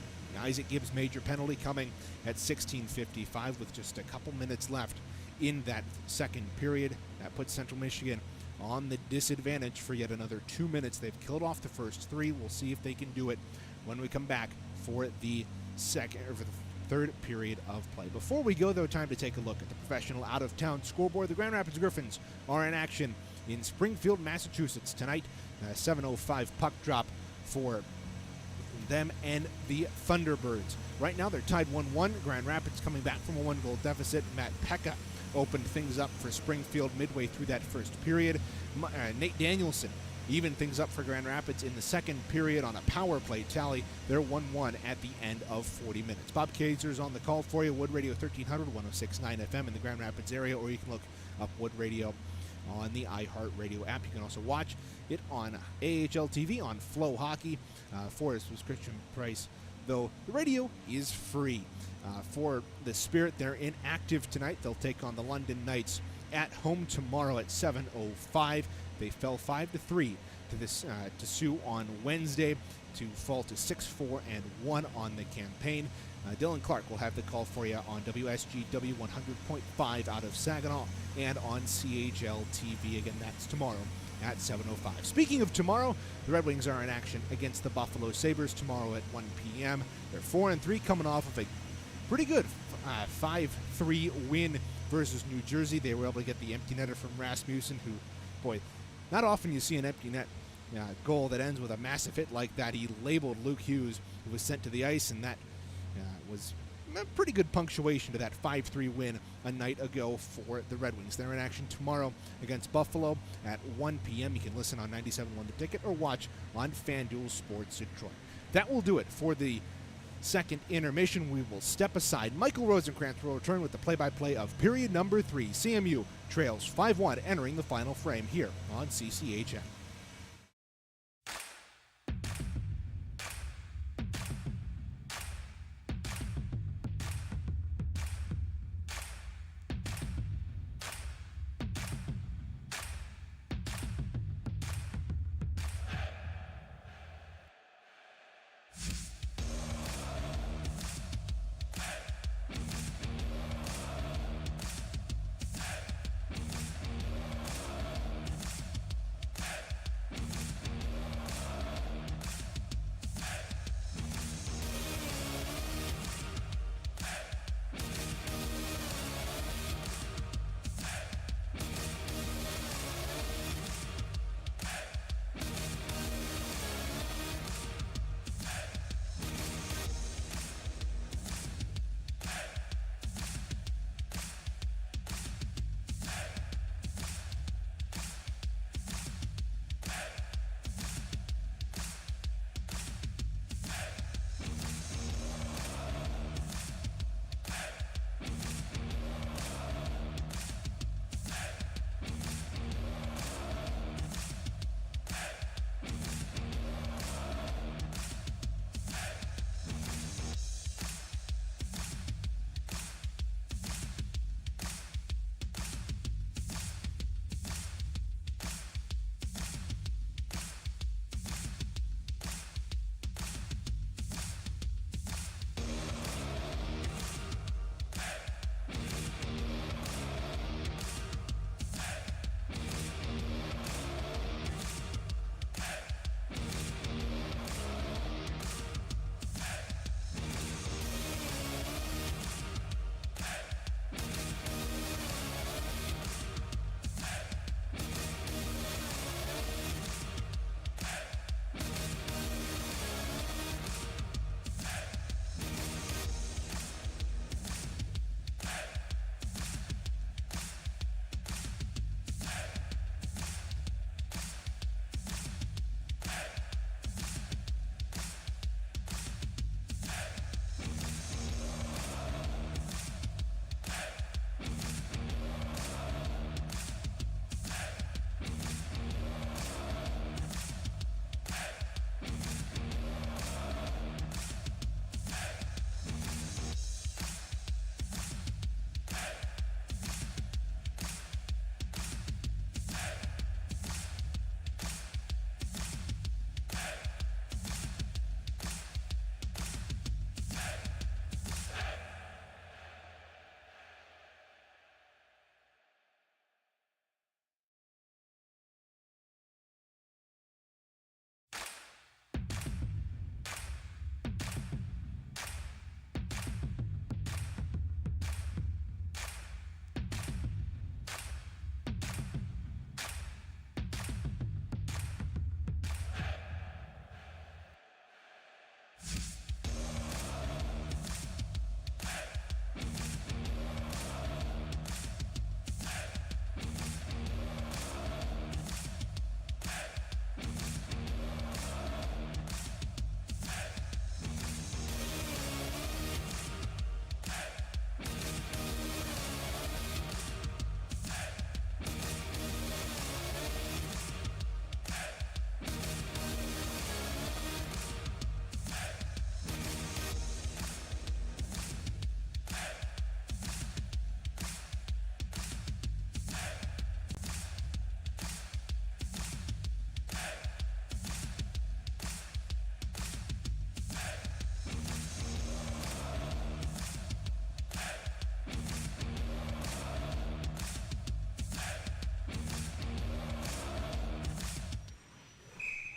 Isaac Gibbs major penalty coming at 16:55 with just a couple minutes left in that second period. That puts Central Michigan on the disadvantage for yet another 2 minutes. They've killed off the first 3. We'll see if they can do it when we come back for the third period of play. Before we go, though, time to take a look at the professional out-of-town scoreboard. The Grand Rapids Griffins are in action in Springfield, Massachusetts tonight. 7:05 puck drop for them and the Thunderbirds. Right now, they're tied 1-1. Grand Rapids coming back from a 1-goal deficit. Matt Pekka opened things up for Springfield midway through that first period. Nate Danielson evened things up for Grand Rapids in the second period on a power play tally. They're 1-1 at the end of 40 minutes. Bob Kaiser's on the call for you. Wood Radio 1300, 106.9 FM in the Grand Rapids area, or you can look up Wood Radio on the iHeartRadio app. You can also watch it on AHL TV on Flow Hockey for a subscription price, though the radio is free. For the Spirit, they're inactive tonight. They'll take on the London Knights at home tomorrow at 7:05. They fell 5-3 to Sioux on Wednesday to fall to 6-4-1 on the campaign. Dylan Clark will have the call for you on WSGW 100.5 out of Saginaw and on CHL TV. Again, that's tomorrow at 7:05. Speaking of tomorrow, the Red Wings are in action against the Buffalo Sabres tomorrow at 1 p.m. They're 4-3, coming off of a pretty good 5-3 win versus New Jersey. They were able to get the empty netter from Rasmussen, who, boy, not often you see an empty net goal that ends with a massive hit like that. He labeled Luke Hughes, who was sent to the ice, and that was a pretty good punctuation to that 5-3 win a night ago for the Red Wings. They're in action tomorrow against Buffalo at 1 p.m. You can listen on 97.1 The Ticket or watch on FanDuel Sports Detroit. That will do it for the second intermission. We will step aside. Michael Rosenkrantz will return with the play-by-play of period number 3. CMU trails 5-1 entering the final frame here on CCHN.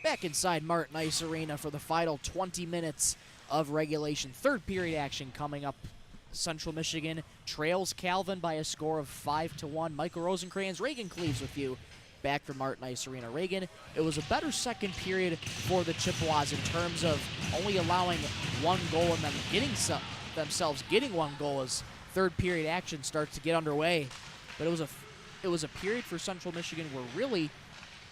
Back inside Martin Ice Arena for the final 20 minutes of regulation. Third period action coming up. Central Michigan trails Calvin by a score of 5-1. Michael Rosencrans, Reagan Cleaves with you back from Martin Ice Arena. Reagan, it was a better second period for the Chippewas in terms of only allowing one goal and then themselves getting one goal as third period action starts to get underway. But it was a period for Central Michigan where really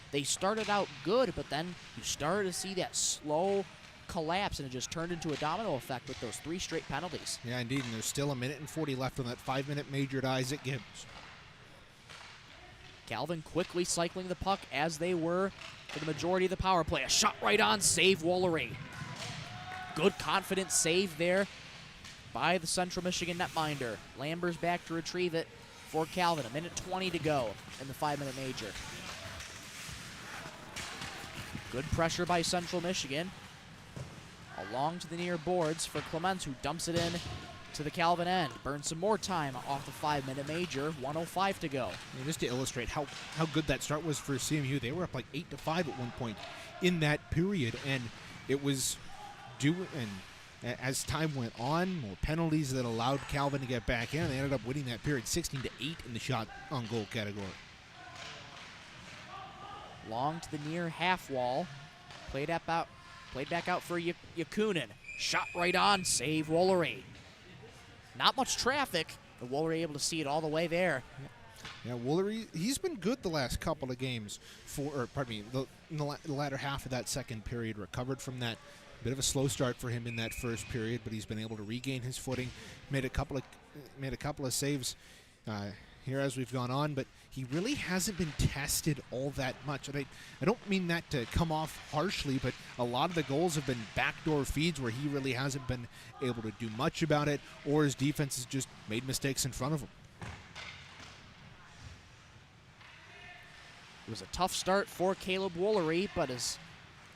they started out good, but then you started to see that slow collapse, and it just turned into a domino effect with those 3 straight penalties. Yeah, indeed, and there's still 1:40 left on that 5-minute major to Isaac Gibbs. Calvin quickly cycling the puck as they were for the majority of the power play. A shot right on, save Woolery. Good confident save there by the Central Michigan netminder. Lambers back to retrieve it for Calvin. 1:20 to go in the 5-minute major. Good pressure by Central Michigan. Along to the near boards for Clements, who dumps it in to the Calvin end. Burns some more time off the 5-minute major. 1:05 to go. And just to illustrate how good that start was for CMU, they were up like 8-5 at one point in that period, and it was and as time went on, more penalties that allowed Calvin to get back in, and they ended up winning that period 16-8 in the shot on goal category. Long to the near half wall. Played back out for Yakunin. Shot right on, save Woolery. Not much traffic, but Woolery able to see it all the way there. Yeah, Woolery, he's been good the last couple of games in the latter half of that second period. Recovered from that bit of a slow start for him in that first period, but he's been able to regain his footing. Made a couple of saves here as we've gone on, but he really hasn't been tested all that much. And I don't mean that to come off harshly, but a lot of the goals have been backdoor feeds where he really hasn't been able to do much about it, or his defense has just made mistakes in front of him. It was a tough start for Caleb Woolery, but has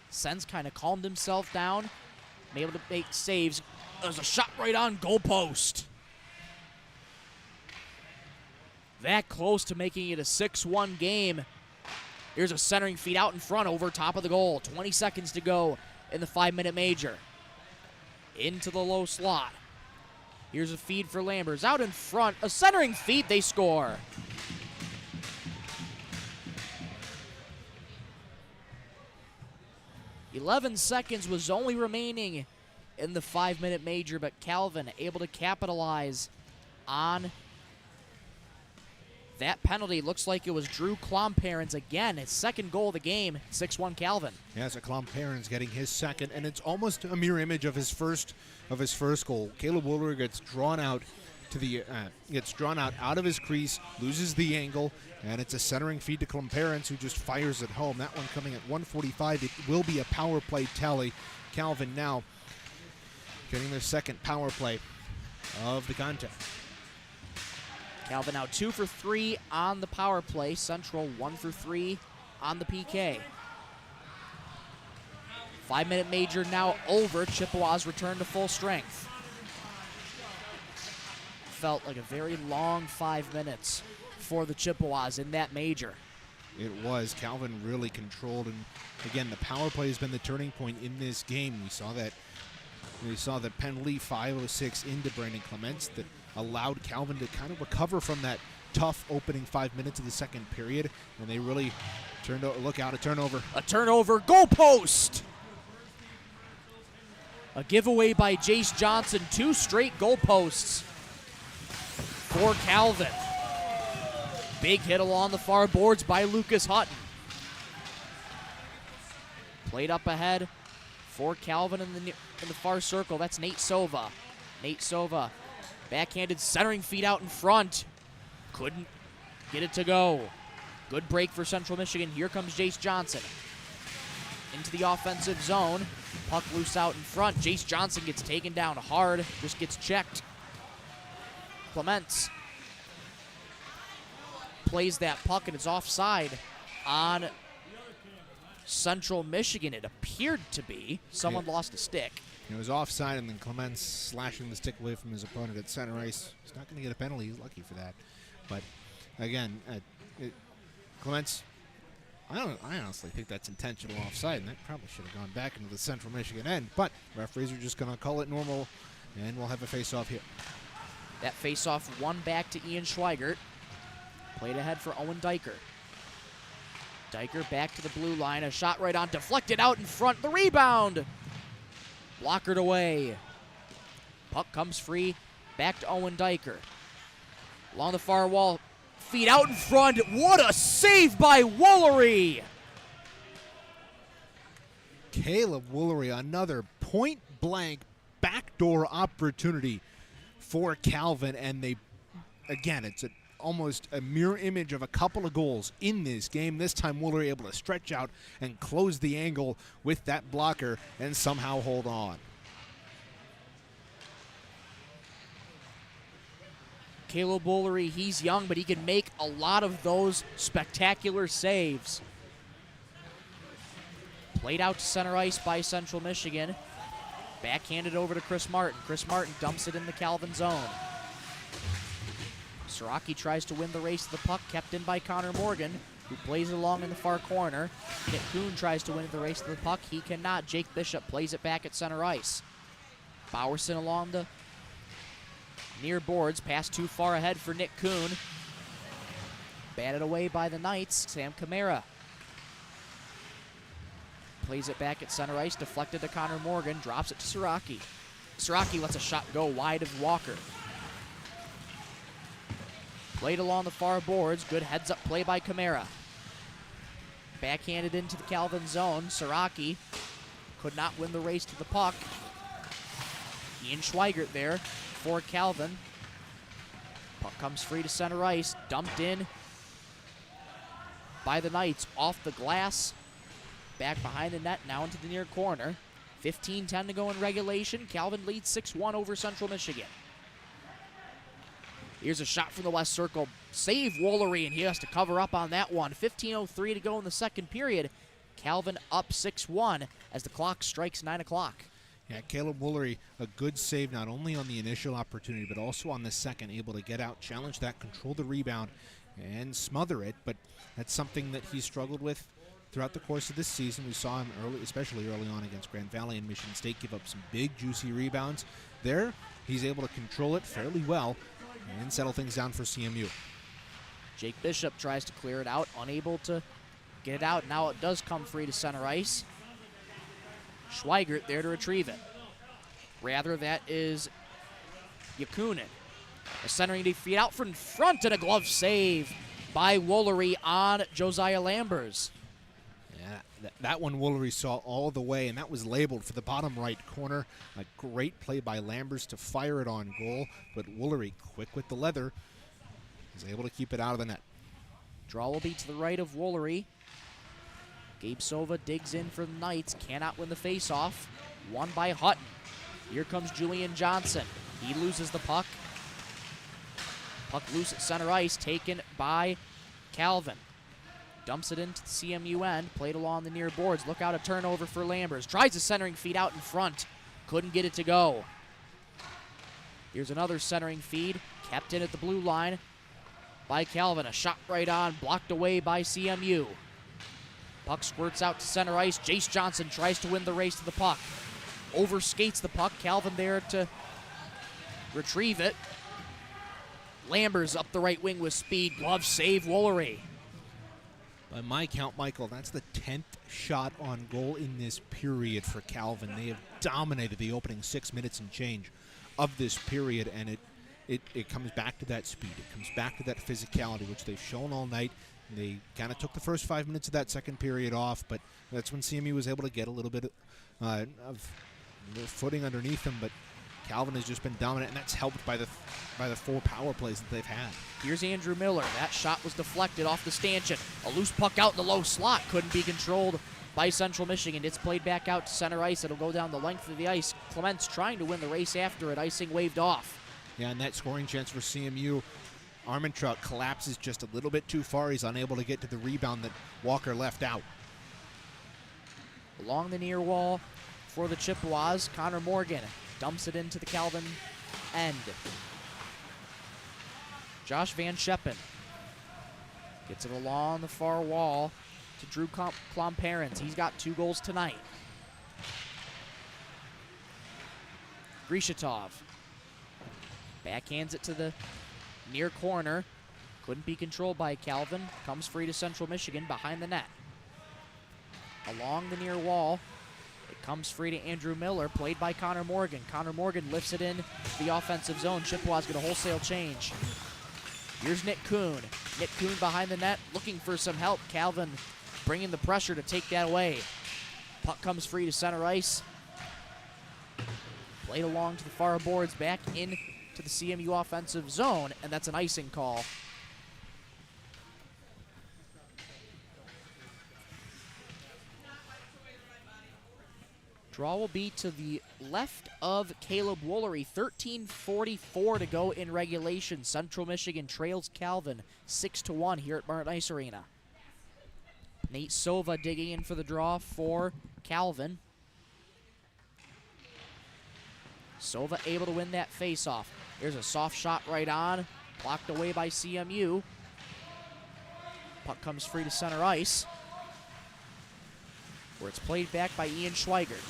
since kind of calmed himself down, been able to make saves. There's a shot right on goal post. That close to making it a 6-1 game. Here's a centering feed out in front over top of the goal. 20 seconds to go in the 5-minute major. Into the low slot. Here's a feed for Lambers. Out in front. A centering feed. They score. "11 seconds was only remaining in the 5-minute major, but Calvin able to capitalize on that penalty. Looks like it was Drew Klomparens again. His second goal of the game. 6-1 Calvin. Yeah, so Klomparens getting his second, and it's almost a mirror image of his first goal. Caleb Woolery gets drawn out out of his crease, loses the angle, and it's a centering feed to Klomparens, who just fires it home. That one coming at 1:45. It will be a power play tally. Calvin now getting their second power play of the contest. Calvin now 2 for 3 on the power play. Central 1 for 3 on the PK. 5-minute major now over. Chippewas return to full strength. Felt like a very long 5 minutes for the Chippewas in that major. It was. Calvin really controlled, and again, the power play has been the turning point in this game. We saw the penalty 5:06 into Brandon Clements that allowed Calvin to kind of recover from that tough opening 5 minutes of the second period, and they really look out, a turnover. A turnover, goal post! A giveaway by Jace Johnson, 2 straight goal posts for Calvin. Big hit along the far boards by Lucas Hutton. Played up ahead for Calvin in the far circle. That's Nate Sova. Nate Sova, backhanded centering feed out in front. Couldn't get it to go. Good break for Central Michigan. Here comes Jace Johnson into the offensive zone. Puck loose out in front. Jace Johnson gets taken down hard. Just gets checked. Clements plays that puck, and it's offside on Central Michigan. It appeared to be. Someone lost a stick. It was offside, and then Clements slashing the stick away from his opponent at center ice. He's not going to get a penalty. He's lucky for that. But again, Clements I honestly think that's intentional offside, and that probably should have gone back into the Central Michigan end. But referees are just going to call it normal, and we'll have a face-off here. That face-off won back to Ian Schweigert. Played ahead for Owen Diker. Diker back to the blue line. A shot right on, deflected out in front. The rebound! Blockered away. Puck comes free. Back to Owen Diker. Along the far wall. Feet out in front. What a save by Woolery! Caleb Woolery, another point-blank backdoor opportunity for Calvin, and again, it's almost a mirror image of a couple of goals in this game. This time Woolery able to stretch out and close the angle with that blocker and somehow hold on. Caleb Woolery, he's young, but he can make a lot of those spectacular saves. Played out to center ice by Central Michigan. Backhanded over to Chris Martin. Chris Martin dumps it in the Calvin zone. Siraki tries to win the race to the puck, kept in by Connor Morgan, who plays it along in the far corner. Nick Kuhn tries to win the race to the puck. He cannot. Jake Bishop plays it back at center ice. Bowerson along the near boards. Pass too far ahead for Nick Kuhn. Batted away by the Knights. Sam Camara plays it back at center ice. Deflected to Connor Morgan. Drops it to Siraki. Siraki lets a shot go wide of Walker. Played along the far boards. Good heads-up play by Camara. Backhanded into the Calvin zone. Siraki could not win the race to the puck. Ian Schweigert there for Calvin. Puck comes free to center ice. Dumped in by the Knights. Off the glass. Back behind the net. Now into the near corner. 15-10 to go in regulation. Calvin leads 6-1 over Central Michigan. Here's a shot from the left circle. Save Woolery, and he has to cover up on that one. 15:03 to go in the second period. Calvin up 6-1 as the clock strikes 9 o'clock. Yeah, Caleb Woolery, a good save not only on the initial opportunity, but also on the second, able to get out, challenge that, control the rebound, and smother it. But that's something that he struggled with throughout the course of this season. We saw him early, especially early on against Grand Valley and Michigan State, give up some big, juicy rebounds. There, he's able to control it fairly well and settle things down for CMU. Jake Bishop tries to clear it out, unable to get it out. Now it does come free to center ice. Schweigert there to retrieve it. Rather, that is Yakunin. A centering defeat out from front and a glove save by Woolery on Josiah Lambers. Yeah, that one Woolery saw all the way, and that was labeled for the bottom right corner. A great play by Lambers to fire it on goal, but Woolery, quick with the leather, is able to keep it out of the net. Draw will be to the right of Woolery. Gabe Sova digs in for the Knights, cannot win the faceoff. Won by Hutton. Here comes Julian Johnson. He loses the puck. Puck loose at center ice, taken by Calvin. Dumps it into the CMU end, played along the near boards. Look out, a turnover for Lambers. Tries a centering feed out in front. Couldn't get it to go. Here's another centering feed, kept in at the blue line by Calvin. A shot right on, blocked away by CMU. Puck squirts out to center ice. Jace Johnson tries to win the race to the puck. Overskates the puck. Calvin there to retrieve it. Lambers up the right wing with speed. Glove save, Woolery. By my count, Michael, that's the 10th shot on goal in this period for Calvin. They have dominated the opening 6 minutes and change of this period, and it comes back to that speed. It comes back to that physicality, which they've shown all night. They kind of took the first 5 minutes of that second period off, but that's when CMU was able to get a little bit of footing underneath them. But Calvin has just been dominant, and that's helped by the 4 power plays that they've had. Here's Andrew Miller. That shot was deflected off the stanchion. A loose puck out in the low slot. Couldn't be controlled by Central Michigan. It's played back out to center ice. It'll go down the length of the ice. Clements trying to win the race after it. Icing waved off. Yeah, and that scoring chance for CMU. Armentrout collapses just a little bit too far. He's unable to get to the rebound that Walker left out. Along the near wall for the Chippewas, Connor Morgan dumps it into the Calvin end. Josh Van Scheppen gets it along the far wall to Drew Klomparens. He's got 2 goals tonight. Grishatov backhands it to the near corner. Couldn't be controlled by Calvin. Comes free to Central Michigan behind the net. Along the near wall, it comes free to Andrew Miller, played by Connor Morgan. Connor Morgan lifts it in the offensive zone. Chippewas get a wholesale change. Here's Nick Kuhn. Nick Kuhn behind the net, looking for some help. Calvin bringing the pressure to take that away. Puck comes free to center ice. Played along to the far boards, back into the CMU offensive zone, and that's an icing call. Draw will be to the left of Caleb Woolery. 13:44 to go in regulation. Central Michigan trails Calvin 6-1 here at Martin Ice Arena. Nate Sova digging in for the draw for Calvin. Sova able to win that faceoff. There's a soft shot right on, blocked away by CMU. Puck comes free to center ice, where it's played back by Ian Schweigert.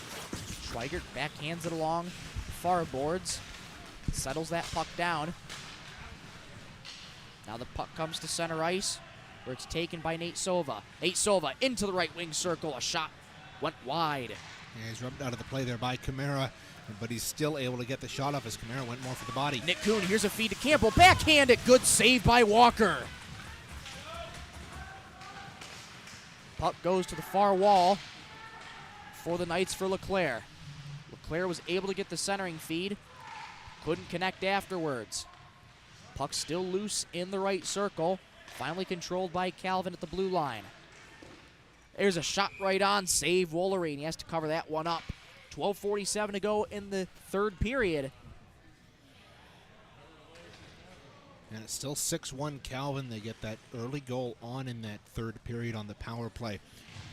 Schweigert backhands it along far boards, settles that puck down. Now the puck comes to center ice, where it's taken by Nate Sova. Nate Sova into the right wing circle. A shot went wide. Yeah, he's rubbed out of the play there by Camara, but he's still able to get the shot off as Camara went more for the body. Nick Kuhn, here's a feed to Campbell. Backhanded. Good save by Walker. Puck goes to the far wall for the Knights for LeClaire. LeClaire was able to get the centering feed. Couldn't connect afterwards. Puck still loose in the right circle. Finally controlled by Calvin at the blue line. There's a shot right on. Save Woolery, and he has to cover that one up. 12:47 to go in the third period. And it's still 6-1 Calvin. They get that early goal on in that third period on the power play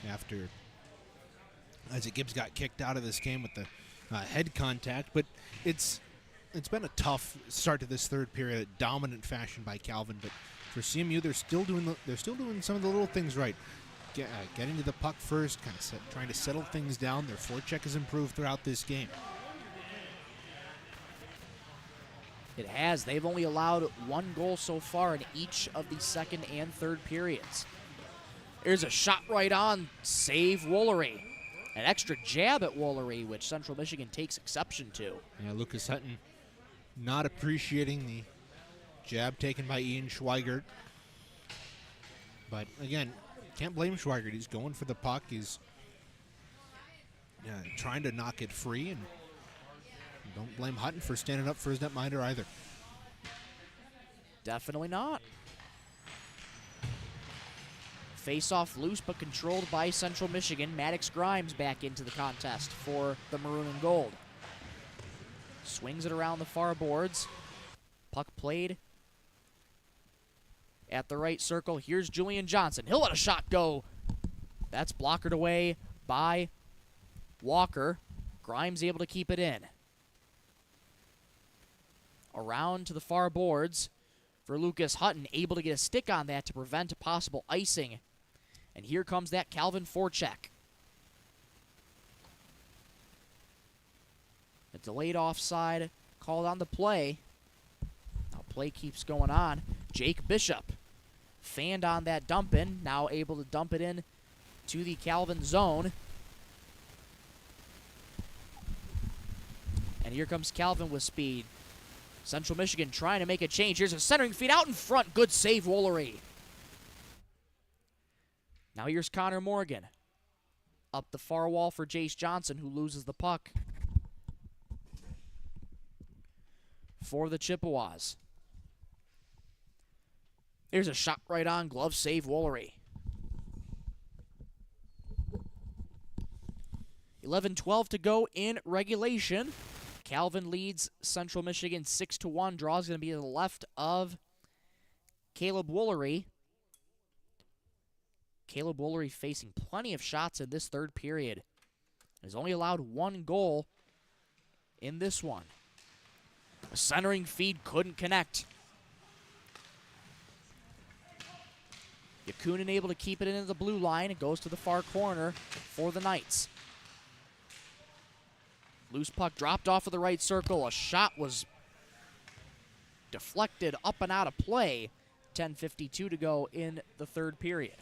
after Isaac Gibbs got kicked out of this game with the head contact. But it's been a tough start to this third period, dominant fashion by Calvin. But for CMU, they're still doing some of the little things right. Getting to the puck first, kind of trying to settle things down. Their forecheck has improved throughout this game. It has. They've only allowed 1 goal so far in each of the second and third periods. There's a shot right on. Save Woolery. An extra jab at Woolery, which Central Michigan takes exception to. Yeah, Lucas Hutton not appreciating the jab taken by Ian Schweigert. But again, can't blame Schweigert. He's going for the puck. He's trying to knock it free, and don't blame Hutton for standing up for his netminder either. Definitely not. Face-off loose but controlled by Central Michigan. Maddox Grimes back into the contest for the maroon and gold. Swings it around the far boards. Puck played at the right circle. Here's Julian Johnson. He'll let a shot go. That's blockered away by Walker. Grimes able to keep it in. Around to the far boards for Lucas Hutton, able to get a stick on that to prevent a possible icing. And here comes that Calvin forecheck. A delayed offside called on the play. Now play keeps going on. Jake Bishop fanned on that dump in, now able to dump it in to the Calvin zone. And here comes Calvin with speed. Central Michigan trying to make a change. Here's a centering feed out in front. Good save, Woolery. Now here's Connor Morgan. Up the far wall for Jace Johnson, who loses the puck for the Chippewas. There's a shot right on. Glove save, Woolery. 11:12 to go in regulation. Calvin leads Central Michigan 6-1. Draw is going to be to the left of Caleb Woolery. Caleb Woolery facing plenty of shots in this third period. Has only allowed 1 goal in this one. A centering feed couldn't connect. Yakunin able to keep it into the blue line. It goes to the far corner for the Knights. Loose puck dropped off of the right circle. A shot was deflected up and out of play. 10:52 to go in the third period.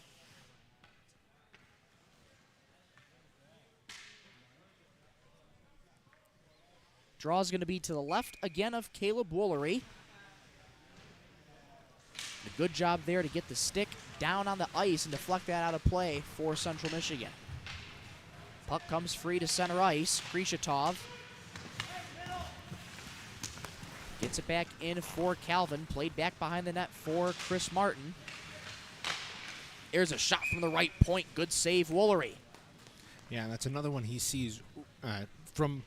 Draw is going to be to the left again of Caleb Woolery. A good job there to get the stick down on the ice and deflect that out of play for Central Michigan. Puck comes free to center ice. Krishatov gets it back in for Calvin. Played back behind the net for Chris Martin. There's a shot from the right point. Good save, Woolery. Yeah, and that's another one he sees from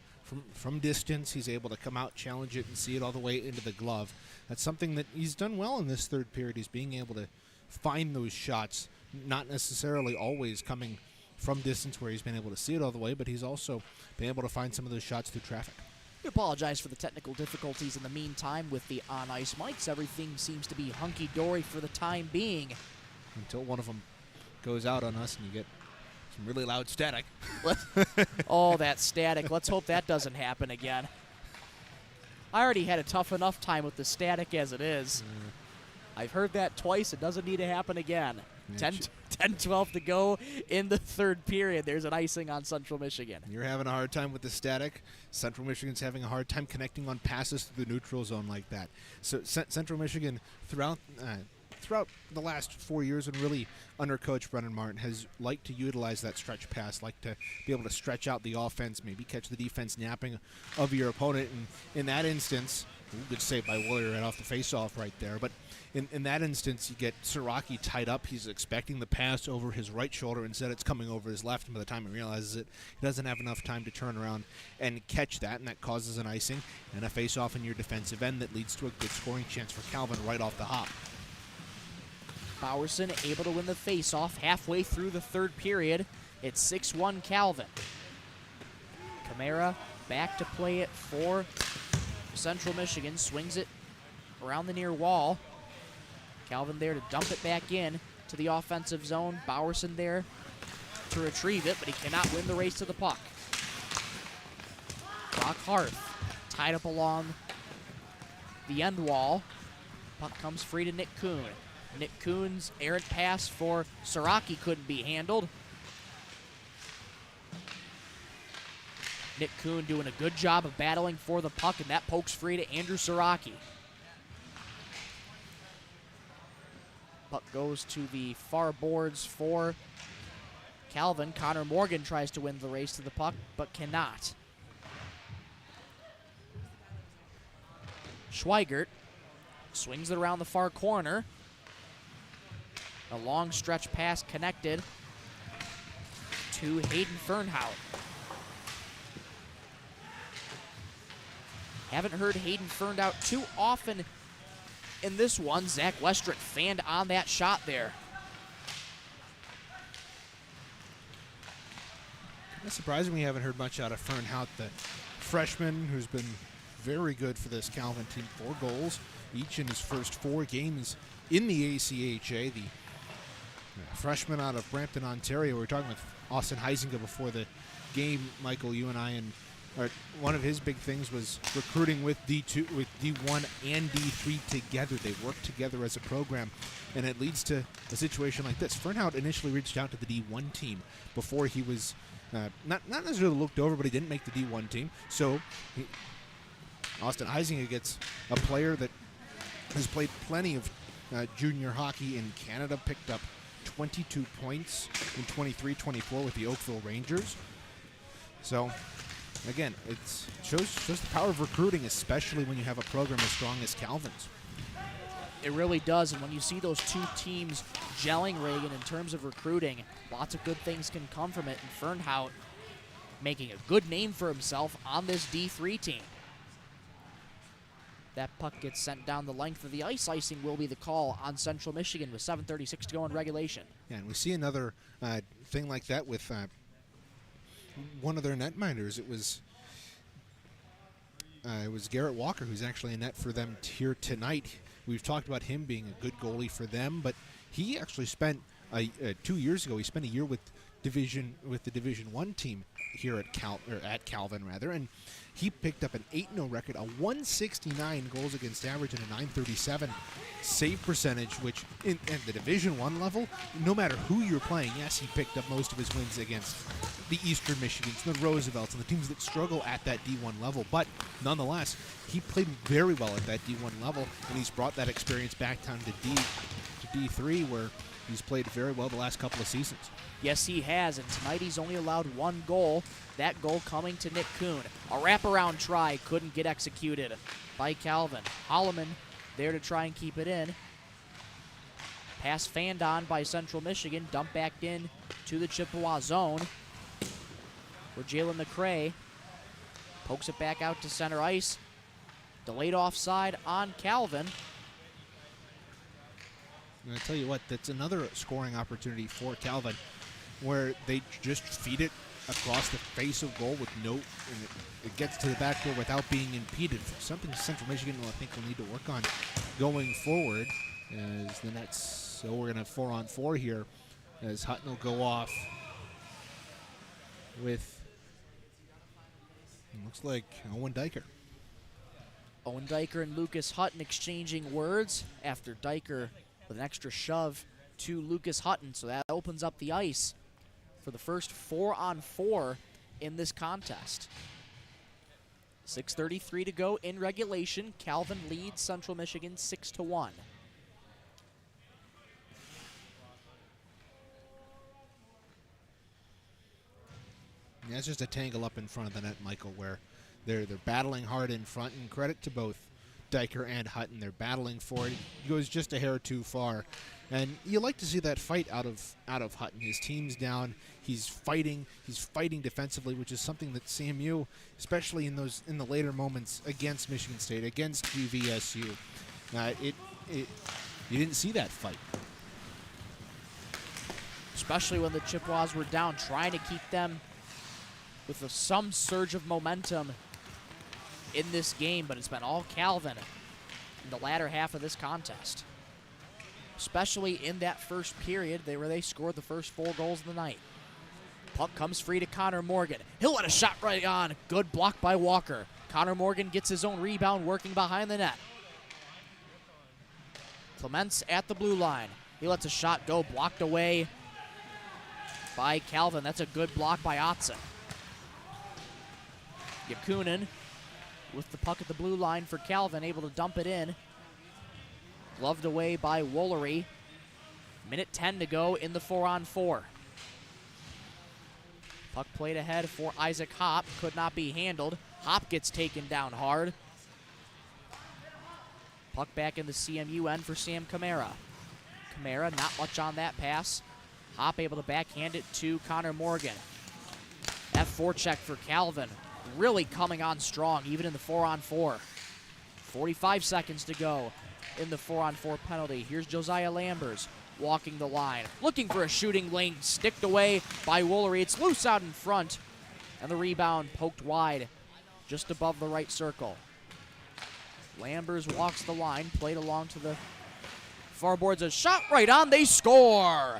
distance. He's able to come out, challenge it, and see it all the way into the glove. That's something that he's done well in this third period. He's being able to find those shots, not necessarily always coming from distance where he's been able to see it all the way, but he's also been able to find some of those shots through traffic. We apologize for the technical difficulties in the meantime with the on-ice mics. Everything seems to be hunky-dory for the time being. Until one of them goes out on us and you get some really loud static. Oh, that static. Let's hope that doesn't happen again. I already had a tough enough time with the static as it is. I've heard that twice. It doesn't need to happen again. Yeah, 10-12 to go in the third period. There's an icing on Central Michigan. You're having a hard time with the static. Central Michigan's having a hard time connecting on passes through the neutral zone like that. So Central Michigan, throughout the last 4 years and really under Coach Brennan Martin, has liked to utilize that stretch pass, like to be able to stretch out the offense, maybe catch the defense napping of your opponent. And in that instance, good save by Woolery right off the face-off right there. But in that instance, you get Siraki tied up. He's expecting the pass over his right shoulder. Instead, it's coming over his left. And by the time he realizes it, he doesn't have enough time to turn around and catch that. And that causes an icing and a face-off in your defensive end that leads to a good scoring chance for Calvin right off the hop. Bowerson able to win the face-off halfway through the third period. It's 6-1 Calvin. Camara back to play it for Central Michigan. Swings it around the near wall. Calvin there to dump it back in to the offensive zone. Bowerson there to retrieve it, but he cannot win the race to the puck. Brock Hart tied up along the end wall. Puck comes free to Nick Kuhn. Nick Kuhn's errant pass for Siraki couldn't be handled. Nick Kuhn doing a good job of battling for the puck, and that pokes free to Andrew Siraki. Puck goes to the far boards for Calvin. Connor Morgan tries to win the race to the puck, but cannot. Schweigert swings it around the far corner. A long stretch pass connected to Hayden Fernhout. Haven't heard Hayden Fernhout too often in this one. Zach Westrick fanned on that shot there. Kind of surprising we haven't heard much out of Fernhout, the freshman who's been very good for this Calvin team. 4 goals, each in his first 4 games in the ACHA. The freshman out of Brampton, Ontario. We were talking with Austin Heisinger before the game, Michael, you and I, and one of his big things was recruiting with D2, with D1 and D3 together. They work together as a program, and it leads to a situation like this. Fernhout initially reached out to the D1 team before he was not necessarily looked over, but he didn't make the D1 team. So Austin Heisinger gets a player that has played plenty of junior hockey in Canada, picked up 22 points in 23-24 with the Oakville Rangers. So again, it shows the power of recruiting, especially when you have a program as strong as Calvin's. It really does, and when you see those two teams gelling, Reagan, in terms of recruiting, lots of good things can come from it, and Fernhout making a good name for himself on this D3 team. That puck gets sent down the length of the ice. Icing will be the call on Central Michigan with 7:36 to go in regulation. Yeah, and we see another thing like that with one of their netminders. It was Garrett Walker, who's actually a net for them here tonight. We've talked about him being a good goalie for them, but he actually spent 2 years ago. He spent a year with the Division I team here at Calvin, and he picked up an 8-0 record, a 169 goals against average, and a 937 save percentage. Which in the Division I level, no matter who you're playing, yes, he picked up most of his wins against the Eastern Michigans, the Roosevelts, and the teams that struggle at that D1 level. But nonetheless, he played very well at that D1 level, and he's brought that experience back down to D3, where he's played very well the last couple of seasons. Yes, he has, and tonight he's only allowed 1 goal. That goal coming to Nick Kuhn. A wraparound try couldn't get executed by Calvin. Holloman there to try and keep it in. Pass fanned on by Central Michigan. Dumped back in to the Chippewa zone, where Jalen McCray pokes it back out to center ice. Delayed offside on Calvin. And I tell you what, that's another scoring opportunity for Calvin, where they just feed it across the face of goal with and it gets to the back door without being impeded. Something Central Michigan I think will need to work on going forward, as the Nets. So we're going to 4-on-4 here, as Hutton will go off with, it looks like, Owen Diker. Owen Diker and Lucas Hutton exchanging words after Diker with an extra shove to Lucas Hutton. So that opens up the ice for the first 4-on-4 in this contest. 6:33 to go in regulation. Calvin leads Central Michigan 6-1. Yeah, it's just a tangle up in front of the net, Michael, where they're battling hard in front, and credit to both Diker and Hutton. They're battling for it. He goes just a hair too far, and you like to see that fight out of Hutton. His team's down. He's fighting defensively, which is something that CMU, especially in the later moments against Michigan State, against GVSU, you didn't see that fight. Especially when the Chippewas were down, trying to keep them with some surge of momentum in this game, but it's been all Calvin in the latter half of this contest. Especially in that first period where they scored the first 4 goals of the night. Puck comes free to Connor Morgan. He'll let a shot right on. Good block by Walker. Connor Morgan gets his own rebound working behind the net. Clements at the blue line. He lets a shot go, blocked away by Calvin. That's a good block by Otson. Yakunin with the puck at the blue line for Calvin, able to dump it in. Gloved away by Woolery. Minute 10 to go in the 4-on-4. Puck played ahead for Isaac Hopp. Could not be handled. Hopp gets taken down hard. Puck back in the CMU end for Sam Camara. Camara, not much on that pass. Hopp able to backhand it to Connor Morgan. That forecheck for Calvin really coming on strong, even in the 4-on-4. 45 seconds to go in the 4-on-4 penalty. Here's Josiah Lambers walking the line, looking for a shooting lane, sticked away by Woolery. It's loose out in front, and the rebound poked wide just above the right circle. Lambers walks the line, played along to the far boards, a shot right on, they score!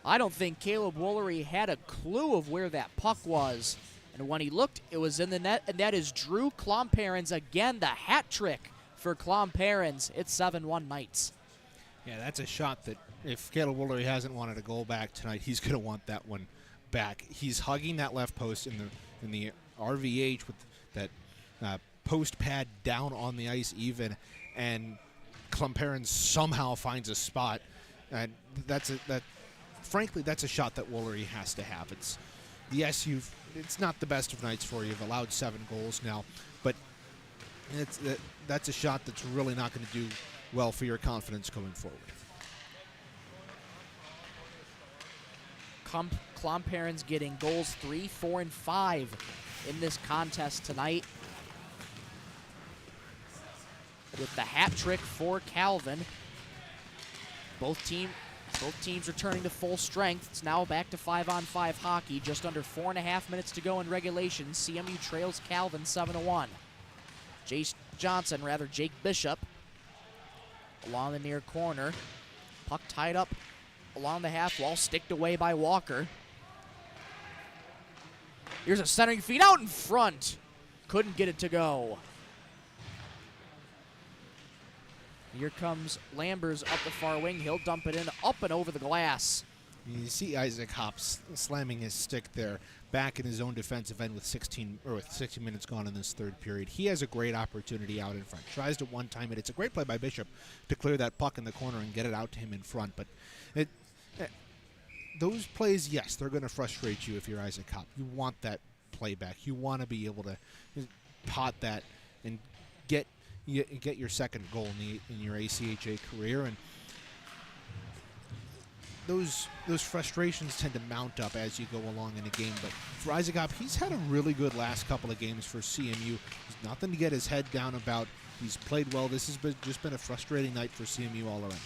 I don't think Caleb Woolery had a clue of where that puck was. And when he looked, it was in the net, and that is Drew Klomparens. Again, the hat trick for Klomparens. It's 7-1 Knights. Yeah, that's a shot that if Caleb Woolery hasn't wanted a goal back tonight, he's going to want that one back. He's hugging that left post in the RVH with that post pad down on the ice even, and Klomparens somehow finds a spot. And frankly, that's a shot that Woolery has to have. It's not the best of nights for you. You've allowed 7 goals now, but that's a shot that's really not going to do well for your confidence going forward. Klomparens getting goals 3, 4, and 5 in this contest tonight. With the hat trick for Calvin. Both teams Both teams returning to full strength. It's now back to 5-on-5 hockey. Just under 4.5 minutes to go in regulation. CMU trails Calvin 7-1. Jake Bishop along the near corner. Puck tied up along the half wall, sticked away by Walker. Here's a centering feed out in front. Couldn't get it to go. Here comes Lambers up the far wing. He'll dump it in, up and over the glass. You see Isaac Hops slamming his stick there back in his own defensive end with 16 minutes gone in this third period. He has a great opportunity out in front. Tries to one-time it. It's a great play by Bishop to clear that puck in the corner and get it out to him in front. But those plays, yes, they're going to frustrate you if you're Isaac Hop. You want that play back. You want to be able to pot that and get your second goal in your ACHA career. And those frustrations tend to mount up as you go along in a game. But for Isaac Hop, he's had a really good last couple of games for CMU. There's nothing to get his head down about. He's played well. This has just been a frustrating night for CMU all around.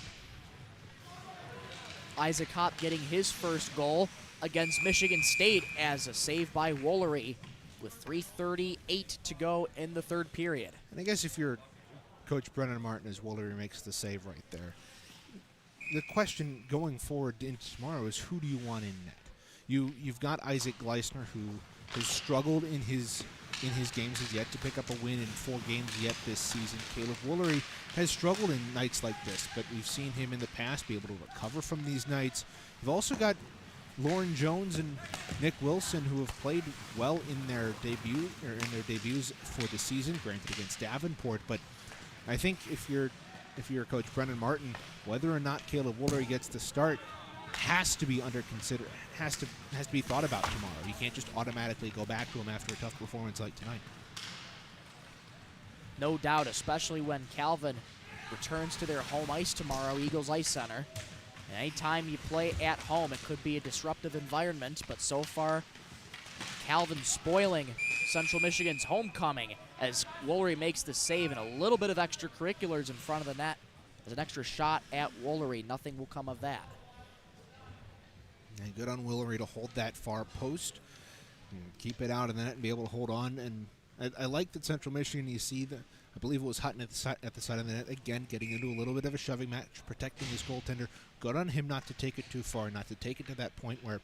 Isaac Hop getting his first goal against Michigan State as a save by Woolery with 3:38 to go in the third period. And I guess if you're Coach Brennan Martin as Woolery makes the save right there, the question going forward into tomorrow is who do you want in net? You've got Isaac Gleisner, who has struggled in his games, has yet to pick up a win in 4 games yet this season. Caleb Woolery has struggled in nights like this, but we've seen him in the past be able to recover from these nights. You've also got Lauren Jones and Nick Wilson, who have played well in their debuts for the season, granted against Davenport. But I think if you're Coach Brennan Martin, whether or not Caleb Woolery gets the start has to be has to be thought about tomorrow. You can't just automatically go back to him after a tough performance like tonight. No doubt, especially when Calvin returns to their home ice tomorrow, Eagles Ice Center. And anytime you play at home, it could be a disruptive environment, but so far, Calvin spoiling Central Michigan's homecoming as Woolery makes the save and a little bit of extracurriculars in front of the net as an extra shot at Woolery. Nothing will come of that. And good on Woolery to hold that far post and keep it out of the net and be able to hold on. And I like that Central Michigan, you see, I believe it was Hutton at the side of the net, again, getting into a little bit of a shoving match, protecting his goaltender. Good on him not to take it too far, not to take it to that point where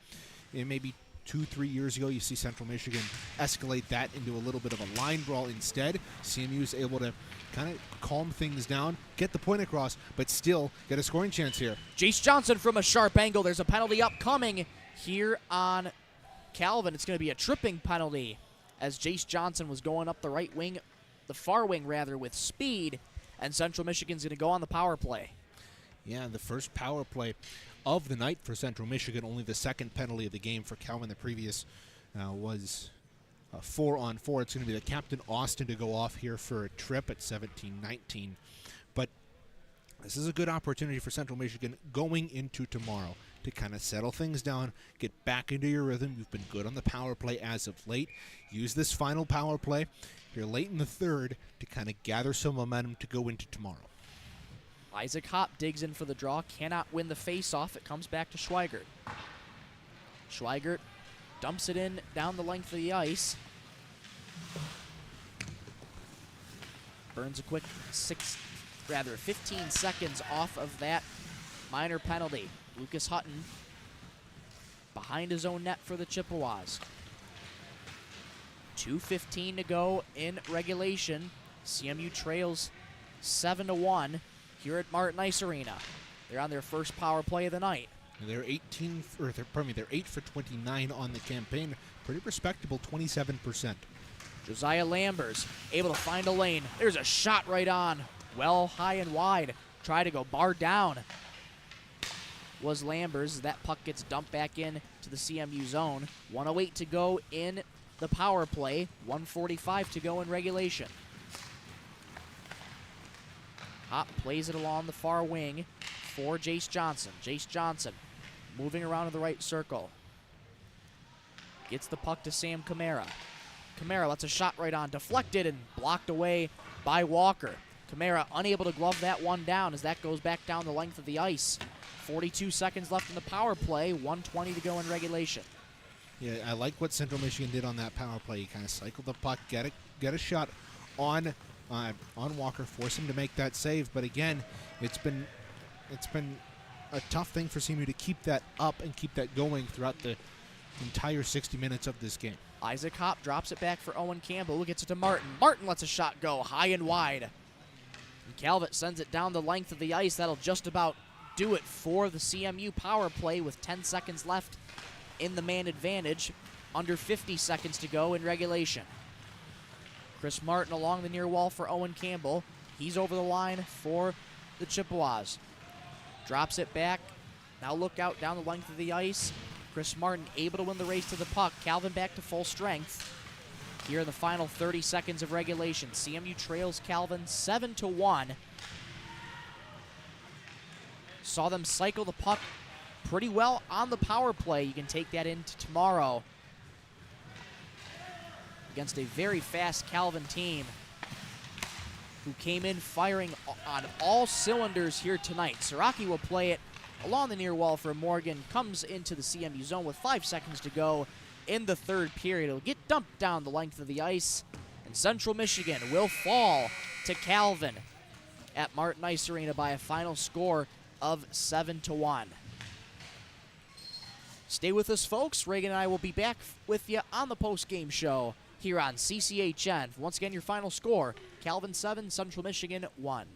maybe 2-3 years ago you see Central Michigan escalate that into a little bit of a line brawl instead. CMU is able to kind of calm things down, get the point across, but still get a scoring chance here. Jace Johnson from a sharp angle. There's a penalty upcoming here on Calvin. It's going to be a tripping penalty as Jace Johnson was going up the right wing, the far wing rather, with speed, and Central Michigan's going to go on the power play. Yeah, the first power play of the night for Central Michigan, only the second penalty of the game for Calvin. The previous was 4-on-4. It's going to be the Captain Austin to go off here for a trip at 17-19. But this is a good opportunity for Central Michigan going into tomorrow to kind of settle things down, get back into your rhythm. You've been good on the power play as of late. Use this final power play here late in the third to kind of gather some momentum to go into tomorrow. Isaac Hop digs in for the draw, cannot win the face-off. It comes back to Schweigert. Schweigert dumps it in down the length of the ice. Burns a quick 15 seconds off of that minor penalty. Lucas Hutton behind his own net for the Chippewas. 2:15 to go in regulation. CMU trails 7-1 here at Martin Ice Arena. They're on their first power play of the night. They're 8 for 29 on the campaign. Pretty respectable, 27%. Josiah Lambers able to find a lane. There's a shot right on. Well, high and wide. Try to go bar down. Was Lambers. That puck gets dumped back in to the CMU zone. 1:08 to go in the power play. 1:45 to go in regulation. Hop plays it along the far wing for Jace Johnson. Jace Johnson moving around in the right circle. Gets the puck to Sam Camara. Camara lets a shot right on. Deflected and blocked away by Walker. Camara unable to glove that one down as that goes back down the length of the ice. 42 seconds left in the power play, 1:20 to go in regulation. Yeah, I like what Central Michigan did on that power play. You kind of cycled the puck, get a shot on Walker, force him to make that save. But again, it's been a tough thing for CMU to keep that up and keep that going throughout the entire 60 minutes of this game. Isaac Hopp drops it back for Owen Campbell, who gets it to Martin. Martin lets a shot go high and wide. And Calvert sends it down the length of the ice. That'll just about do it for the CMU power play with 10 seconds left in the man advantage, under 50 seconds to go in regulation. Chris Martin along the near wall for Owen Campbell. He's over the line for the Chippewas. Drops it back. Now look out down the length of the ice. Chris Martin able to win the race to the puck. Calvin back to full strength. Here in the final 30 seconds of regulation, CMU trails Calvin 7-1. Saw them cycle the puck pretty well on the power play. You can take that into tomorrow against a very fast Calvin team who came in firing on all cylinders here tonight. Siraki will play it along the near wall for Morgan. Comes into the CMU zone with 5 seconds to go in the third period. It'll get dumped down the length of the ice, and Central Michigan will fall to Calvin at Martin Ice Arena by a final score of 7-1. Stay with us, folks. Reagan and I will be back with you on the post-game show here on CCHN. Once again, your final score, Calvin 7, Central Michigan 1.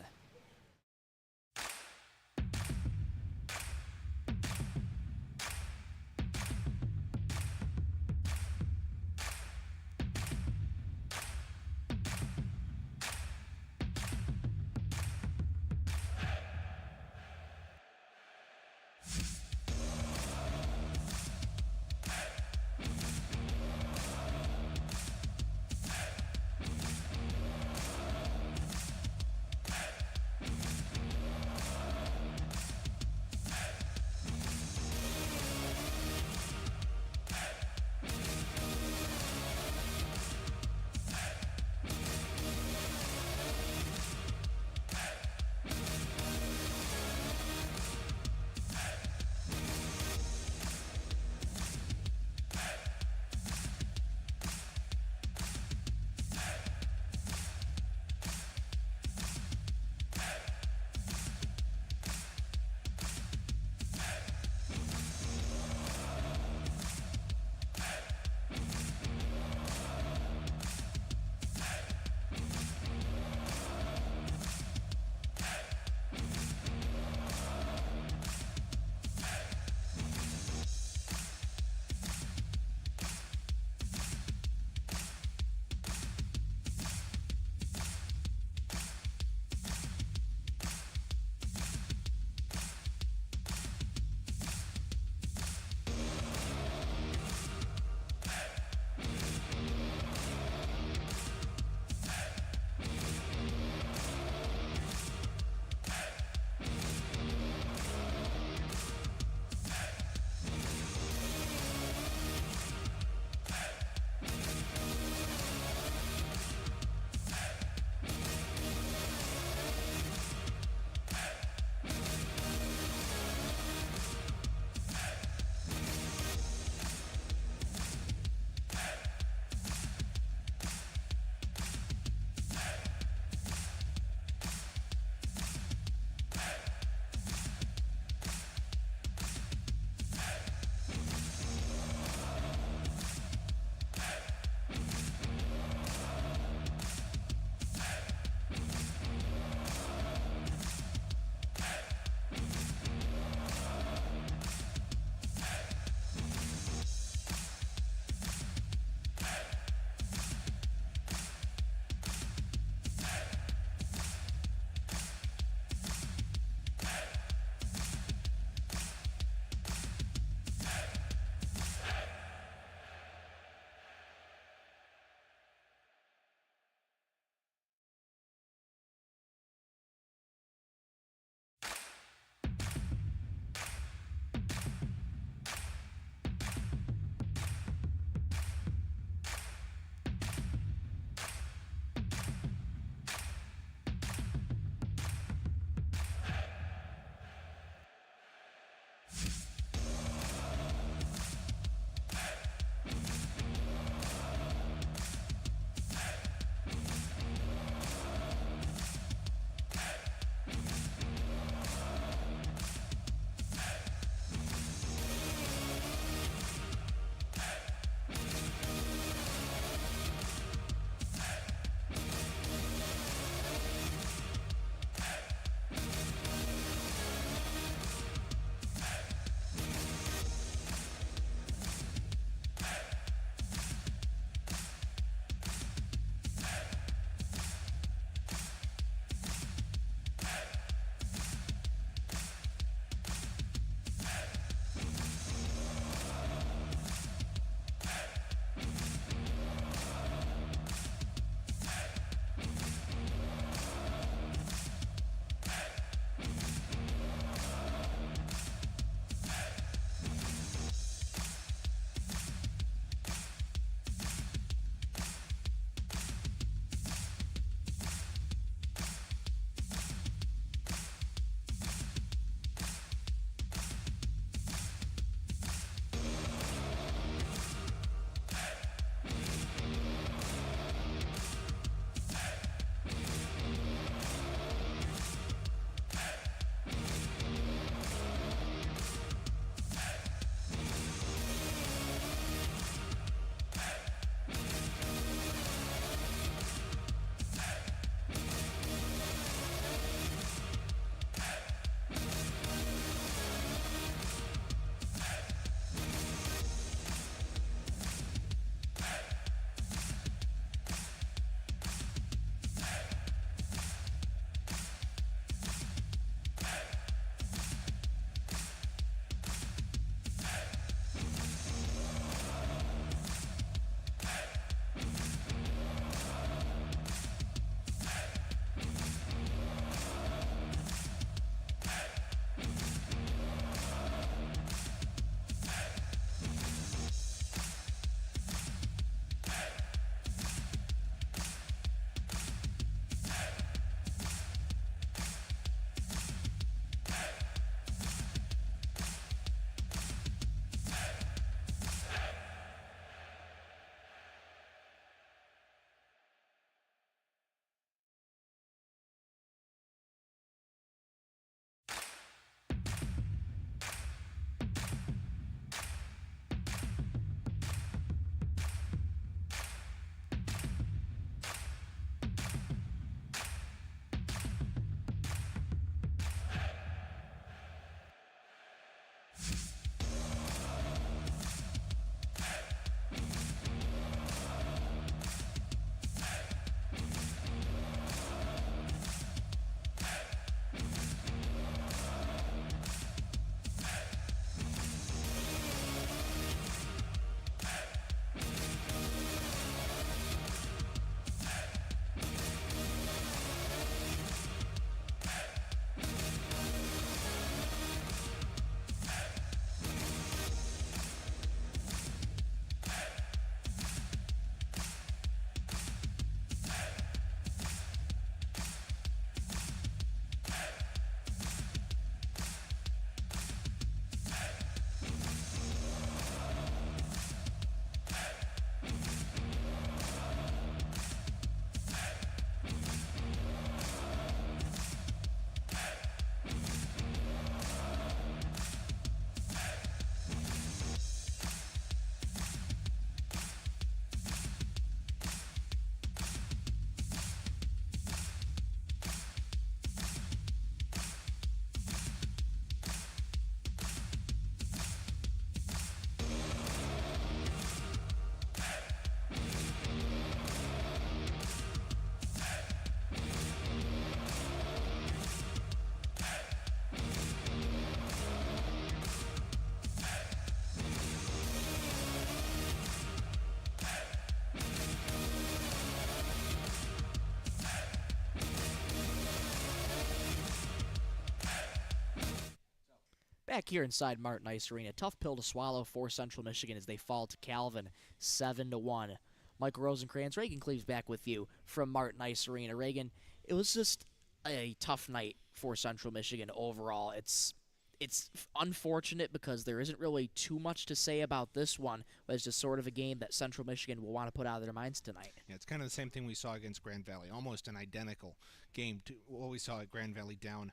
Back here inside Martin Ice Arena, tough pill to swallow for Central Michigan as they fall to Calvin 7-1. Michael Rosenkrantz, Reagan Cleaves back with you from Martin Ice Arena. Reagan, it was just a tough night for Central Michigan overall. It's it's unfortunate because there isn't really too much to say about this one, but it's just sort of a game that Central Michigan will want to put out of their minds tonight. Yeah, it's kind of the same thing we saw against Grand Valley, almost an identical game to what we saw at Grand Valley down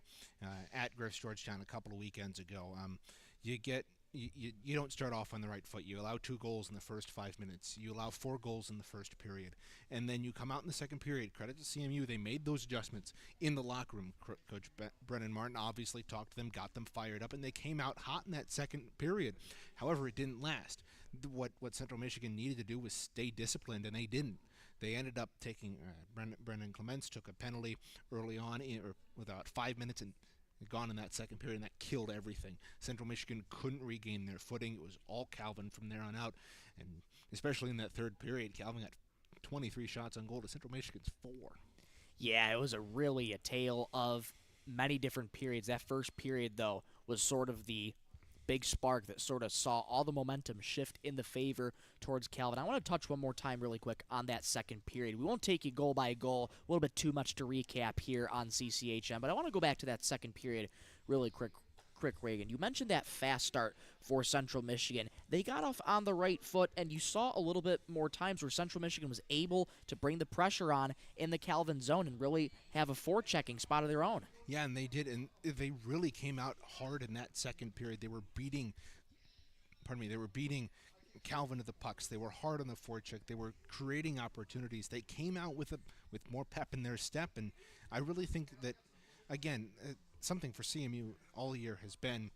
at Griff's Georgetown a couple of weekends ago. You don't start off on the right foot. You allow 2 goals in the first 5 minutes. You allow 4 goals in the first period. And then you come out in the second period. Credit to CMU. They made those adjustments in the locker room. Coach Brennan Martin obviously talked to them, got them fired up, and they came out hot in that second period. However, it didn't last. What Central Michigan needed to do was stay disciplined, and they didn't. They ended up taking Brendan Clements took a penalty early on, or with about 5 minutes, and gone in that second period, and that killed everything. Central Michigan couldn't regain their footing. It was all Calvin from there on out, and especially in that third period, Calvin got 23 shots on goal to Central Michigan's 4. Yeah, it was really a tale of many different periods. That first period, though, was sort of the big spark that sort of saw all the momentum shift in the favor towards Calvin. I want to touch one more time really quick on that second period. We won't take you goal by goal, a little bit too much to recap here on CCHM, but I want to go back to that second period really quick, Reagan. You mentioned that fast start for Central Michigan. They got off on the right foot, and you saw a little bit more times where Central Michigan was able to bring the pressure on in the Calvin zone and really have a forechecking spot of their own. Yeah, and they did, and they really came out hard in that second period. They were beating Calvin to the pucks. They were hard on the forecheck. They were creating opportunities. They came out with more pep in their step, and I really think that, again, something for CMU all year has been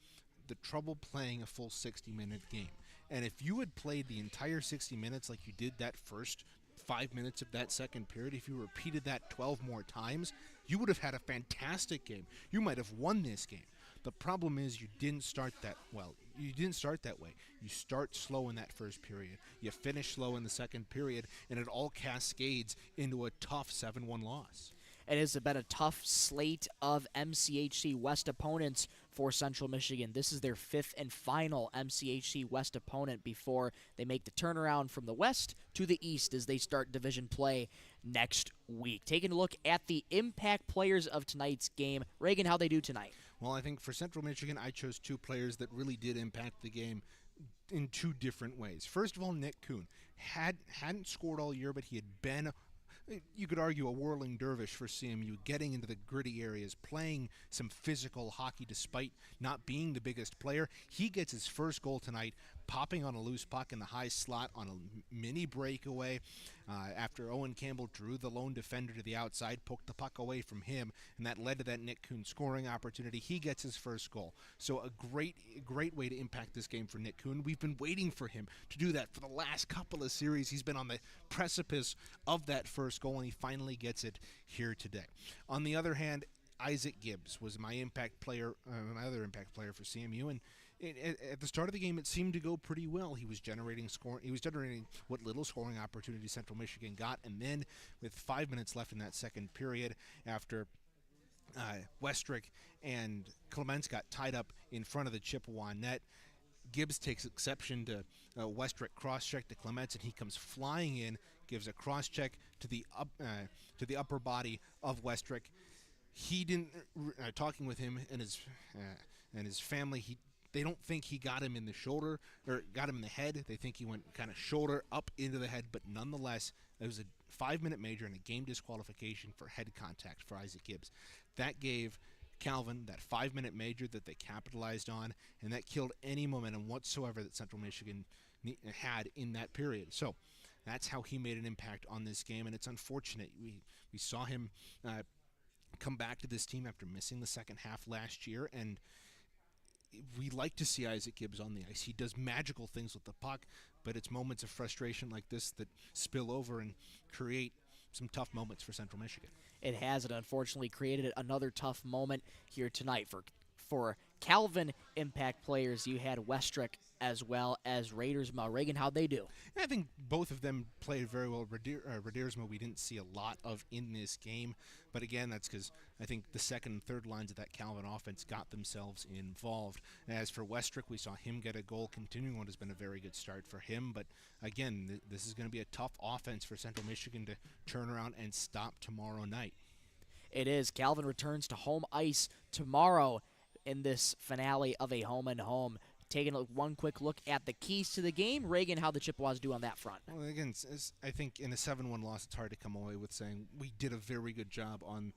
the trouble playing a full 60-minute game. And if you had played the entire 60 minutes like you did that first 5 minutes of that second period, if you repeated that 12 more times, you would have had a fantastic game. You might have won this game. The problem is you didn't start that well. You didn't start that way. You start slow in that first period. You finish slow in the second period, and it all cascades into a tough 7-1 loss. It has been a tough slate of MCHC West opponents for Central Michigan. This is their 5th and final MCHC West opponent before they make the turnaround from the West to the East as they start division play next week. Taking a look at the impact players of tonight's game. Reagan, how'd they do tonight? Well, I think for Central Michigan, I chose 2 players that really did impact the game in 2 different ways. First of all, Nick Kuhn hadn't scored all year, but he had been, you could argue, a whirling dervish for CMU, getting into the gritty areas, playing some physical hockey despite not being the biggest player. He gets his first goal tonight, popping on a loose puck in the high slot on a mini breakaway after Owen Campbell drew the lone defender to the outside, poked the puck away from him, and that led to that Nick Kuhn scoring opportunity. He gets his first goal. So a great way to impact this game for Nick Kuhn. We've been waiting for him to do that for the last couple of series. He's been on the precipice of that first goal, and he finally gets it here today. On the other hand, Isaac Gibbs was my other impact player for CMU, and at the start of the game, it seemed to go pretty well. He was generating what little scoring opportunities Central Michigan got, and then with 5 minutes left in that second period, after Westrick and Clements got tied up in front of the Chippewa net, Gibbs takes exception to Westrick cross-check to Clements, and he comes flying in, gives a cross-check to the upper body of Westrick. He didn't. Talking with him and his family, they don't think he got him in the shoulder or got him in the head. They think he went kind of shoulder up into the head, but nonetheless, it was a 5-minute major and a game disqualification for head contact for Isaac Gibbs. That gave Calvin that 5-minute major that they capitalized on, and that killed any momentum whatsoever that Central Michigan had in that period. So that's how he made an impact on this game, and it's unfortunate. We saw him come back to this team after missing the second half last year, and we like to see Isaac Gibbs on the ice. He does magical things with the puck, but it's moments of frustration like this that spill over and create some tough moments for Central Michigan. It has, and unfortunately created another tough moment here tonight. For Calvin impact players, you had Westrick as well as Radersma. Reagan, how'd they do? I think both of them played very well. Radersma we didn't see a lot of in this game, but again, that's because I think the second and third lines of that Calvin offense got themselves involved. As for Westrick, we saw him get a goal, continuing what has been a very good start for him, but again, this is going to be a tough offense for Central Michigan to turn around and stop tomorrow night. It is. Calvin returns to home ice tomorrow in this finale of a home-and-home. Taking one quick look at the keys to the game. Reagan, how the Chippewas do on that front? Well, again, I think in a 7-1 loss, it's hard to come away with saying we did a very good job on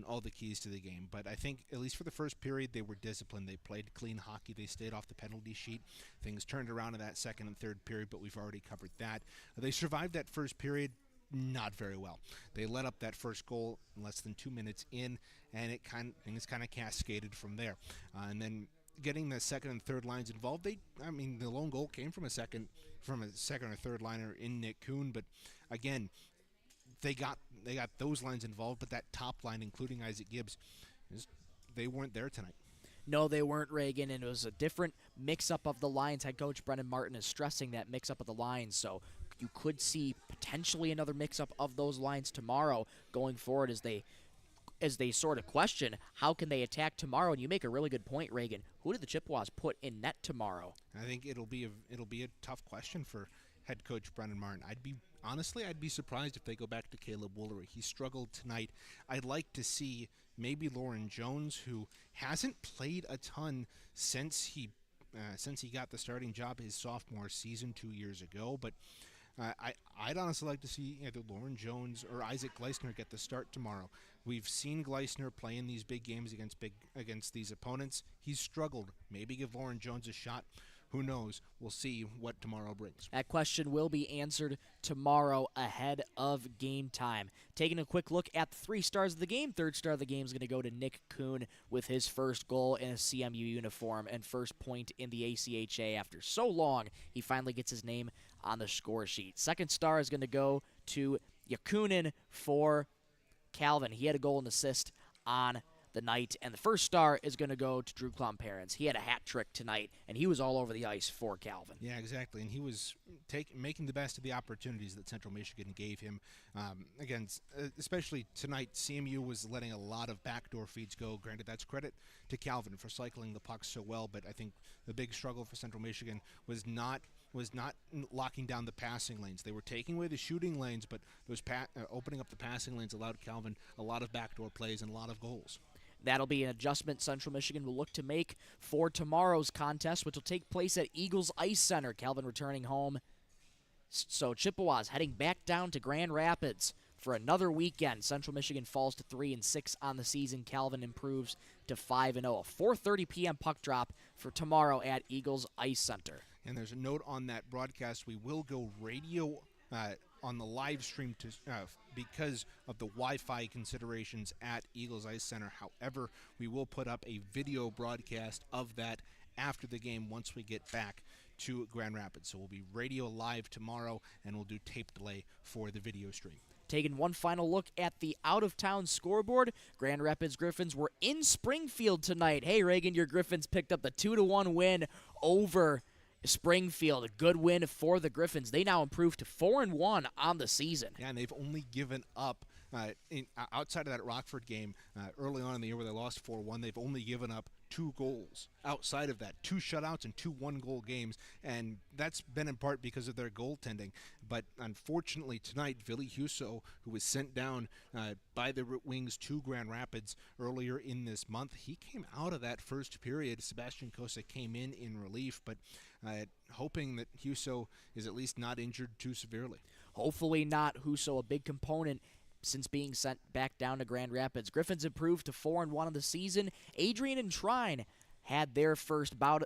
all the keys to the game. But I think, at least for the first period, they were disciplined. They played clean hockey. They stayed off the penalty sheet. Things turned around in that second and third period, but we've already covered that. They survived that first period not very well. They let up that first goal less than 2 minutes in, and things kind of cascaded from there. And then getting the second and third lines involved, the lone goal came from a second or third liner in Nick Kuhn, but again, they got those lines involved, but that top line, including Isaac Gibbs, they weren't there tonight. No, they weren't, Reagan, and it was a different mix-up of the lines. Head coach Brendan Martin is stressing that mix-up of the lines, so you could see potentially another mix-up of those lines tomorrow going forward as they sort of question how can they attack tomorrow. And you make a really good point, Reagan. Who did the Chippewas put in net tomorrow? I think it'll be a tough question for head coach Brendan Martin. I'd be surprised if they go back to Caleb Woolery. He struggled tonight. I'd like to see maybe Lauren Jones, who hasn't played a ton since he got the starting job his sophomore season 2 years ago, but I'd honestly like to see either Lauren Jones or Isaac Gleisner get the start tomorrow. We've seen Gleisner play in these big games against these opponents. He's struggled. Maybe give Lauren Jones a shot. Who knows? We'll see what tomorrow brings. That question will be answered tomorrow ahead of game time. Taking a quick look at the 3 stars of the game. Third star of the game is going to go to Nick Kuhn with his first goal in a CMU uniform and first point in the ACHA after so long. He finally gets his name on the score sheet. Second star is going to go to Yakunin for Calvin. He had a goal and assist on the night, and the first star is going to go to Drew Klomparens. He had a hat trick tonight, and he was all over the ice for Calvin. Yeah, exactly, and he was making the best of the opportunities that Central Michigan gave him. Again, especially tonight, CMU was letting a lot of backdoor feeds go. Granted, that's credit to Calvin for cycling the puck so well, but I think the big struggle for Central Michigan was not locking down the passing lanes. They were taking away the shooting lanes, but those opening up the passing lanes allowed Calvin a lot of backdoor plays and a lot of goals. That'll be an adjustment Central Michigan will look to make for tomorrow's contest, which will take place at Eagles Ice Center. Calvin returning home. So Chippewas heading back down to Grand Rapids for another weekend. Central Michigan falls to 3-6 on the season. Calvin improves to 5-0. A 4:30 p.m. puck drop for tomorrow at Eagles Ice Center. And there's a note on that broadcast. We will go radio on the live stream because of the Wi-Fi considerations at Eagles Ice Center. However, we will put up a video broadcast of that after the game once we get back to Grand Rapids. So we'll be radio live tomorrow, and we'll do tape delay for the video stream. Taking one final look at the out-of-town scoreboard, Grand Rapids Griffins were in Springfield tonight. Hey, Reagan, your Griffins picked up the 2-1 win over Springfield. A good win for the Griffins. They now improve to 4-1 on the season. Yeah, and they've only given up, outside of that Rockford game early on in the year where they lost 4-1, they've only given up 2 goals. Outside of that, 2 shutouts and 2 one-goal games, and that's been in part because of their goaltending. But unfortunately tonight, Ville Husso, who was sent down by the Wings to Grand Rapids earlier in this month, he came out of that first period. Sebastian Kosa came in relief, but hoping that Husso is at least not injured too severely. Hopefully not. Husso, a big component since being sent back down to Grand Rapids. Griffins improved to 4-1 of the season. Adrian and Trine had their first bout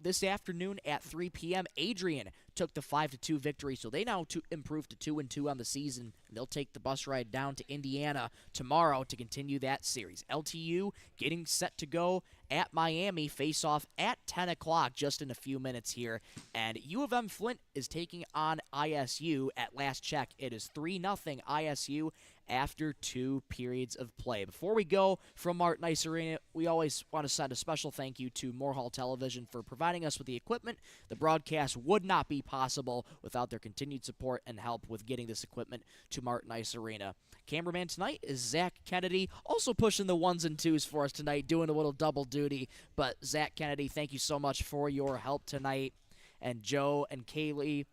this afternoon at 3 p.m. Adrian took the 5-2 victory, so they now improve to 2-2 on the season. They'll take the bus ride down to Indiana tomorrow to continue that series. LTU getting set to go at Miami, face off at 10 o'clock just in a few minutes here. And U of M Flint is taking on ISU. At last check, it is 3-0 ISU after 2 periods of play. Before we go from Martin Ice Arena, we always want to send a special thank you to Moorhall Television for providing us with the equipment. The broadcast would not be possible without their continued support and help with getting this equipment to Martin Ice Arena. Cameraman tonight is Zach Kennedy, also pushing the 1s and 2s for us tonight, doing a little double duty. But Zach Kennedy, thank you so much for your help tonight. And Joe and Kaylee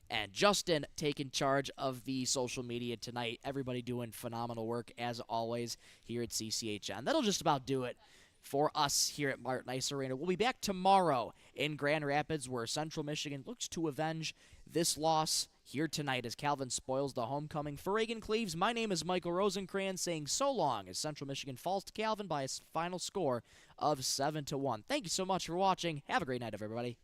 and Justin taking charge of the social media tonight. Everybody doing phenomenal work, as always, here at CCHN. That'll just about do it for us here at Martin Ice Arena. We'll be back tomorrow in Grand Rapids, where Central Michigan looks to avenge this loss here tonight as Calvin spoils the homecoming. For Reagan Cleaves, my name is Michael Rosencrans, saying so long as Central Michigan falls to Calvin by a final score of 7-1. Thank you so much for watching. Have a great night, everybody.